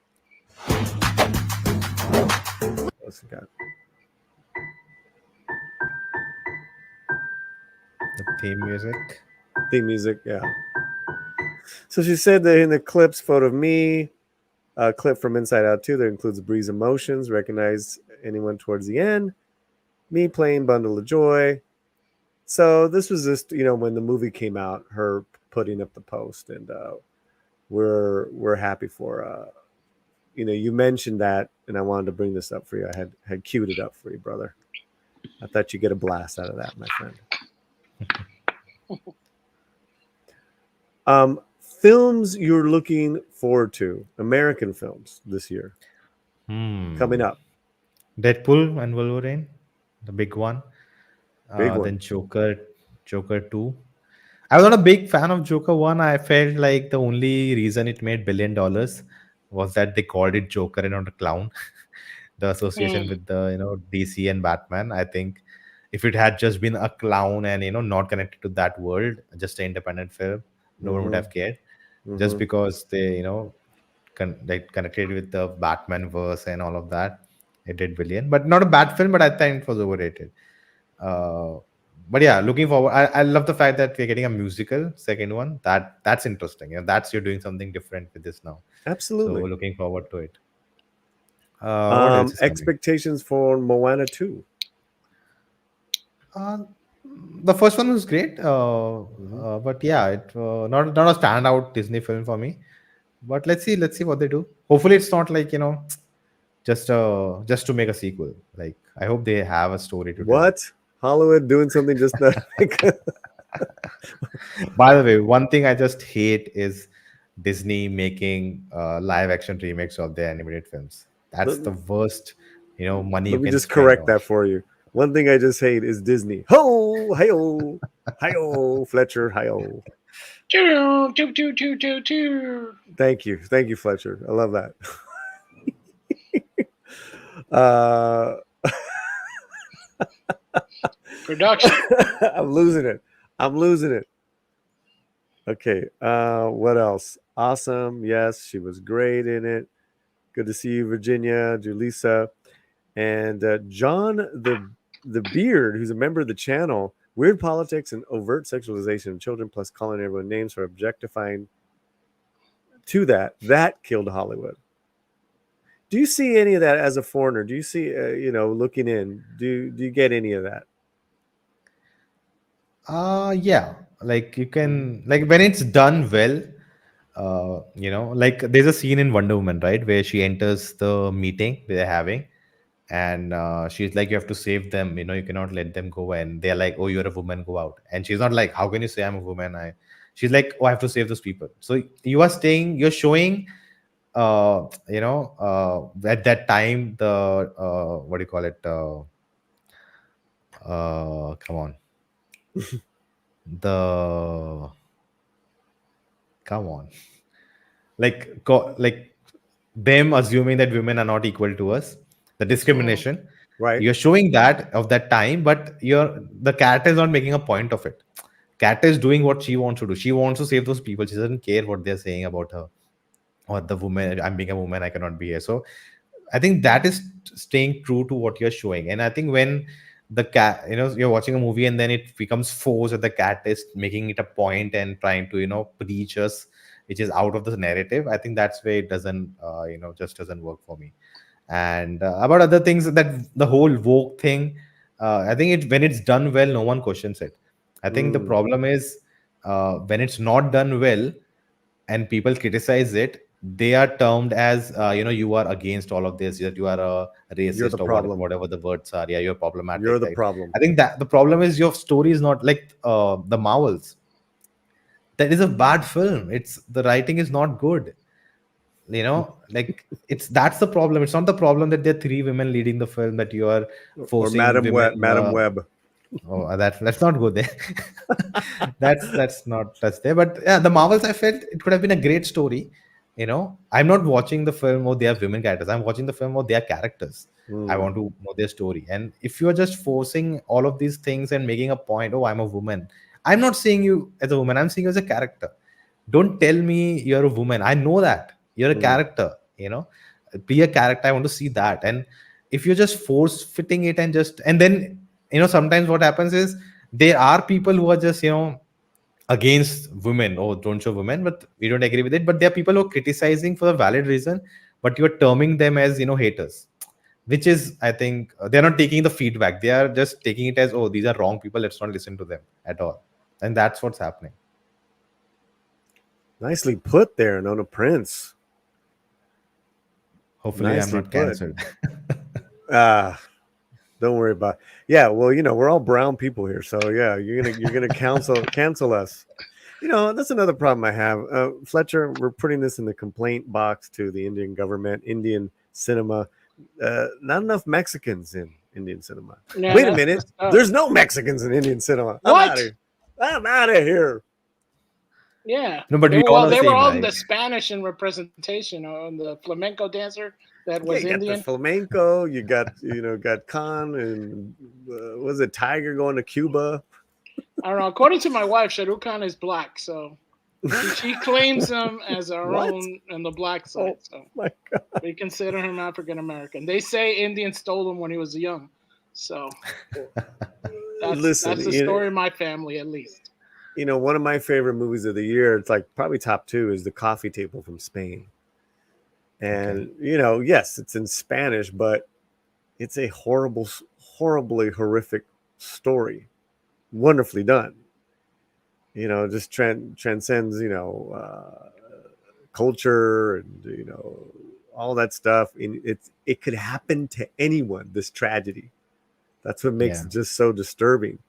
What's it got? The theme music. Theme music, yeah. So she said that in the clips, photo of me, a clip from Inside Out 2 that includes Breeze Emotions, recognize anyone towards the end, me playing Bundle of Joy. So this was just, when the movie came out, her putting up the post, and we're happy for you mentioned that, and I wanted to bring this up for you. I had queued it up for you, brother. I thought you'd get a blast out of that, my friend. Films you're looking forward to, American films this year coming up. Deadpool and Wolverine, the big one. Big one. Then Joker 2. I was not a big fan of Joker 1. I felt like the only reason it made $1 billion was that they called it Joker and not a clown. The association with the DC and Batman. I think if it had just been a clown and not connected to that world, just an independent film, no one would have cared. Just because they connected with the Batman verse and all of that, it did billion. But not a bad film, but I think it was overrated. But yeah, looking forward. I love the fact that we're getting a musical second one. That's interesting. That's you're doing something different with this now. Absolutely. So looking forward to it. What else is coming? Expectations for Moana 2. The first one was great, but yeah, it not a standout Disney film for me. But let's see what they do. Hopefully, it's not like just to make a sequel. Like, I hope they have a story to tell. What? Hollywood doing something just not. By the way, one thing I just hate is Disney making live action remakes of their animated films. That's the worst, money you Let me can just spend correct on. that for you. One thing I just hate is Disney. Ho, hi-oh, hi-oh, Fletcher, hi-oh. Choo, choo, choo, choo, choo, choo. Thank you, Fletcher. I love that. Production. I'm losing it. Okay. What else? Awesome. Yes, she was great in it. Good to see you, Virginia, Julissa, and John the Beard, who's a member of the channel. Weird politics and overt sexualization of children, plus calling everyone names for objectifying. To that killed Hollywood. Do you see any of that as a foreigner? Do you see, looking in? Do you get any of that? Yeah, like you can, like when it's done well, like there's a scene in Wonder Woman, right, where she enters the meeting they're having, and she's like, you have to save them, you cannot let them go, and they're like, oh, you're a woman, go out, and she's not like, how can you say I'm a woman? She's like, oh, I have to save those people. So you're showing, at that time, the what do you call it, come on, the come on, like them assuming that women are not equal to us, the discrimination, right? You're showing that of that time, but the cat is not making a point of it. Cat is doing what she wants to do. She wants to save those people. She doesn't care what they're saying about her or the woman. I'm being a woman, I cannot be here. So I think that is staying true to what you're showing. And I think when the cat, you're watching a movie and then it becomes forced that the cat is making it a point and trying to, preach us, which is out of the narrative. I think that's where it doesn't, just doesn't work for me. And about other things, that the whole woke thing, I think when it's done well, no one questions it. I think the problem is when it's not done well and people criticize it, they are termed as you are against all of this, that you are a racist or whatever the words are. Yeah, you're problematic. You're the right? problem. I think that the problem is your story is not like the Marvels. That is a bad film. It's the writing is not good. Like that's the problem. It's not the problem that there are three women leading the film, that you are forcing Madam women. Madam Web. Oh, let's not go there. that's there. But yeah, the Marvels, I felt it could have been a great story. I'm not watching the film or they are women characters. I'm watching the film or they are characters. I want to know their story. And if you're just forcing all of these things and making a point, oh, I'm a woman. I'm not seeing you as a woman. I'm seeing you as a character. Don't tell me you're a woman. I know that you're a character. Be a character. I want to see that. And if you're just force fitting it and then sometimes what happens is there are people who are just against women, oh, don't show women, but we don't agree with it. But there are people who are criticizing for a valid reason, but you're terming them as haters, which is, I think, they're not taking the feedback. They are just taking it as, oh, these are wrong people, let's not listen to them at all. And that's what's happening. Nicely put there, Nona Prince. Hopefully I'm not cancelled. Don't worry about it. Yeah, well, we're all brown people here, so yeah, you're gonna cancel us. That's another problem I have. Fletcher, we're putting this in the complaint box to the Indian government, Indian cinema. Not enough Mexicans in Indian cinema. Yeah, Wait a minute, there's no Mexicans in Indian cinema. What? I'm out of here. Yeah. No, but they were all right? in the Spanish in representation, on the flamenco dancer that was you got Indian. the flamenco. You got got Khan and was it Tiger going to Cuba? I don't know. According to my wife, Shah Rukh Khan is black, so she claims him as our own on the black side. So my God. We consider him African American. They say Indians stole him when he was young, so that's the story of my family, at least. One of my favorite movies of the year, it's like probably top 2, is The Coffee Table from Spain. And, yes, it's in Spanish, but it's a horribly horrific story. Wonderfully done. Just transcends, culture and, all that stuff, and it could happen to anyone. This tragedy, that's what makes Yeah. it just so disturbing.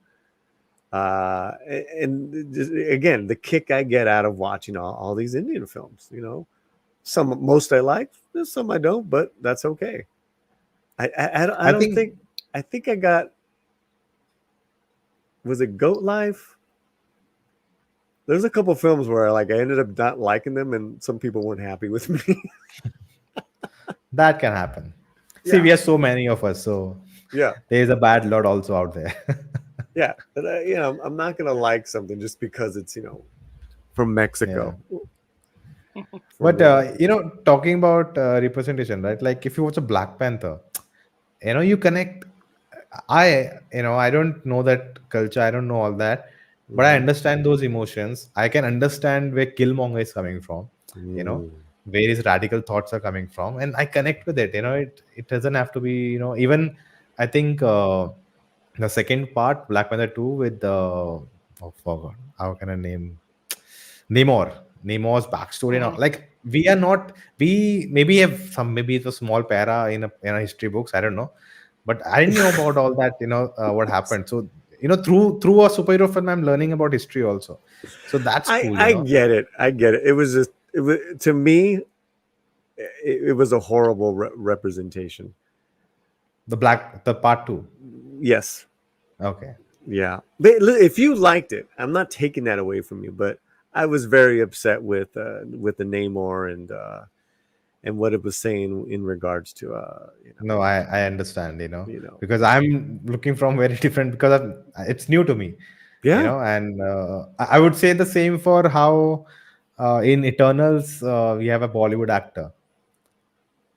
And just, again, the kick I get out of watching all these Indian films, most I like, some I don't, but that's okay. I don't think I got, was it Goat Life? There's a couple films where I ended up not liking them, and some people weren't happy with me. That can happen. See, we are so many of us, so Yeah. there is a bad lot also out there. Yeah, but I'm not gonna like something just because it's from Mexico. But talking about representation, right? Like if you watch a Black Panther, you connect. I don't know that culture. I don't know all that, but I understand those emotions. I can understand where Killmonger is coming from. Where his radical thoughts are coming from, and I connect with it. It doesn't have to be. Even I think the second part, Black Panther 2, with forgot how can I name Namor's backstory and all. Like we maybe have some, maybe it's a small para in a history books, I don't know, but I didn't know about all that, what happened. So through a superhero film, I'm learning about history also, so that's cool. I get it. It was just, to me, it was a horrible representation. The part 2. Yes. Okay. Yeah, but if you liked it, I'm not taking that away from you, but I was very upset with the Namor and what it was saying in regards to No, I understand, because I'm looking from very different, because it's new to me. Yeah. And I would say the same for how in Eternals we have a Bollywood actor,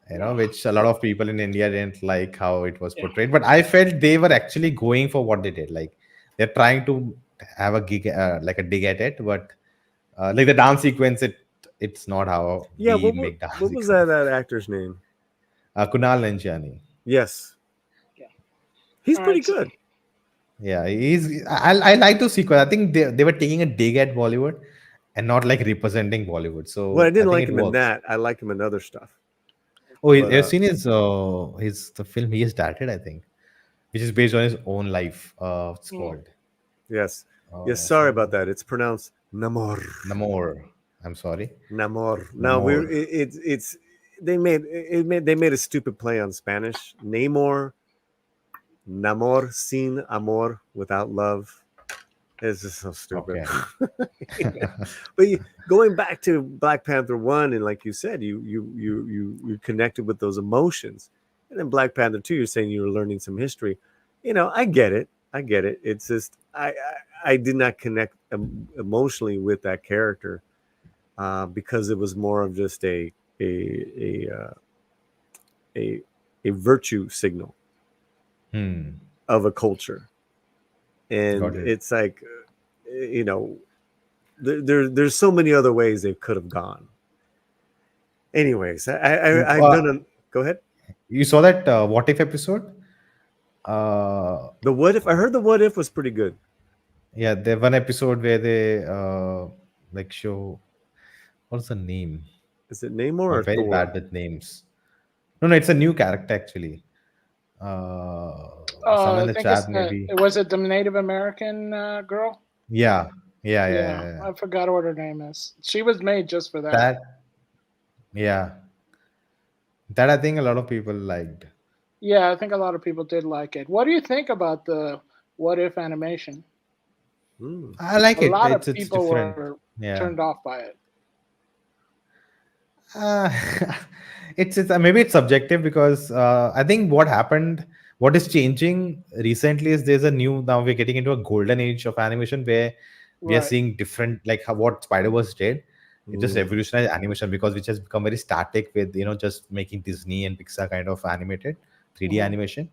which a lot of people in India didn't like how it was portrayed. But I felt they were actually going for what they did. Like they're trying to have a gig, like a dig at it, but like the dance sequence, it's not how we make dance. What was that actor's name? Kunal Nanjiani. Yes. Yeah. He's pretty good. Yeah, I like those sequence. I think they were taking a dig at Bollywood and not like representing Bollywood. So well, I didn't like him in that. I like him in other stuff. Oh, you've seen the film he has directed, I think, which is based on his own life. It's called. Yes. Yes. Sorry about that. It's pronounced Namor. Namor. I'm sorry. Namor. No, they made a stupid play on Spanish. Namor. Sin amor, without love. It's just so stupid. Okay. But going back to Black Panther 1, and like you said, you connected with those emotions, and then Black Panther 2, you're saying you were learning some history. I get it. It's just I did not connect emotionally with that character because it was more of just a virtue signal of a culture. And it's like, there's so many other ways they could have gone. Anyways, I've done go ahead. You saw that What If episode? The What If, I heard the What If was pretty good. Yeah, there's one episode where they like show, what's the name? Is it Namor or very Thor? bad with names. No, it's a new character actually. Someone in the chat maybe. Was it the Native American girl? Yeah. I forgot what her name is. She was made just for that. That I think a lot of people liked. Yeah, I think a lot of people did like it. What do you think about the What If animation? I like it. A lot it's of people different. were turned off by it. It's maybe it's subjective, because I think what is changing recently is now we're getting into a golden age of animation where we are seeing different, like what Spider-Verse did. It just revolutionized animation, which has become very static with just making Disney and Pixar kind of animated 3D animation,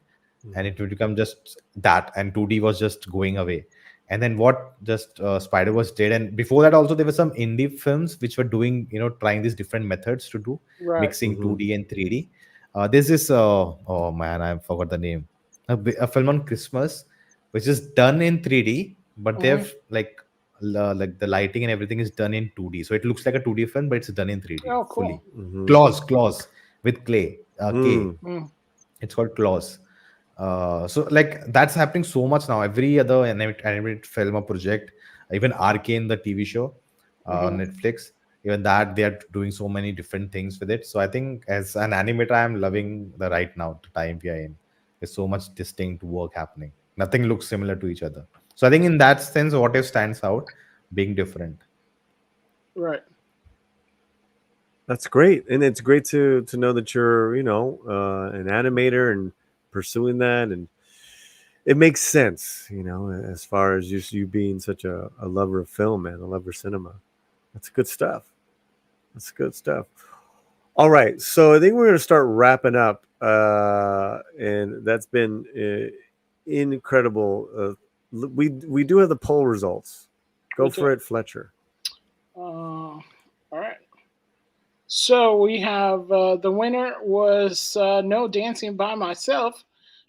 and it would become just that, and 2D was just going away. And then what just Spider-Verse did, and before that also there were some indie films which were doing, trying these different methods to do mixing 2D and 3D. There's this oh man, I forgot the name. A film on Christmas which is done in 3D, but they've like the lighting and everything is done in 2D, so it looks like a 2D film, but it's done in 3D. Oh, cool. Fully. Claws. with clay, K. Mm. It's called claws. So like that's happening so much now. Every other animated film or project, even Arcane, the TV show on Netflix, even that they are doing so many different things with it. So I think as an animator, I'm loving the right now the time we are in. There's so much distinct work happening. Nothing looks similar to each other. So I think in that sense, what if stands out, being different. Right. That's great, and it's great to know that you're an animator and pursuing that, and it makes sense, as far as just you being such a lover of film, man, a lover of cinema. That's good stuff. That's good stuff. All right, so I think we're going to start wrapping up, and that's been incredible. We do have the poll results. Go for it, Fletcher. All right. So we have the winner was No Dancing by Myself.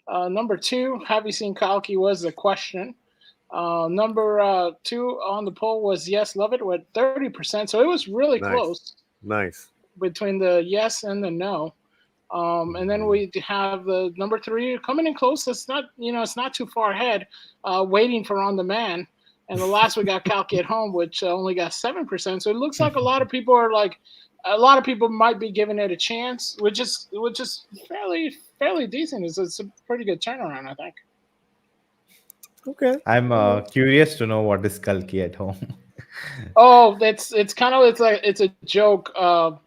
Number 2, Have You Seen Kalki was the question. Number 2 on the poll was Yes, Love It with 30%. So it was really close. Nice. Between the yes and the no. And then we have the number 3 coming in close. It's not, it's not too far ahead. Waiting for On Demand. And the last we got Kalki at Home, which only got 7%. So it looks like a lot of people might be giving it a chance, which is fairly decent. It's a pretty good turnaround, I think. Okay. I'm curious to know what is Kalki at Home. Oh, it's kind of it's a joke for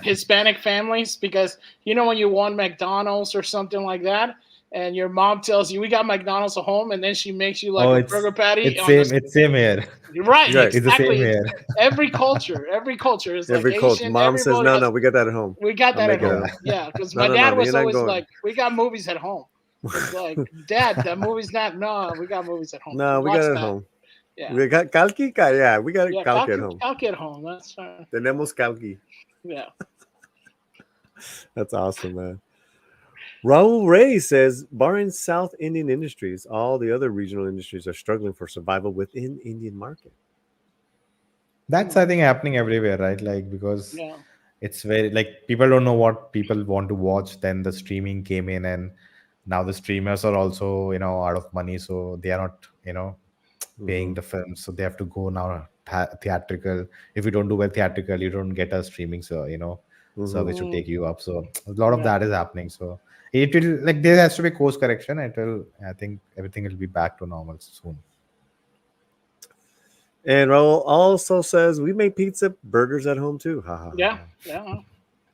Hispanic families, because when you want McDonald's or something like that, and your mom tells you we got McDonald's at home, and then she makes you a burger patty. It's same here. Right, It's the exactly. same here. Every culture is every like culture. Asian. Mom says no, we got that at home. We got that at home. It. Yeah, because No, my dad was you're not always going. like, we got movies at home. It's like, Dad, that movie's not. No, we got movies at home. No, we got it at home. Yeah. We got Kalki. Yeah, we got Kalki at home. Kalki at home. That's right. Tenemos Kalki. Yeah. That's awesome, man. Raul Ray says, barring South Indian industries, all the other regional industries are struggling for survival within Indian market. That's, I think, happening everywhere, right? Like, because it's very, like, people don't know what people want to watch. Then the streaming came in, and now the streamers are also, out of money. So they are not, paying the films. So they have to go now theatrical. If you don't do well theatrical, you don't get a streaming, service to take you up. So a lot of that is happening. So it will, like, there has to be course correction. I think everything will be back to normal soon. And Raul also says we make pizza, burgers at home too. Yeah.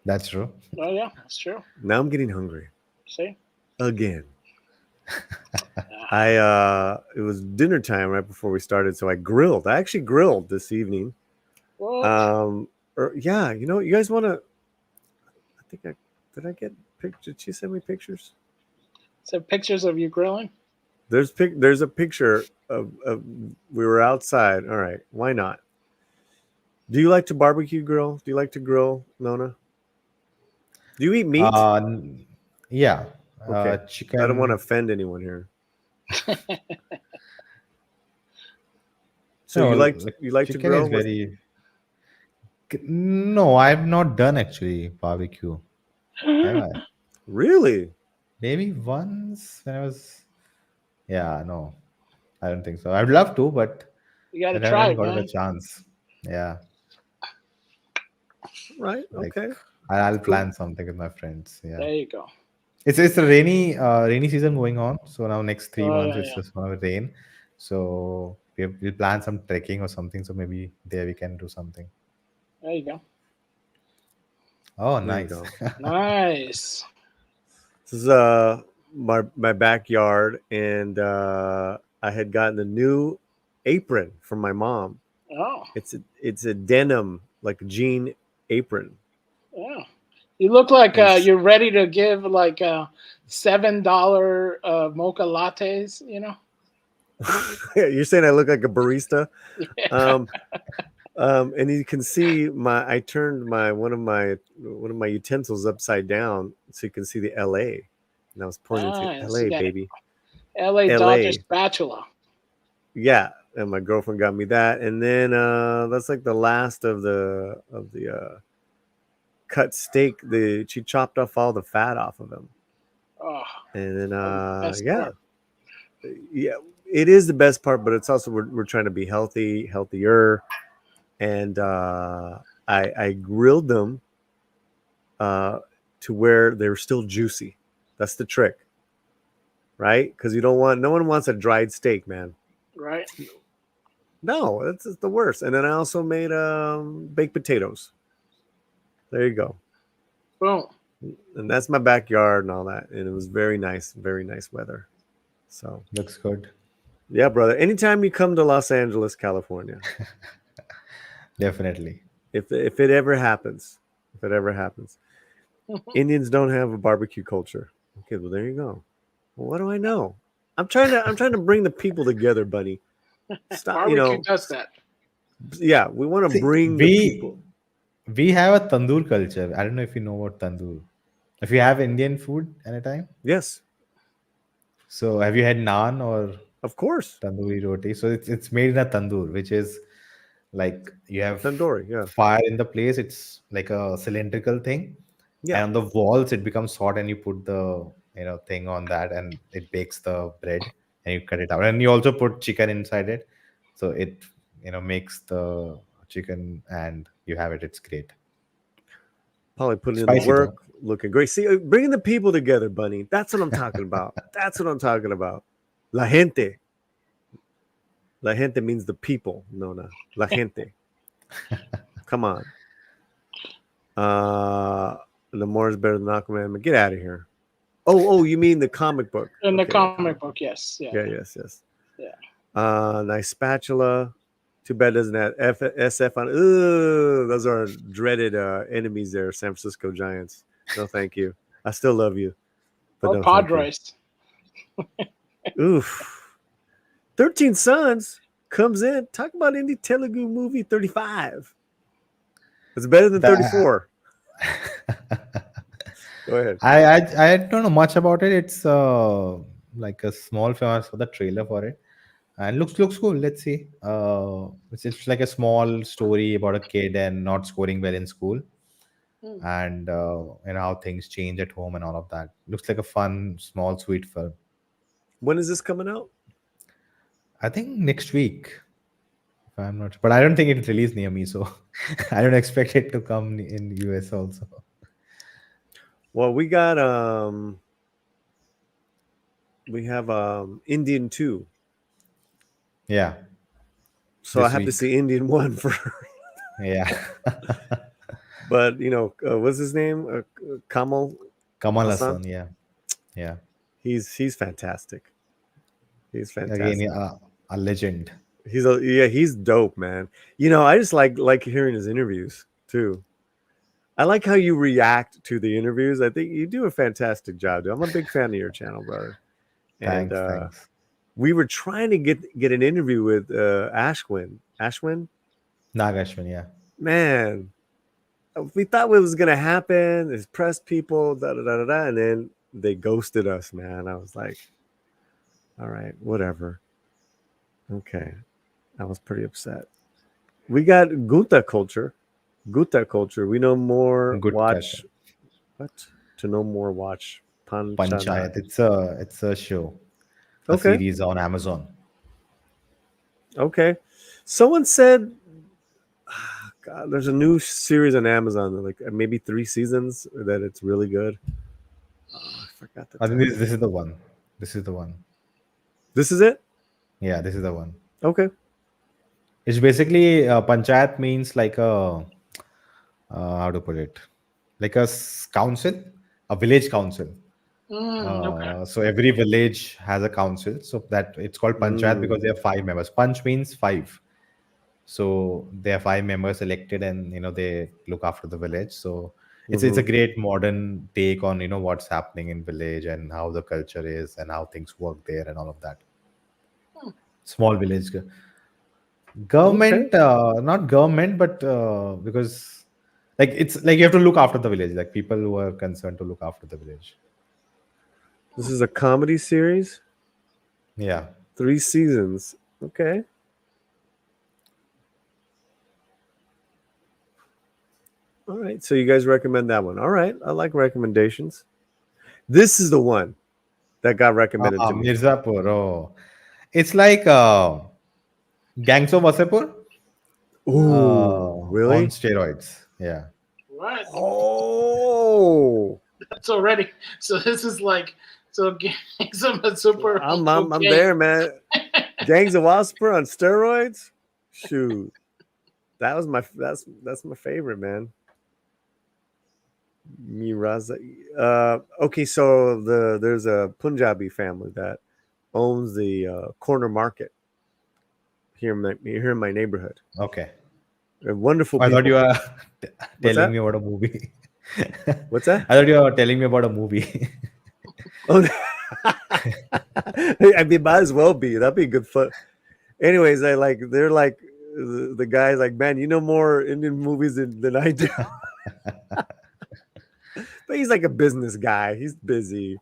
That's true. Oh yeah, that's true. Now I'm getting hungry. See? Again. It was dinner time right before we started, so I grilled. I actually grilled this evening. What? You guys want to? Did I get pictures? Did she send me pictures? So pictures of you grilling? There's a picture of we were outside. All right, why not? Do you like to barbecue grill? Do you like to grill, Nona? Do you eat meat? Yeah. Okay. Chicken. I don't want to offend anyone here. So you like to grill? No, I've not done actually barbecue. Have I? Really? Maybe once when I was. Yeah, no, I don't think so. I'd love to, but you gotta I try, haven't gotten man. a chance. Yeah. Right. Okay. I'll plan something with my friends. Yeah. There you go. It's a rainy season going on. So now next 3 months it's just going to rain. So we'll plan some trekking or something. So maybe there we can do something. There you go. Oh, nice. Nice. This is my backyard, and I had gotten a new apron from my mom. Oh. It's a denim, like jean apron. Yeah. You look like you're ready to give like $7 mocha lattes, You're saying I look like a barista? Yeah. And you can see I turned one of my utensils upside down so you can see the LA. And I was pointing to LA, baby. LA Dodger spatula. Yeah, and my girlfriend got me that, and then that's like the last of the cut steak. She chopped off all the fat off of him, Oh, and then best yeah, part. it is the best part. But it's also we're trying to be healthier, and I grilled them to where they're still juicy. That's the trick, right? Because no one wants a dried steak, man. Right. No, that's the worst. And then I also made baked potatoes. There you go. Boom. And that's my backyard and all that. And it was very nice weather. So Looks good. yeah, brother. Anytime you come to Los Angeles, California, Definitely. if it ever happens, Indians don't have a barbecue culture. Okay, well there you go. Well, what do I know? I'm trying to bring the people together, buddy. Stop, Barbecue does that. Yeah, we want to bring the people. We have a tandoor culture. I don't know if you know about tandoor. If you have Indian food anytime? Yes. So have you had naan or? Of course. Tandoori roti. So it's made in a tandoor, which is like you have tandoori, yeah. fire in the place. It's like a cylindrical thing. Yeah. And on the walls, it becomes hot, and you put the thing on that, and it bakes the bread, and you cut it out. And you also put chicken inside it, so it makes the chicken, and you have it. It's great. Probably putting in Spicy the work, though. looking great. See, bringing the people together, Bunny. That's what I'm talking about. That's what I'm talking about. La gente. La gente means the people, Nona. La gente. Come on. The more is better than Aquaman. Get out of here. Oh, you mean the comic book? In the comic book, yes. Yeah. Yes. Yeah. Nice spatula. Too bad it doesn't have SF on. Ooh, those are dreaded enemies there, San Francisco Giants. No, thank you. I still love you. But no, Padres. Oof. 13 Sons comes in. Talk about indie Telugu movie 35. It's better than 34. Go ahead. I don't know much about it. It's like a small film. I saw the trailer for it, and looks cool. Let's see. It's like a small story about a kid and not scoring well in school, and how things change at home and all of that. Looks like a fun, small, sweet film. When is this coming out? I think next week. If I'm not, but I don't think it's released near me, so I don't expect it to come in US also. Well, we got Indian 2. Yeah. So I have to see Indian 1 for. Yeah. But what's his name? Kamal Hassan. Yeah. He's fantastic. He's fantastic. Again, a legend. He's dope, man. I just like hearing his interviews too. I like how you react to the interviews. I think you do a fantastic job, dude. I'm a big fan of your channel, brother. And Thanks. we were trying to get an interview with Ashwin. Nag Ashwin, yeah. Man, we thought it was gonna happen. There's press people, and then they ghosted us, man. I was like, all right, whatever. Okay. I was pretty upset. We got Gutta culture. We know more. Watch. What? To know more. Watch Panchayat. It's a show. A series on Amazon. Okay. Someone said, God, there's a new series on Amazon, like maybe 3 seasons, that it's really good. I forgot the title. This is the one. This is it? Yeah, this is the one. Okay. It's basically Panchayat means like a how to put it, like a council, a village council. So every village has a council, so that it's called Panchayat because they have 5 members. Panch means 5, so they have 5 members elected, and they look after the village. So it's a great modern take on what's happening in village and how the culture is and how things work there and all of that. Small village government, not government, but because like it's like you have to look after the village, like people who are concerned to look after the village. This is a comedy series. Yeah, 3 seasons. Okay. All right. So you guys recommend that one. All right. I like recommendations. This is the one that got recommended to me. Mirzapur. Oh, it's like Gangs of Wasseypur. Ooh, really? On steroids. Yeah. What? Oh, That's already. So this is like Gangs of Super. I'm there, man. Gangs of Wasseypur on steroids. Shoot, that's my favorite, man. Miraza. Okay, so there's a Punjabi family that owns the corner market here in my neighborhood. Okay. They're wonderful I people. thought you were telling me about a movie. What's that? I thought you were telling me about a movie. Oh, I mean, might as well be. That'd be good fun. Anyways, they're like the guy's like, man, you know more Indian movies than I do. But he's like a business guy. He's busy,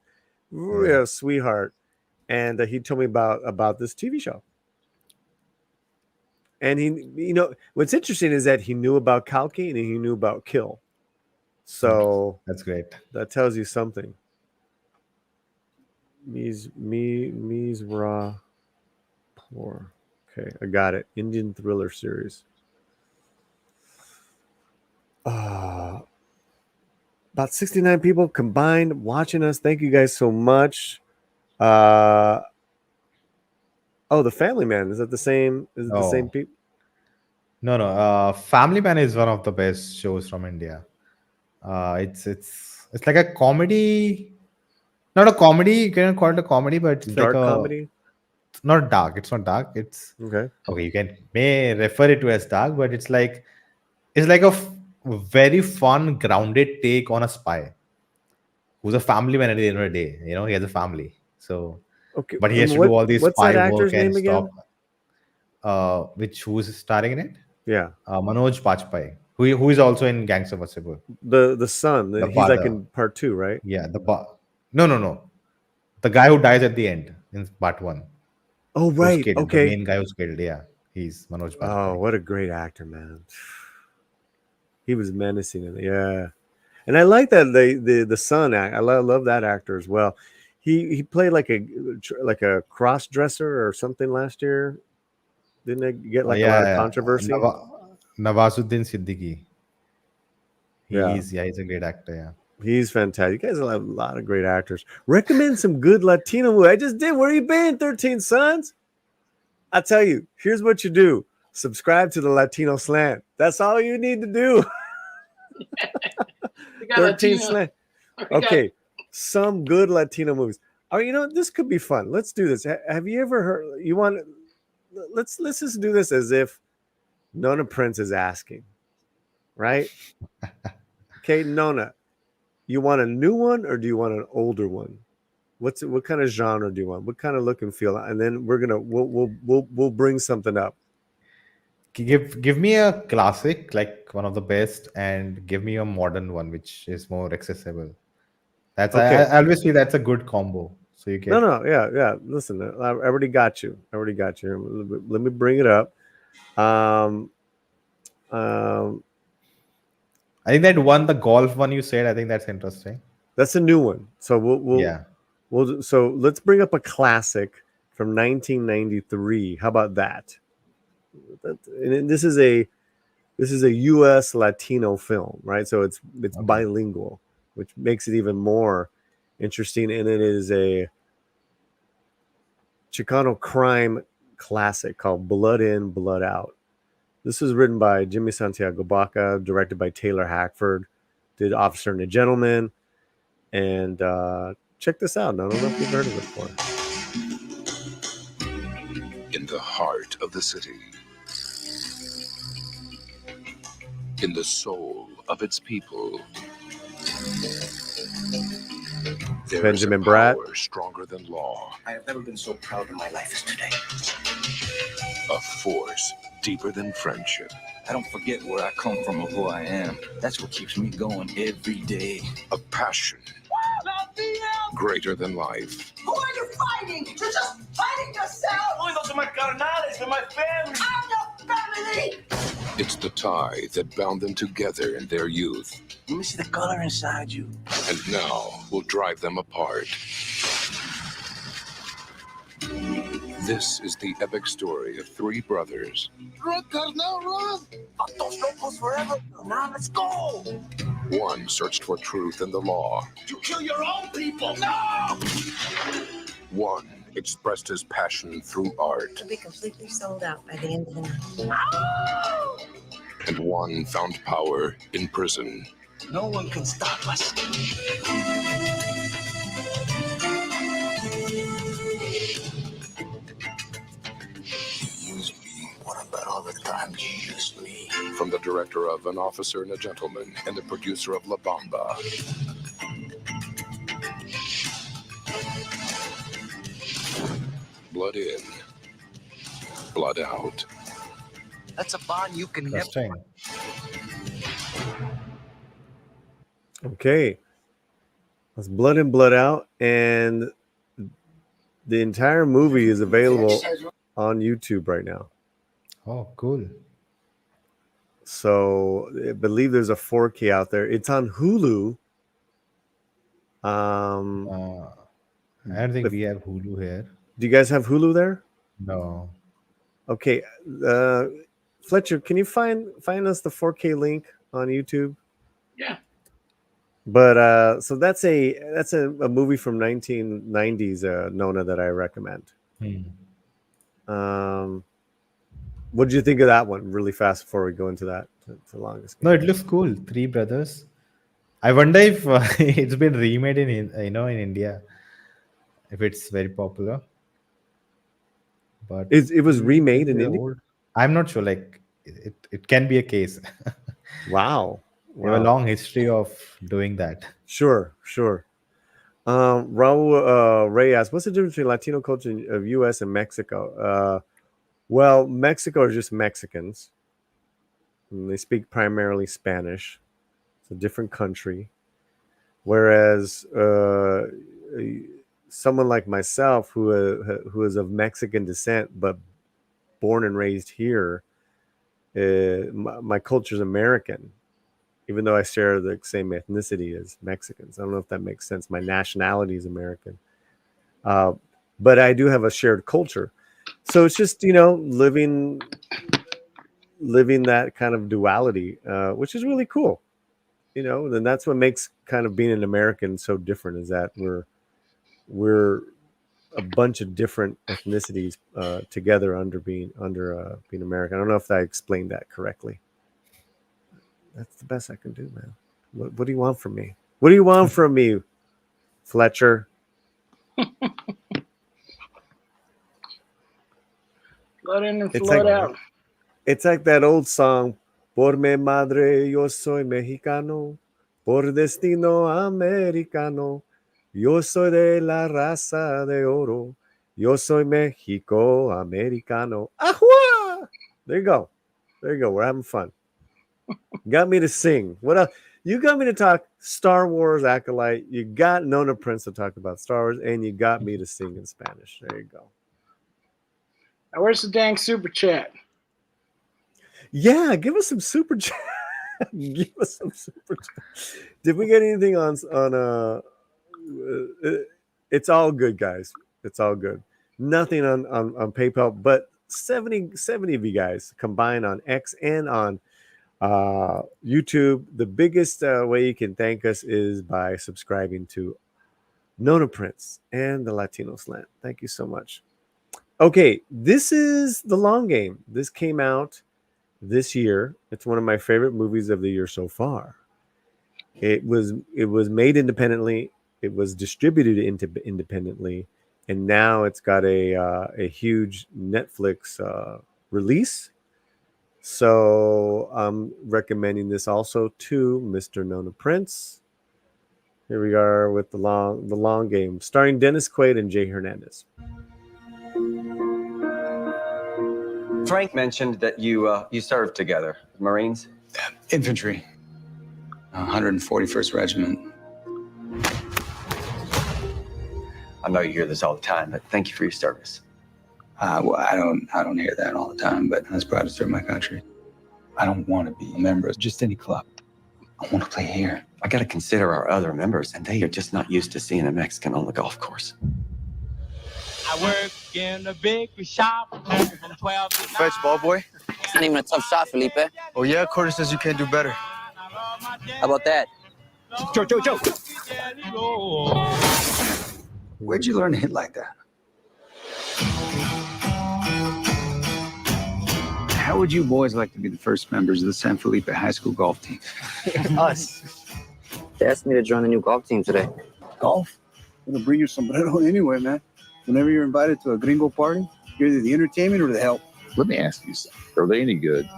real sweetheart. And he told me about this TV show. And what's interesting is that he knew about Kalki and he knew about Kill. So that's great. That tells you something. Mizra Poor. Okay, I got it. Indian thriller series. About 69 people combined watching us. Thank you guys so much. The Family Man. Is that the same? Is it the same people? No. Family Man is one of the best shows from India. It's like a comedy. Not a comedy. You can call it a comedy, but it's dark like a comedy. Not dark. It's not dark. It's okay. You may refer it to as dark, but it's like a very fun, grounded take on a spy who's a family man at the end of the day. He has a family. So, okay, but he has to do all these spy work and stuff. Who's starring in it? Yeah, Manoj Bajpayee, who is also in Gangs of Wasseypur. The son. He's father. like in part 2, right? Yeah. No. The guy who dies at the end in part 1. Oh, right. Okay. The main guy who's killed. Yeah, he's Manoj Bajpayee. Oh, what a great actor, man. He was menacing in it. Yeah. And I like that the son act. I love that actor as well. He played like a cross dresser or something last year. Didn't it get a lot of controversy? Nawazuddin Siddiqui. He's a great actor. Yeah. He's fantastic. You guys have a lot of great actors. Recommend some good Latino movie. I just did. Where you been, 13 Sons? I tell you, here's what you do. Subscribe to the Latino Slant. That's all you need to do. 13 Slant. Okay, some good Latino movies. Oh, this could be fun. Let's do this. Have you ever heard? Let's just do this as if Nona Prince is asking, right? Okay, Nona, you want a new one or do you want an older one? What kind of genre do you want? What kind of look and feel? And then we'll bring something up. Give me a classic, like one of the best, and give me a modern one which is more accessible. That's okay. I always say that's a good combo. So you can yeah. Listen, I already got you. Let me bring it up. I think that one, the golf one you said, I think that's interesting. That's a new one. So so let's bring up a classic from 1993. How about that? And this is a U.S. Latino film, right? So it's bilingual, which makes it even more interesting. And it is a Chicano crime classic called Blood In, Blood Out. This was written by Jimmy Santiago Baca, directed by Taylor Hackford, did Officer and a Gentleman. And check this out. I don't know if you've heard of it before. In the heart of the city, in the soul of its people, there Benjamin is a Bratt. power stronger than law. I have never been so proud of my life as today. A force deeper than friendship. I don't forget where I come from or who I am. That's what keeps me going every day. A passion greater than life. Who are you fighting? You're just fighting yourself. Those are my carnales, they're my family. I'm your family. It's the tie that bound them together in their youth. Let me see the color inside you. And now will drive them apart. This is the epic story of three brothers. Run, Carnal, run! Dos locos forever. Now let's go! One searched for truth in the law. You kill your own people! No! One expressed his passion through art. We'll be completely sold out by the end of the night. Oh! And one found power in prison. No one can stop us. What about all the times you used me? From the director of An Officer and a Gentleman and the producer of La Bamba. Blood in, blood out. That's a bond you can never. Interesting. Okay. That's Blood In, Blood Out. And the entire movie is available on YouTube right now. Oh, cool. So I believe there's a 4K out there. It's on Hulu. I don't think we have Hulu here. Do you guys have Hulu there? No. Okay. Fletcher, can you find us the 4K link on YouTube? Yeah. But so that's a movie from 1990s, Nona, that I recommend. What did you think of that one? Really fast before we go into that, the longest game. No, it looks cool. Three brothers. I wonder if it's been remade in India. If it's very popular. But it was remade in India. I'm not sure. Like it can be a case. Wow. We have a long history of doing that. Sure. Raul Ray asks, what's the difference between Latino culture of U.S. and Mexico? Well, Mexico are just Mexicans. And they speak primarily Spanish. It's a different country. Whereas someone like myself, who is of Mexican descent but born and raised here, my culture is American, even though I share the same ethnicity as Mexicans. I don't know if that makes sense. My nationality is American, but I do have a shared culture. So it's just living that kind of duality, which is really cool. And that's what makes kind of being an American so different, is that we're a bunch of different ethnicities together under being American. I don't know if I explained that correctly. That's the best I can do, man. What do you want from me? What do you want from me, Fletcher? Blood in and blood out. It's like that old song, Por mi madre yo soy mexicano, por destino americano, yo soy de la raza de oro, yo soy Mexico americano. Ahua! There you go. We're having fun. Got me to sing. What else? You got me to talk Star Wars Acolyte. You got Nona Prince to talk about Star Wars, and you got me to sing in Spanish. There you go. Now, where's the dang super chat? Yeah, give us some super chat. Give us some super chat. Did we get anything on it's all good, guys. It's all good. Nothing on PayPal, but 70 of you guys combined on X and on YouTube. The biggest way you can thank us is by subscribing to Nona Prince and the Latino Slant. Thank you so much. Okay, this is The Long Game. This came out this year. It's one of my favorite movies of the year so far. It was made independently. It was distributed independently, and now it's got a huge Netflix release. So I'm recommending this also to Mr. Nona Prince. Here we are with the long game, starring Dennis Quaid and Jay Hernandez. Frank mentioned that you served together, Marines. Infantry, 141st Regiment. I know you hear this all the time, but thank you for your service. Well, I don't hear that all the time, but I was proud to serve my country. I don't want to be a member of just any club. I want to play here. I got to consider our other members, and they are just not used to seeing a Mexican on the golf course. I work in a bakery shop from 12 to 9. Fetch, ball boy. It's not even a tough shot, Felipe. Oh, yeah? Corey says you can't do better. How about that? Joe. Where'd you learn to hit like that? How would you boys like to be the first members of the San Felipe High School golf team? Us. They asked me to join the new golf team today. Golf? It'll bring you sombrero anyway, man. Whenever you're invited to a gringo party, you're either the entertainment or the help. Let me ask you something. Are they any good?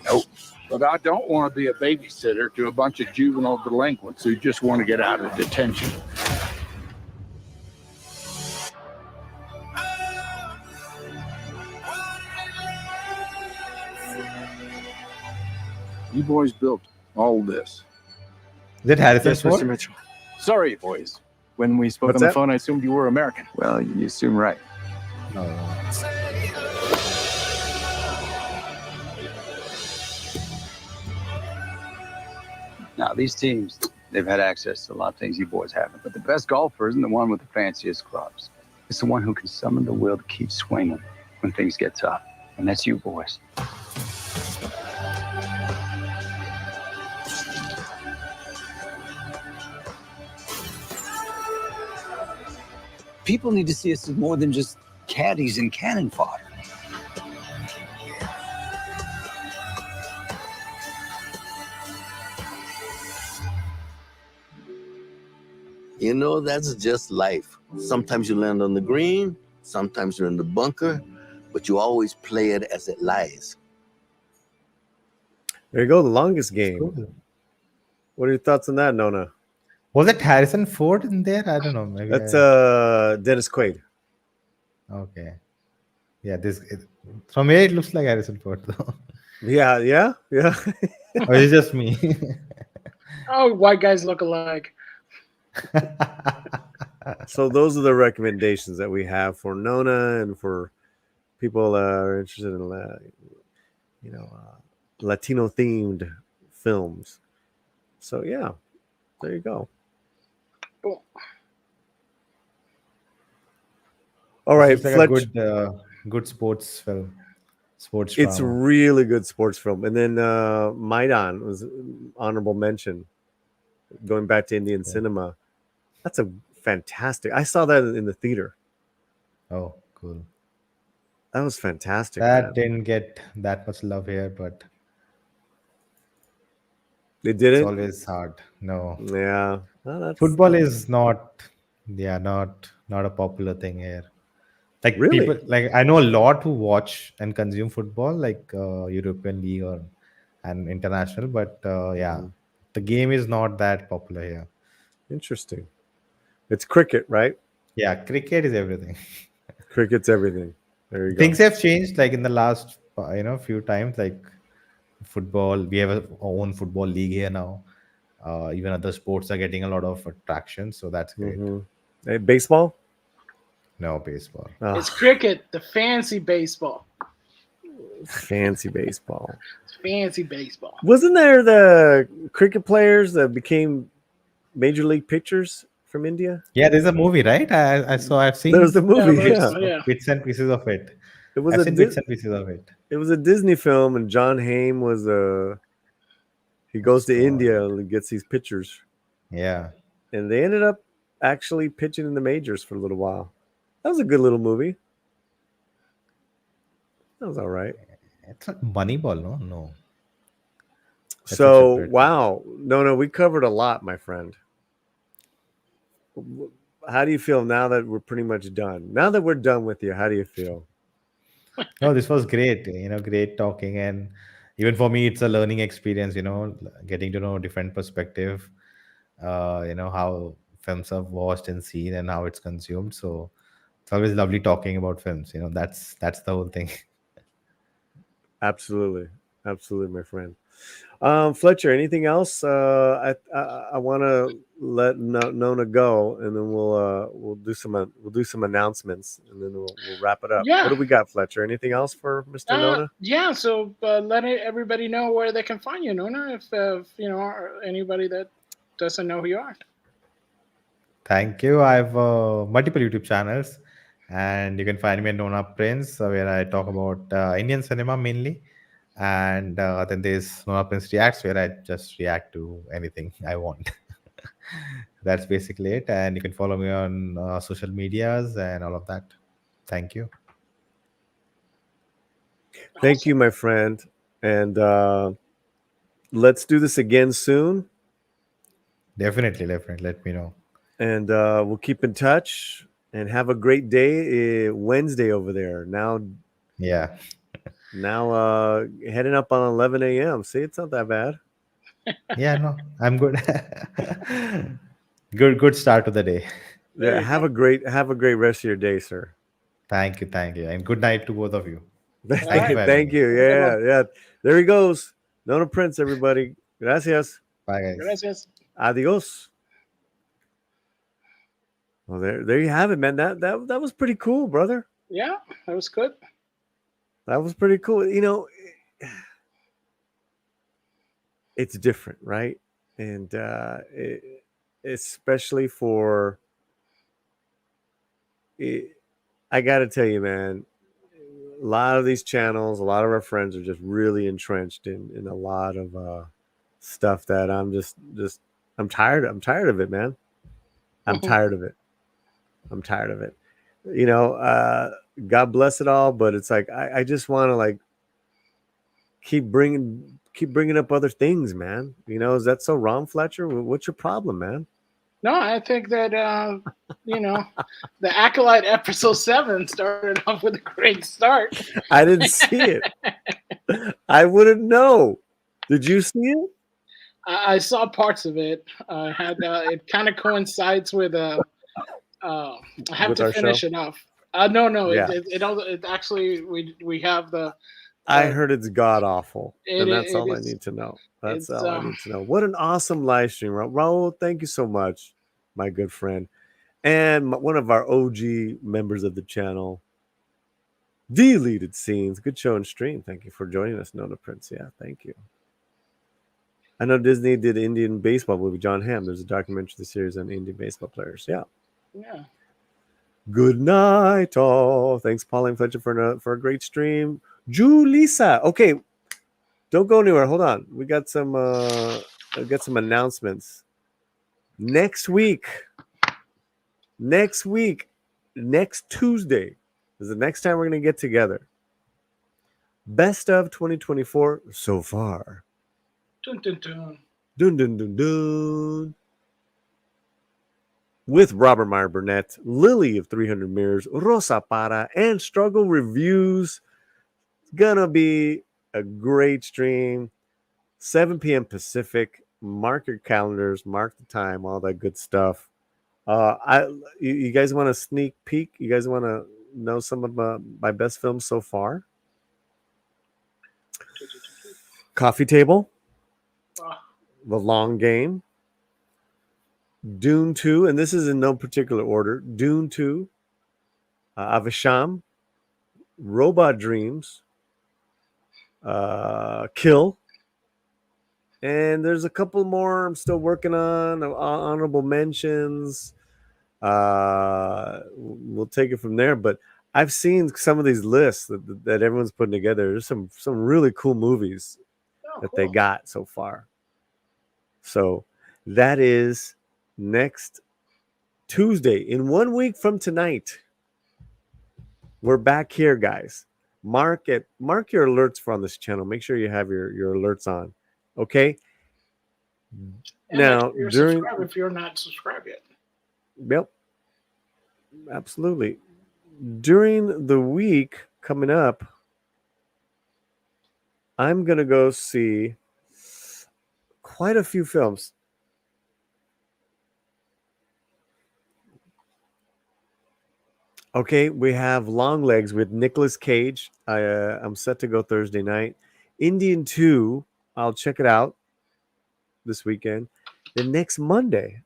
Nope. But I don't want to be a babysitter to a bunch of juvenile delinquents who just want to get out of detention. You boys built all this. Is it Harrison Yes, Ford? Mr. Mitchell. Sorry, boys. When we spoke What's on the that? phone, I assumed you were American. Well, you assume right. No. Now, these teams, they've had access to a lot of things you boys haven't. But the best golfer isn't the one with the fanciest clubs. It's the one who can summon the will to keep swinging when things get tough. And that's you boys. People need to see us as more than just caddies and cannon fodder. You know, that's just life. Sometimes you land on the green, sometimes you're in the bunker, but you always play it as it lies. There you go, the longest game. What are your thoughts on that, Nona? Was it Harrison Ford in there? I don't know. Maybe That's Dennis Quaid. Okay. Yeah, from here it looks like Harrison Ford though. Yeah. Or is it just me? Oh, white guys look alike. So those are the recommendations that we have for Nona and for people that are interested in, Latino themed films. So yeah, there you go. Cool. All right, It's like Fletch. a good sports film. Sports It's a drama. really good sports film. And then Maidan was honorable mention. Going back to Indian cinema. That's a fantastic. I saw that in the theater. Oh, cool. That was fantastic. That man. didn't get that much love here, but They did it's it. always hard. No. Yeah. Well, that's, Football is not a popular thing here. Like Really? people, like I know a lot who watch and consume football, like European League and international, but the game is not that popular here. Interesting. It's cricket, right? Yeah, cricket is everything. Cricket's everything. There you go. Things have changed, like in the last few times. Like football, we have our own football league here now. Even other sports are getting a lot of attraction, so that's great. Hey, baseball? No, baseball. It's cricket, the fancy baseball. Fancy baseball. It's fancy baseball. Wasn't there the cricket players that became major league pitchers from India? Yeah, there's a movie, right? I've seen. There's the movie, bits and pieces of it. It was I've seen Dis- bits and pieces of it. It was a Disney film, and John Hamm was he goes to India and gets these pitchers. Yeah. And they ended up actually pitching in the majors for a little while. That was a good little movie. That was all right. It's not Moneyball, no. That's a So, separate- wow. No, we covered a lot, my friend. How do you feel now that we're pretty much done? Now that we're done with you, how do you feel? No, this was great. Great talking, and even for me, it's a learning experience. Getting to know different perspective. How films are watched and seen, and how it's consumed. So it's always lovely talking about films. That's the whole thing. Absolutely, my friend. Fletcher, anything else? I want to let Nona go, and then we'll do some announcements, and then we'll wrap it up. Yeah. What do we got, Fletcher? Anything else for Mr. Nona? Yeah, so let everybody know where they can find you, Nona, if you know, or anybody that doesn't know who you are. Thank you. I have multiple YouTube channels, and you can find me at Nona Prince, where I talk about Indian cinema mainly. And then there's Nona Prince Reacts, where I just react to anything I want. That's basically it. And you can follow me on social medias and all of that. Thank you. Thank you, my friend. And let's do this again soon. Definitely. Let me know. And we'll keep in touch. And have a great day. Wednesday over there. Now, yeah. Now heading up on 11 a.m. See, it's not that bad. Yeah, no, I'm good. Good start to the day. Yeah, have a great rest of your day, sir. Thank you, and good night to both of you. Thank you. Yeah. There he goes, Nona Prince. Everybody, gracias. Bye, guys. Gracias. Adios. Well, there you have it, man. That was pretty cool, brother. Yeah, that was good. That was pretty cool. You know, it's different, right? And especially for, I got to tell you, man, a lot of these channels, a lot of our friends are just really entrenched in a lot of stuff that I'm just I'm tired of it, man. I'm tired of it. You know, God bless it all, but it's like I just want to like keep bringing up other things, man. You know, is that so wrong, Fletcher? What's your problem, man? No, I think that you know, the Acolyte episode 7 started off with a great start. I didn't see it. I wouldn't know. Did you see it? I saw parts of it. I had it kind of coincides with I have With to our finish show? it off. No, Yeah. it actually we have the. I heard it's god awful, and that's it all I is- need to know. That's it's, all I need to know. What an awesome live stream, Raul. Thank you so much, my good friend, and one of our OG members of the channel. Deleted Scenes, good show and stream. Thank you for joining us, Nona Prince. Yeah, thank you. I know Disney did Indian baseball movie, John Hamm. There's a documentary series on Indian baseball players. Yeah. Yeah. Good night, all. Thanks, Paulie and Fletcher, for a great stream. Julissa. Okay, don't go anywhere. Hold on. We got some announcements. Next Tuesday is the next time we're gonna get together. Best of 2024 so far. Dun, dun, dun. Dun dun dun dun. With Robert Meyer Burnett, Lily of 300 Mirrors, Rosa Para, and Struggle Reviews. It's gonna be a great stream. 7 p.m. Pacific. Mark your calendars, mark the time, all that good stuff. You guys want a sneak peek? You guys want to know some of my best films so far? Coffee Table, The Long Game, Dune 2, and this is in no particular order. Dune 2, Avisham, Robot Dreams, Kill, and there's a couple more I'm still working on. Honorable mentions. We'll take it from there. But I've seen some of these lists that everyone's putting together. There's some really cool movies that they got so far. So that is next Tuesday. In 1 week from tonight, we're back here, guys. Mark your alerts for on this channel. Make sure you have your alerts on. Okay. And Now make sure you're during subscribed if you're not subscribed yet. Yep. Absolutely. During the week coming up, I'm going to go see quite a few films. Okay, we have Long Legs with Nicolas Cage. I'm set to go Thursday night. Indian 2 I'll check it out this weekend. Then next Monday,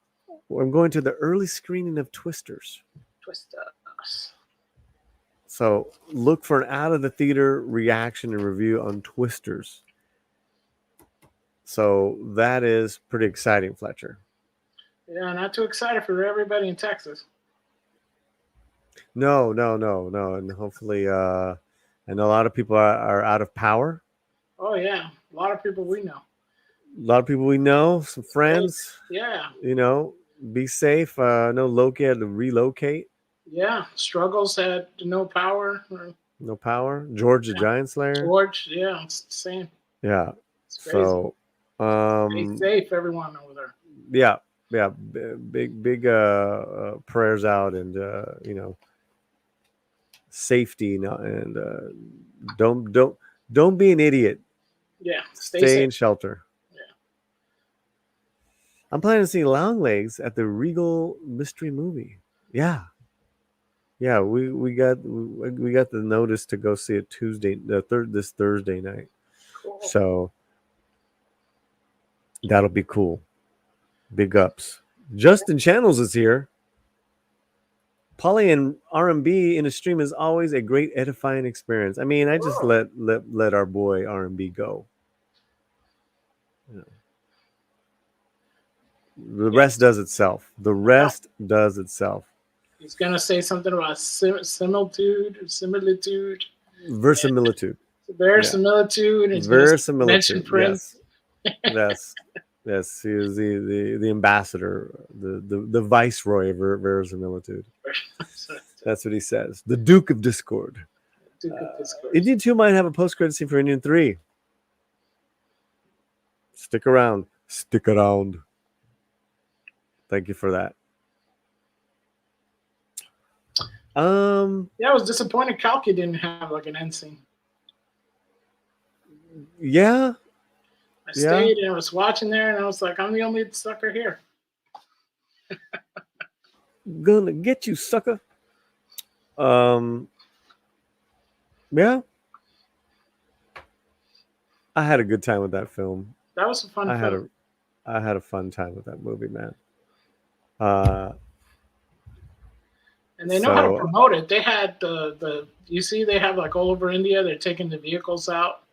I'm going to the early screening of Twisters. Twisters. So look for an out of the theater reaction and review on Twisters. So that is pretty exciting, Fletcher. Yeah, not too excited for everybody in Texas. No. And hopefully, I know a lot of people are out of power. Oh yeah, a lot of people we know. A lot of people we know, some friends. Yeah. You know, be safe. I know Loki had to relocate. Yeah, Struggles had no power. No power. George the Giant Slayer. George, yeah, it's the same. Yeah. It's crazy. So, Stay safe, everyone over there. yeah, big prayers out, and safety, and don't be an idiot. Yeah, Stay safe. in shelter. Yeah. I'm planning to see Longlegs at the Regal Mystery Movie. Yeah, we got the notice to go see it this Thursday night. Cool. So that'll be cool. Big ups. Justin Channels is here. Paulie and R&B in a stream is always a great edifying experience. I mean, I just let our boy R&B go. You know. The rest does itself. The rest does itself. He's gonna say something about similitude. Verisimilitude. Verisimilitude. He's Verisimilitude. mention Prince. Yes. Yes, he is the ambassador, the viceroy of verisimilitude. That's what he says. The Duke of Discord. Indian 2 might have a post-credit scene for Indian 3. Stick around. Stick around. Thank you for that. Yeah, I was disappointed Kalki didn't have like an end scene. Yeah. I stayed and I was watching there, and I was like, I'm the only sucker here. Gonna get you, sucker. Yeah. I had a good time with that film. That was a fun film. I had a fun time with that movie, man. And they know how to promote it. They had you see, they have like all over India, they're taking the vehicles out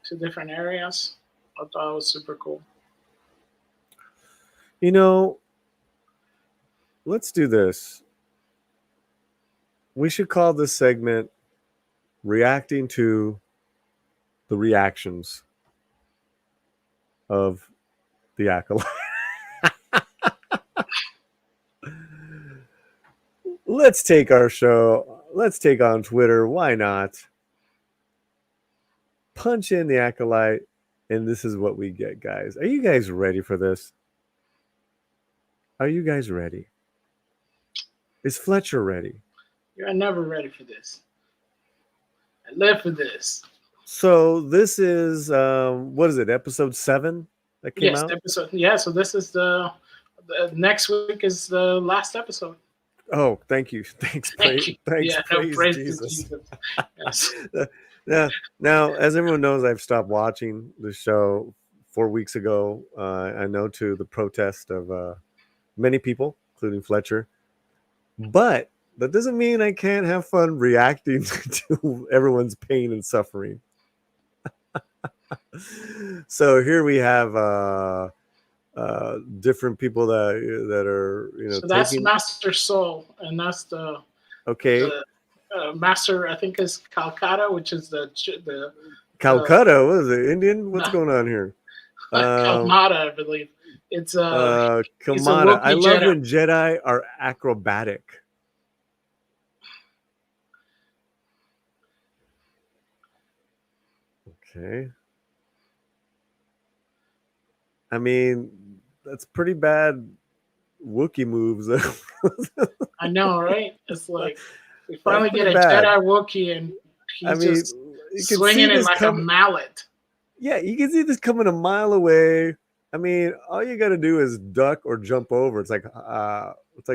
to different areas. I thought it was super cool. You know, let's do this. We should call this segment reacting to the reactions of the Acolyte. Let's take our show. Let's take on Twitter. Why not? Punch in the Acolyte. And this is what we get, guys. Are you guys ready for this? Are you guys ready? Is Fletcher ready? You're never ready for this. I live for this. So this is what is it? Episode 7 that came out. Episode. Yeah. So this is the next week is the last episode. Oh, thank you. Thanks. Thanks. Yeah, Praise Jesus. Yes. Now, as everyone knows, I've stopped watching the show 4 weeks ago. I know to the protest of many people, including Fletcher. But that doesn't mean I can't have fun reacting to everyone's pain and suffering. So here we have different people that are, So that's Master Soul, and that's the Master, I think, is Calcutta, which is the Calcutta. What is it? Indian? What's going on here? Kalmata, I believe. It's Kamada. I love when Jedi are acrobatic. Okay. I mean, that's pretty bad Wookiee moves. I know, right? It's like we finally get a Jedi Wookiee, and he's just swinging it like a mallet. Yeah, you can see this coming a mile away. I mean, all you got to do is duck or jump over. It's like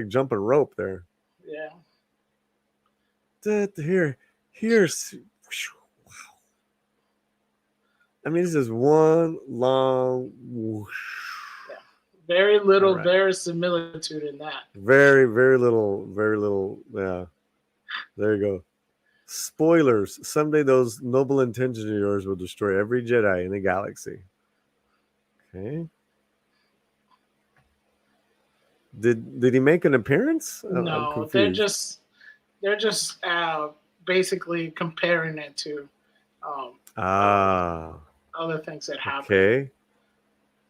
jumping rope there. Yeah. Here's I mean, it's just one long whoosh. Very little All right. verisimilitude in that. Very, very little. Yeah. There you go. Spoilers. Someday those noble intentions of yours will destroy every Jedi in the galaxy. Okay. Did he make an appearance? I'm No, they're confused. just basically comparing it to Ah. other things that happen. Okay.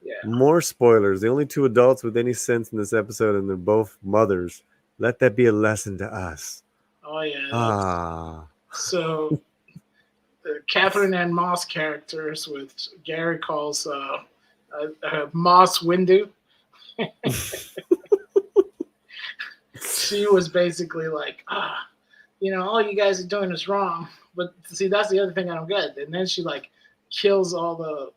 Yeah. More spoilers. The only two adults with any sense in this episode, and they're both mothers. Let that be a lesson to us. Oh yeah. Ah. So the Catherine Ann Moss characters, which Gary calls Moss Windu. She was basically like, all you guys are doing is wrong. But see, that's the other thing I don't get. And then she like kills all the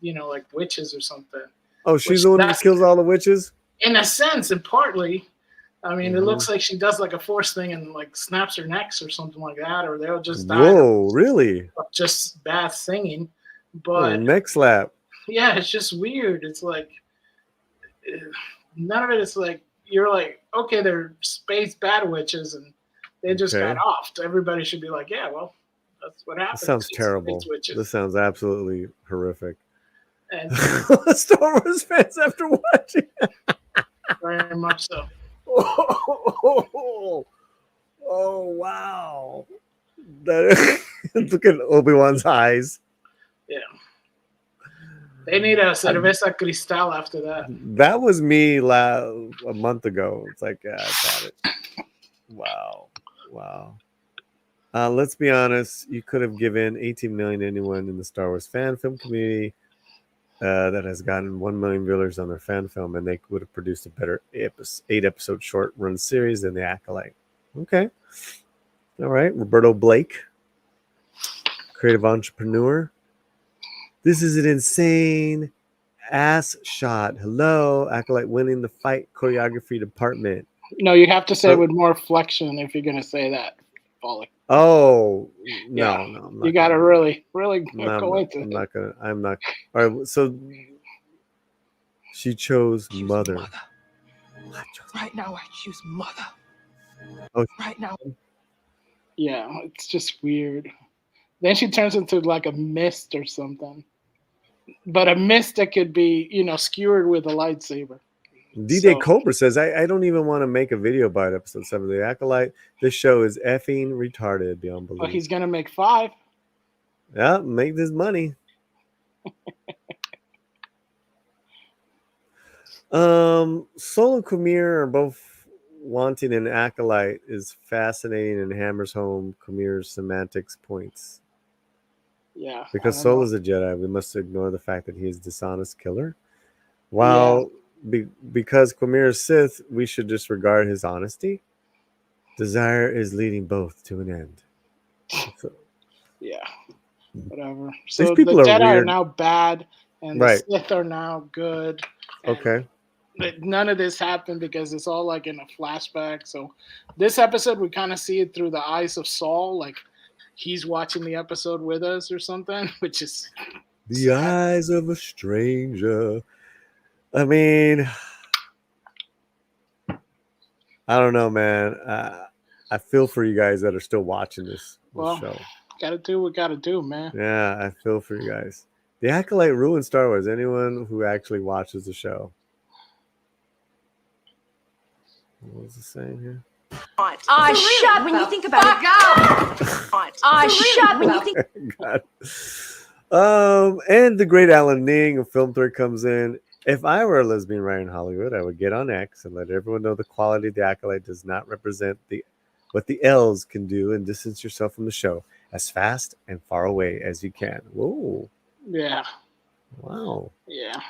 like witches or something. Oh, she's the one who kills all the witches? In a sense, and partly. I mean, Mm-hmm. It looks like she does like a force thing and like snaps her necks or something like that, or they'll just die. Whoa, really? Just bad singing. Oh, But neck slap. yeah, it's just weird. It's like none of it is like you're like, okay, they're space bad witches and they just got off. Everybody should be like, yeah, well, that's what happens. This sounds terrible. This sounds absolutely horrific. And Star Wars fans after watching. very much so. Oh, wow. Look at Obi-Wan's eyes. Yeah. They need a cerveza cristal after that. That was me a month ago. It's like, yeah, I got it. Wow. Let's be honest. You could have given 18 million to anyone in the Star Wars fan film community that has gotten 1 million viewers on their fan film, and they would have produced a better 8-episode short run series than The Acolyte. Okay. All right. Roberto Blake, creative entrepreneur. This is an insane ass shot. Hello, Acolyte winning the fight choreography department. No, you have to say it with more flexion if you're going to say that, Paulie. Oh, Yeah. no. You got to really go into it. I'm not. All right. So she chose mother. Right now, I choose mother. Oh, Right now. Yeah, it's just weird. Then she turns into like a mist or something. But a mist that could be, skewered with a lightsaber. DJ Cobra says, I don't even want to make a video about episode 7 of The Acolyte. This show is effing retarded beyond belief. But he's going to make 5. Yeah, make this money. Sol and Kumir are both wanting an Acolyte is fascinating and hammers home Kumir's semantics points. Yeah. Because Sol is a Jedi, we must ignore the fact that he is a dishonest killer. While because Kumir is Sith, we should disregard his honesty. Desire is leading both to an end. So, yeah. Whatever. So people the are Jedi are weird. now bad and Right. the Sith are now good. Okay. But none of this happened because it's all like in a flashback. So this episode, we kind of see it through the eyes of Saul, like he's watching the episode with us or something, which is The eyes of a stranger. I mean, I don't know, man. I feel for you guys that are still watching this show. Gotta do what gotta do, man. Yeah, I feel for you guys. The Acolyte ruined Star Wars. Anyone who actually watches the show. What was it saying here? Shut when you think about it. Shut when you think. God. And the great Alan Ning of Film Thread comes in. If I were a lesbian writer in Hollywood, I would get on X and let everyone know the quality of The Acolyte does not represent what the L's can do and distance yourself from the show as fast and far away as you can. Whoa. Yeah. Wow. Yeah.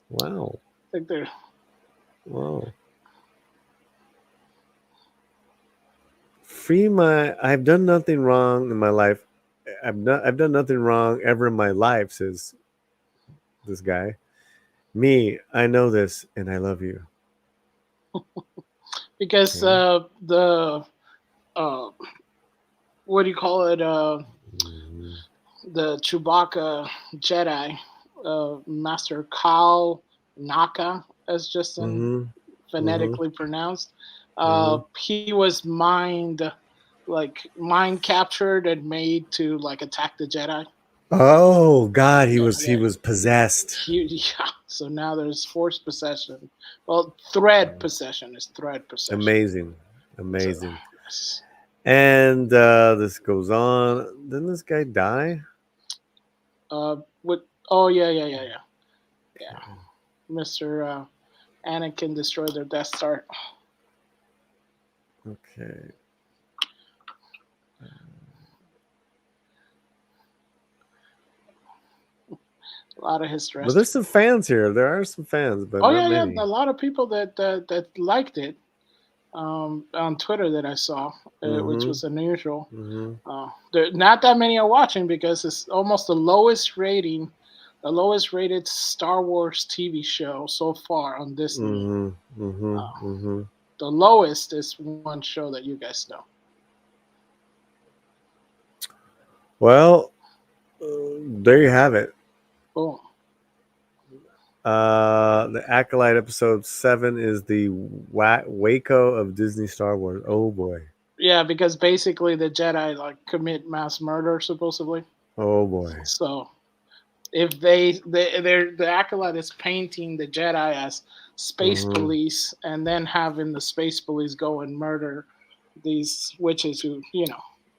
Wow. I think they're. Wow. I've done nothing wrong in my life. I've done nothing wrong ever in my life, says this guy. Me, I know this and I love you. Because the what do you call it? the Chewbacca Jedi, Master Kal Naka, as just in phonetically pronounced. He was mind captured and made to like attack the Jedi. Oh God, he was possessed. Yeah. So now there's force possession. Well, thread possession is thread possession. Amazing. And this goes on. Didn't this guy die? Yeah. Mr. Anakin destroyed their Death Star. Okay. A lot of history. But there's some fans here. There are some fans, but not many. A lot of people that liked it on Twitter that I saw, which was unusual. There not that many are watching because it's almost the lowest rated Star Wars TV show so far on Disney. The lowest is one show that you guys know. Well, there you have it. Boom. The Acolyte episode 7 is the Waco of Disney Star Wars. Oh boy. Yeah, because basically the Jedi like commit mass murder supposedly. Oh boy. So if the Acolyte is painting the Jedi as space police and then having the space police go and murder these witches who,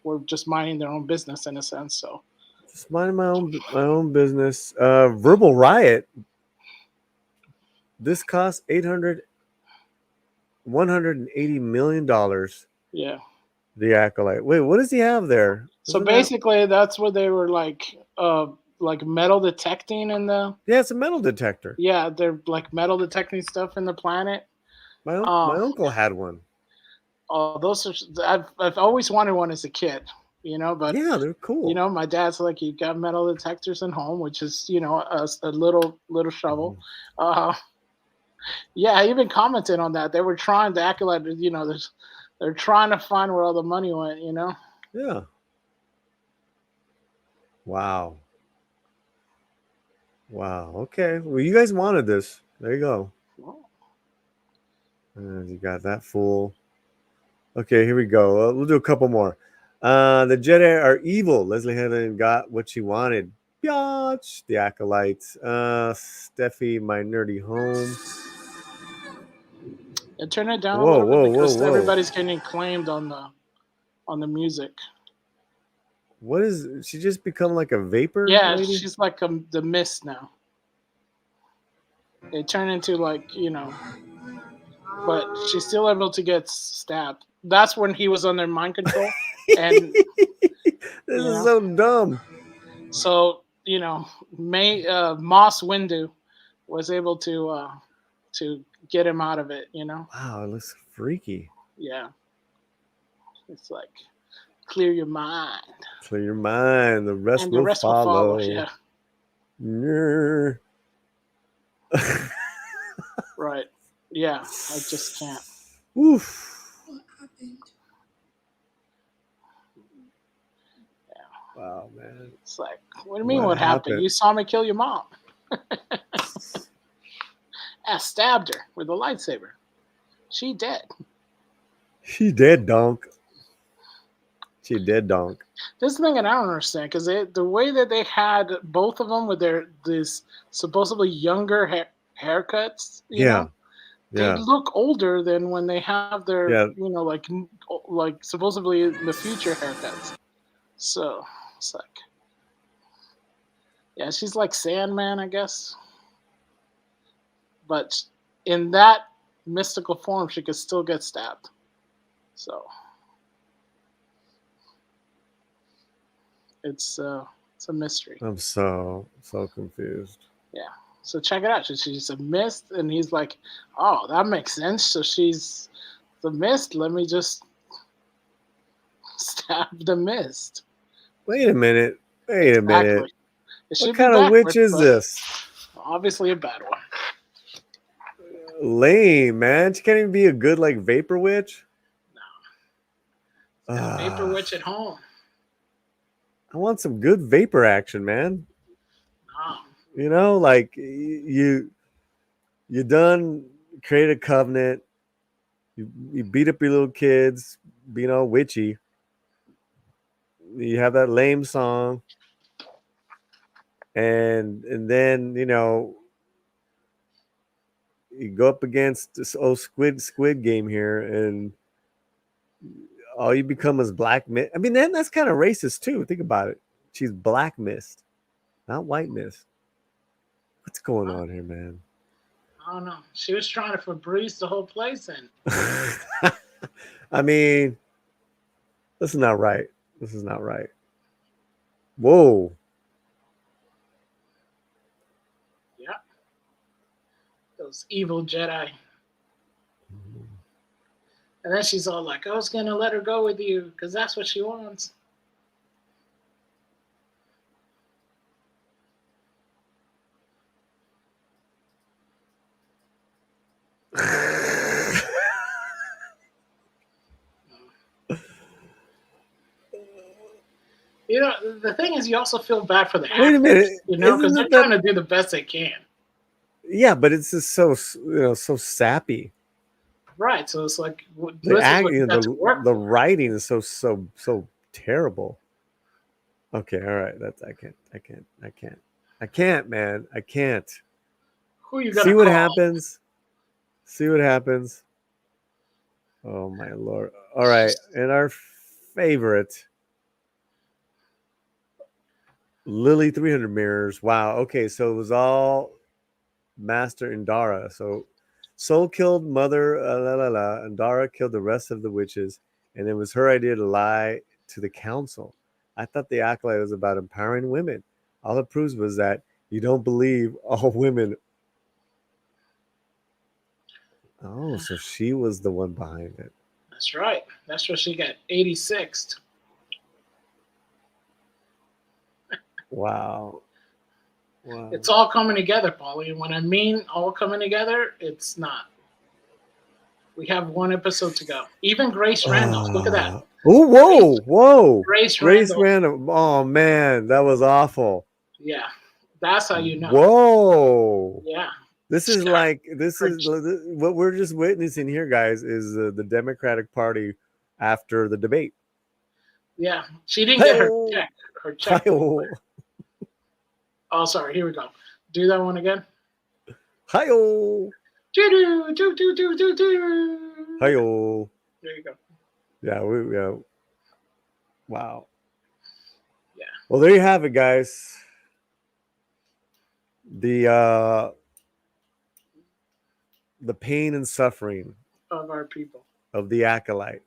were just minding their own business in a sense. So just minding my own business. Verbal Riot. This cost $180 million. Yeah. The Acolyte. Wait, what does he have there? So basically, that's where they were like metal detecting in the. Yeah, it's a metal detector. Yeah, they're like metal detecting stuff in the planet. My uncle had one. Oh, those are. I've always wanted one as a kid. But yeah, they're cool. My dad's like, you got metal detectors in home, which is a little shovel. Yeah, I even commented on that. They were trying to Acolyte, they're trying to find where all the money went, Yeah. Wow. Okay. Well, you guys wanted this. There you go. And you got that full. Okay, here we go. We'll do a couple more. The Jedi are evil. Leslie Headland got what she wanted. Biatch. The Acolytes. Steffi, my nerdy home. And turn it down a little bit because everybody's getting claimed on the music. What is she just become like a vapor? Yeah, lady? she's like the mist now. They turn into but she's still able to get stabbed. That's when he was under mind control. And this is so dumb. So Moss Windu was able to get him out of it. Wow, it looks freaky. Yeah, it's like clear your mind. Clear your mind. The rest will follow. Yeah. Right. Yeah, I just can't. Oof. Yeah. Wow, man. It's like, what do you mean? What happened? You saw me kill your mom. I stabbed her with a lightsaber. She dead. She dead, donk. She dead, donk. This thing, and I don't understand because the way that they had both of them with this supposedly younger haircuts. You know, they look older than when they have their like supposedly in the future haircuts. So it's like, yeah, she's like Sandman, I guess. But in that mystical form, she could still get stabbed. So it's a mystery. I'm so confused. Yeah. So check it out. She's a mist, and he's like, "Oh, that makes sense." So she's the mist. Let me just stab the mist. Wait a minute. It should What be kind of witch is but this? Obviously a bad one. Lame, man. She can't even be a good like vapor witch. Vapor witch at home. I want some good vapor action, man. You know, like you done create a covenant. You beat up your little kids, being all witchy. You have that lame song, and then you know you go up against this old squid game here, and all you become is black mist. I mean, then that's kind of racist too. Think about it. She's black mist, not white mist. What's going on here, man? I don't know. She was trying to Febreze the whole place in. I mean, this is not right. This is not right. Whoa. Yeah. Those evil Jedi. And then she's all like, I was going to let her go with you because that's what she wants. You know, the thing is, you also feel bad for the actors. Wait a minute. You know, because Isn't they're it trying to do the best they can. Yeah, but it's just so so sappy. Right. So it's like The writing is so terrible. Okay, all right. I can't, man. I can't. Who you gonna See what call? happens? See what happens? Oh my lord. All right. And our favorite Lily 300 mirrors. Wow. Okay, so it was all Master Indara. So Soul killed Mother and Dara killed the rest of the witches, and it was her idea to lie to the council. I thought the Acolyte was about empowering women. All it proves was that you don't believe all women. Oh, so she was the one behind it. That's right. That's where she got 86th. Wow. Wow. It's all coming together, Paulie. And when I mean all coming together, it's not. We have one episode to go. Even Grace Randolph. Look at that. Oh, whoa. Grace Randolph. Oh, man. That was awful. Yeah. That's how you know. Whoa. Yeah. This is what we're just witnessing here, guys, is the Democratic Party after the debate. Yeah. She didn't get her check. Her check. Oh, sorry. Here we go. Do that one again. Hi-oh. Hi-oh. There you go. Yeah, wow. Yeah. Well, there you have it, guys. The pain and suffering Of our people. of the Acolyte.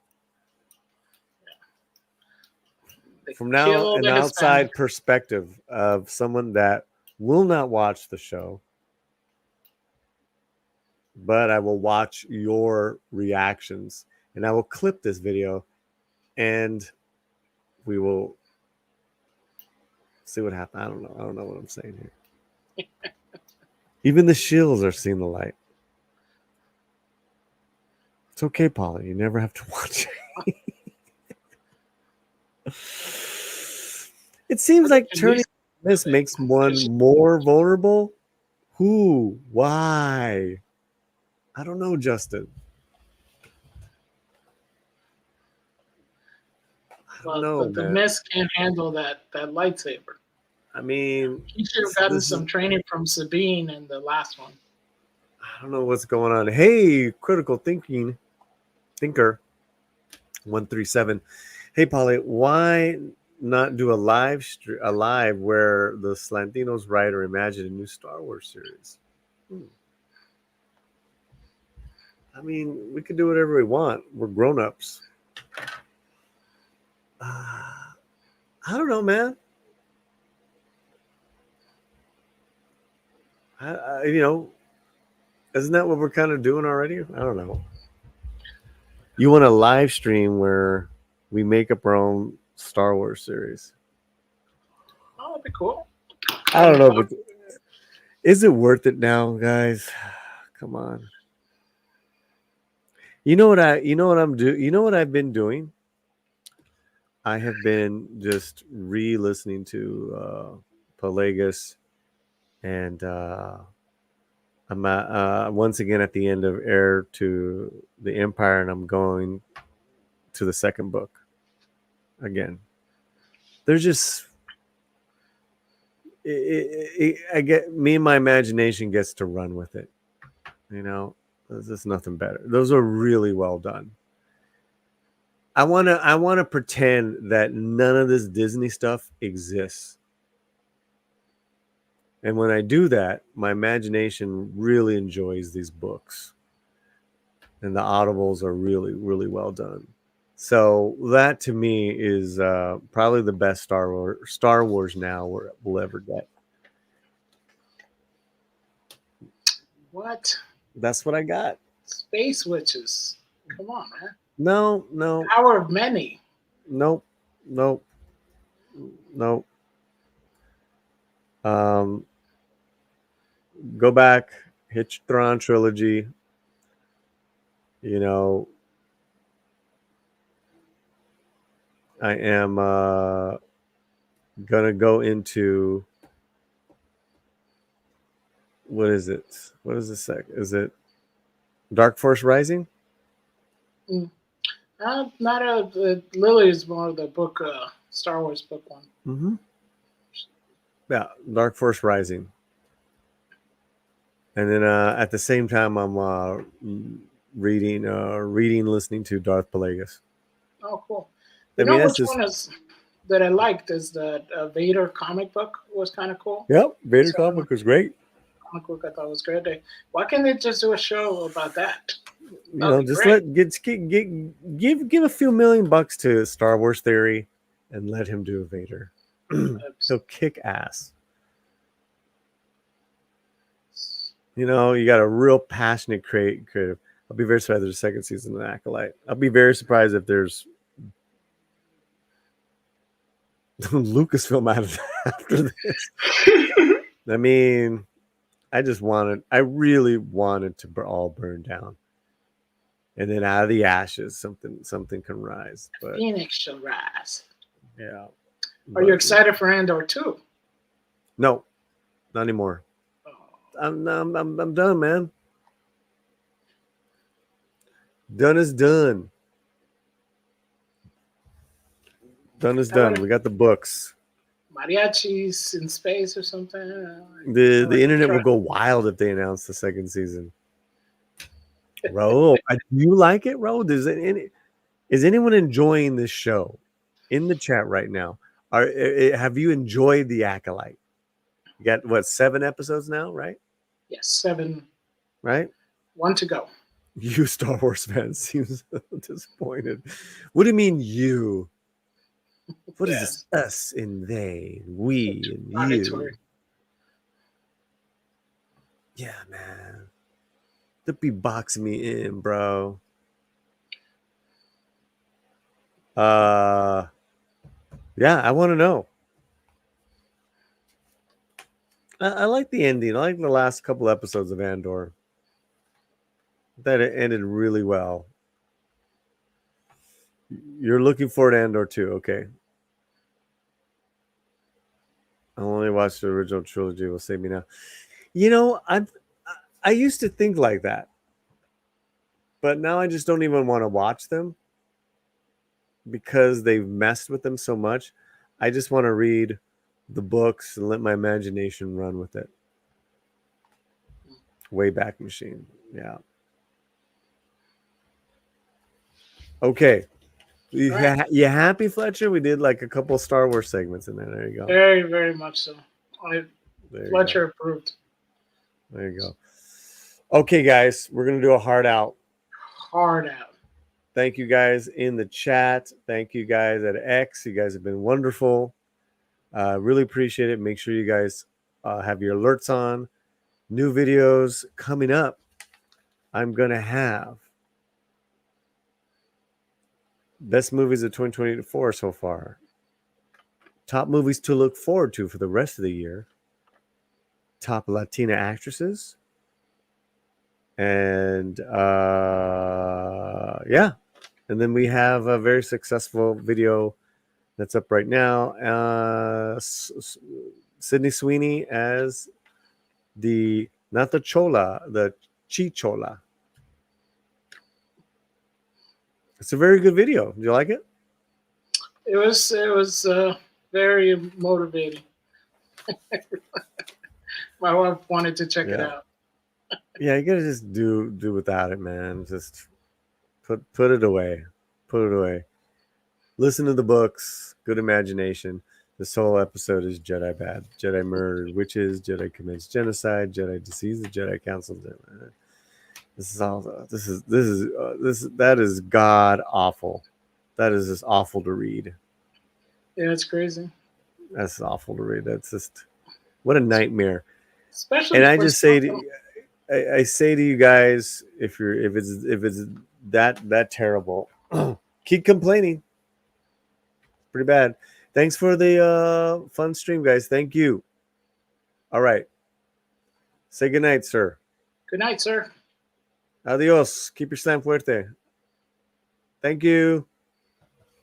They From now kill an the outside Hispanic. perspective of someone that will not watch the show, but I will watch your reactions, and I will clip this video, and we will see what happens. I don't know what I'm saying here. Even the shills are seeing the light. It's okay, Paulie. You never have to watch it. It seems like turning this makes one more vulnerable. Who? Why? I don't know, Justin. The Mist can't handle that lightsaber. I mean, He should have gotten some training from Sabine in the last one. I don't know what's going on. Hey, critical thinker 137. Hey, Polly, why not do a live where the Slantinos write or imagine a new Star Wars series? I mean, we can do whatever we want. We're grown-ups. I don't know, man. Isn't that what we're kind of doing already? I don't know. You want a live stream where we make up our own Star Wars series? Oh, that'd be cool. I don't know, but is it worth it now, guys? Come on. You know what I've been doing? I have been just re-listening to Pelagus, and I'm once again at the end of Heir to the Empire, and I'm going to the second book again. There's just I get me and my imagination gets to run with it. You know, there's just nothing better. Those are really well done. I wanna pretend that none of this Disney stuff exists. And when I do that, my imagination really enjoys these books. And the audibles are really, really well done. So that to me is probably the best Star Wars now we'll ever get. What? That's what I got. Space witches. Come on, man. No. Power of many. Nope. Go back, hit your Thrawn trilogy. You know, I am gonna go into what is it? What is this? Is it Dark Force Rising? Not Lily is more of the book, Star Wars book one. Mm-hmm. Yeah, Dark Force Rising. And then at the same time, I'm reading, listening to Darth Plagueis. Oh, cool. I You mean, know that's which just one is that I liked is the Vader comic book was kind of cool. yep. Vader comic was great. Comic book I thought was great. Why can't they just do a show about that? You know, just give a few $1,000,000 to Star Wars Theory, and let him do a Vader. He'll kick ass. You know, you got a real passionate creative. I'll be very surprised there's a second season of Acolyte. I'll be very surprised if there's Lucasfilm out of after this. I mean, I really wanted to all burn down. And then out of the ashes, something can rise. But Phoenix shall rise. yeah. Are you excited for Andor 2? No, not anymore. I'm done, man. Done is done. Done is done. We got the books. Mariachis in space or something? The internet will go wild if they announce the second season. Ro, do you like it, Ro? Is anyone enjoying this show in the chat right now? Have you enjoyed The Acolyte? You got what, 7 episodes now, right? Yes, 7. Right? 1 to go. You Star Wars fans seem so disappointed. What do you mean you? What is this? Us and they, and we and you. Yeah, man. Don't be boxing me in, bro. Yeah, I want to know. I like the ending. I like the last couple episodes of Andor. That it ended really well. You're looking forward to Andor 2, okay. I only watched the original trilogy. Will save me now. You know, I used to think like that, but now I just don't even want to watch them because they've messed with them so much. I just want to read the books and let my imagination run with it. Wayback Machine, yeah. Okay, you happy, Fletcher? We did like a couple Star Wars segments in there. There you go. Very, very much so. Fletcher approved. There you go. Okay, guys, we're gonna do a hard out. Hard out. Thank you guys in the chat. Thank you guys at X. You guys have been wonderful. Really appreciate it. Make sure you guys have your alerts on. New videos coming up. I'm gonna have best movies of 2024 so far. Top movies to look forward to for the rest of the year. Top Latina actresses. And yeah. And then we have a very successful video That's up right now. Sydney Sweeney as not the Chola, the Chichola. It's a very good video. Do you like it? It was very motivating. My wife wanted to check it out. Yeah, you gotta just do without it, man. Just put it away. Put it away. Listen to the books. Good imagination. This whole episode is Jedi bad. Jedi murdered witches. Jedi commits genocide. Jedi deceives the Jedi Council. This is all. That is god awful. That is just awful to read. Yeah, it's crazy. That's awful to read. That's just what a nightmare. Especially, and I just say I say to you guys, if it's that terrible, keep complaining. Pretty bad. Thanks for the fun stream, guys. Thank you. All right. Say good night, sir. Good night, sir. Adios. Keep your slam fuerte. Thank you.